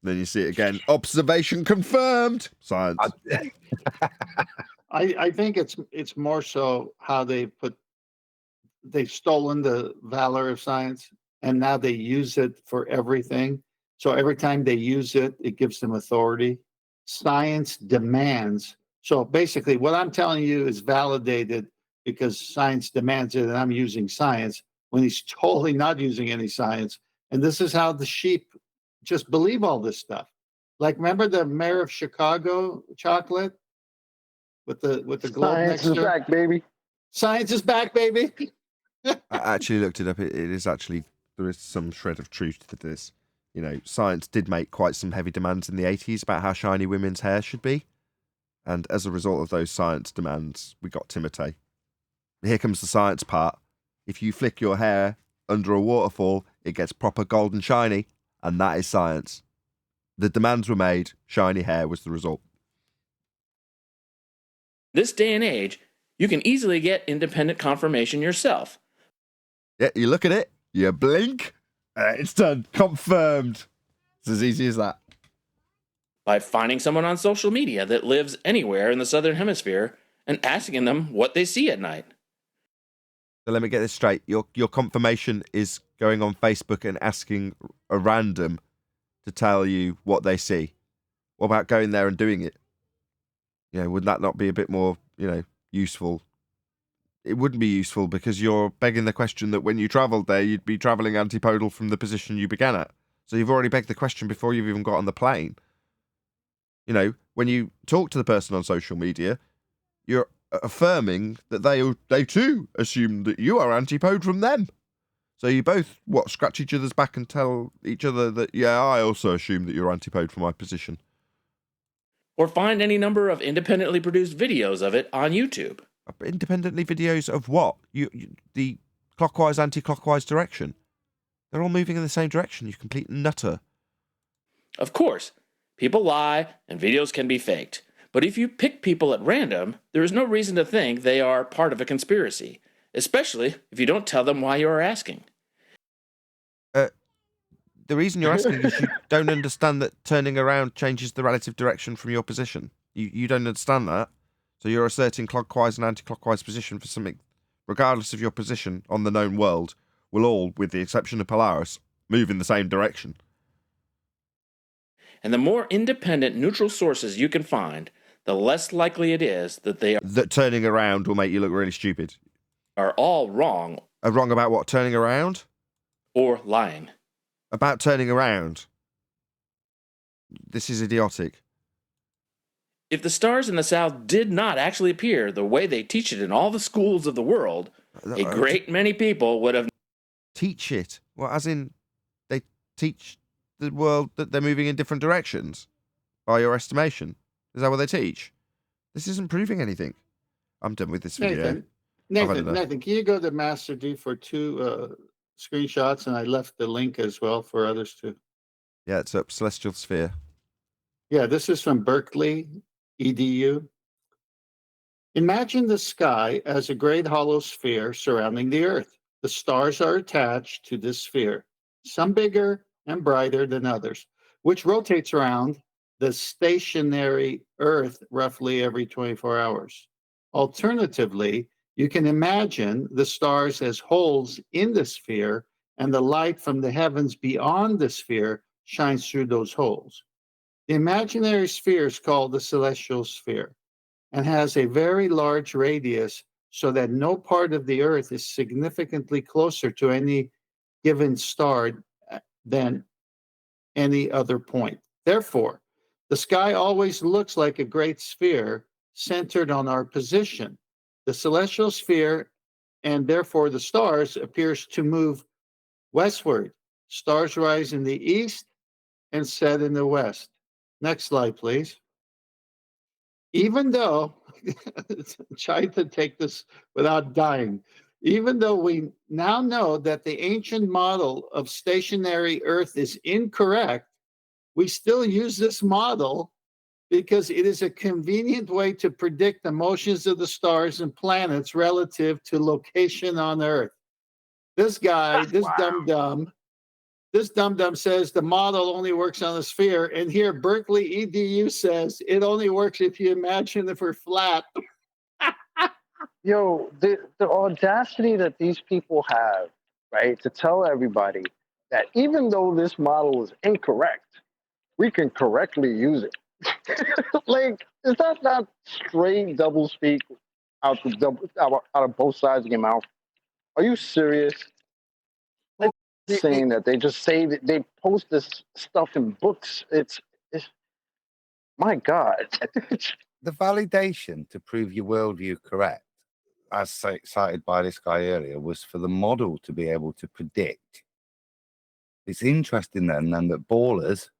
then you see it again. Observation confirmed. Science. I think it's more so how they put they've stolen the valor of science, and now they use it for everything. So every time they use it, it gives them authority. Science demands. So basically, what I'm telling you is validated because science demands it, and I'm using science when he's totally not using any science. And this is how the sheep just believe all this stuff. Like, remember the mayor of Chicago chocolate with the globe Science next is to back, baby. Science is back, baby. I actually looked it up. It is actually, there is some shred of truth to this. You know, science did make quite some heavy demands in the 80s about how shiny women's hair should be. And as a result of those science demands, we got Timotei. Here comes the science part. If you flick your hair under a waterfall, it gets proper golden shiny, and that is science. The demands were made, shiny hair was the result. This day and age, you can easily get independent confirmation yourself. Yeah, you look at it, you blink, it's done, confirmed. It's as easy as that. By finding someone on social media that lives anywhere in the Southern Hemisphere and asking them what they see at night. So let me get this straight. Your confirmation is going on Facebook and asking a random to tell you what they see. What about going there and doing it? You know, would that not be a bit more, useful? It wouldn't be useful because you're begging the question that when you travelled there, you'd be travelling antipodal from the position you began at. So you've already begged the question before you've even got on the plane. You know, when you talk to the person on social media, you're affirming that they too assume that you are antipode from them. So you both, scratch each other's back and tell each other that, yeah, I also assume that you're antipode from my position. Or find any number of independently produced videos of it on YouTube. Independently videos of what? The clockwise, anti-clockwise direction. They're all moving in the same direction, you complete nutter. Of course, people lie and videos can be faked. But if you pick people at random, there is no reason to think they are part of a conspiracy, especially if you don't tell them why you are asking. The reason you're asking is you don't understand that turning around changes the relative direction from your position. You don't understand that. So you're asserting clockwise and anti-clockwise position for something, regardless of your position on the known world, will all, with the exception of Polaris, move in the same direction. And the more independent, neutral sources you can find, the less likely it is that they that turning around will make you look really stupid. Are all wrong. Are wrong about what? Turning around? Or lying. About turning around. This is idiotic. If the stars in the south did not actually appear the way they teach it in all the schools of the world, a great many people would have... Teach it? Well, as in, they teach the world that they're moving in different directions, by your estimation? Is that what they teach? This isn't proving anything. I'm done with this video. Nathan, can you go to Master D for 2 screenshots? And I left the link as well for others too. Yeah, it's up. Celestial Sphere. Yeah, this is from Berkeley, EDU. Imagine the sky as a great hollow sphere surrounding the Earth. The stars are attached to this sphere, some bigger and brighter than others, which rotates around the stationary Earth roughly every 24 hours. Alternatively, you can imagine the stars as holes in the sphere, and the light from the heavens beyond the sphere shines through those holes. The imaginary sphere is called the celestial sphere and has a very large radius so that no part of the Earth is significantly closer to any given star than any other point. Therefore, the sky always looks like a great sphere centered on our position. The celestial sphere, and therefore the stars, appears to move westward. Stars rise in the east and set in the west. Next slide, please. Even though, trying to take this without dying, even though we now know that the ancient model of stationary Earth is incorrect, we still use this model because it is a convenient way to predict the motions of the stars and planets relative to location on Earth. This guy, this dum-dum says the model only works on a sphere, and here Berkeley EDU says it only works if you imagine if we're flat. Yo, the audacity that these people have, right, to tell everybody that even though this model is incorrect, we can correctly use it. Like, is that not straight double speak out of both sides of your mouth? Are you serious? Like, saying that they just say that they post this stuff in books. It's my God. The validation to prove your worldview correct, as cited by this guy earlier, was for the model to be able to predict. It's interesting then that ballers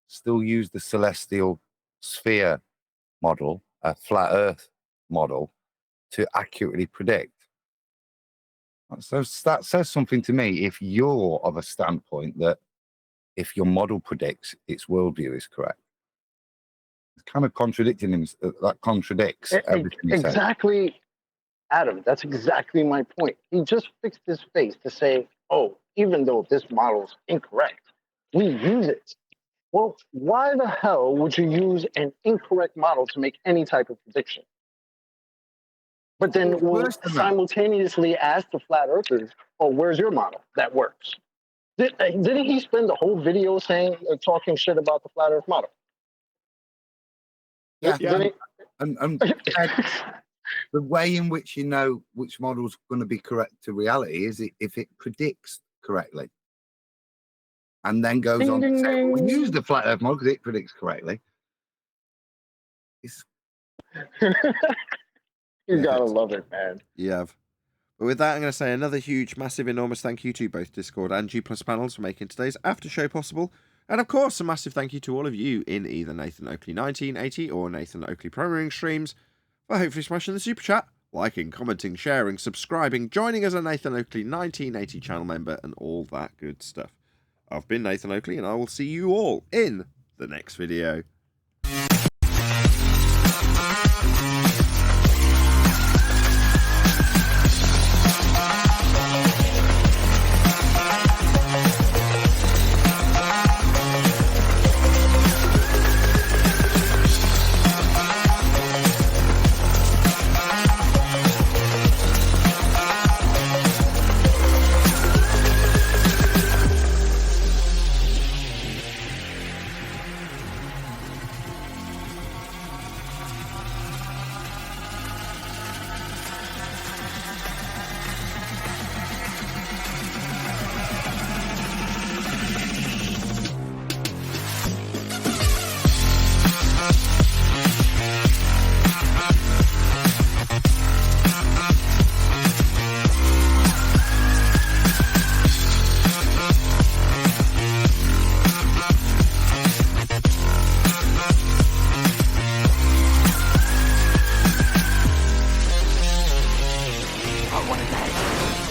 still use the celestial sphere model, a flat Earth model, to accurately predict. So that says something to me. If you're of a standpoint that if your model predicts, its worldview is correct. It's kind of contradicting him. That contradicts everything he said. Exactly, Adam. That's exactly my point. He just fixed his face to say, "Oh, even though this model is incorrect, we use it." Well, why the hell would you use an incorrect model to make any type of prediction? But then we'll simultaneously ask the flat earthers, "Oh, where's your model that works?" Didn't he spend the whole video saying, talking shit about the flat Earth model? Yeah, and the way in which you know which model's going to be correct to reality is if it predicts correctly, and then goes on to say, "We use the flat Earth model because it predicts correctly." You gotta love it, man. You have. But with that, I'm going to say another huge, massive, enormous thank you to both Discord and G+ panels for making today's after show possible. And of course, a massive thank you to all of you in either Nathan Oakley 1980 or Nathan Oakley Programming streams for hopefully smashing the super chat, liking, commenting, sharing, subscribing, joining as a Nathan Oakley 1980 channel member, and all that good stuff. I've been Nathan Oakley, and I will see you all in the next video.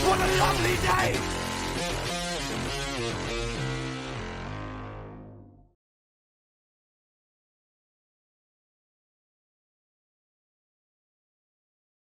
What a lovely day!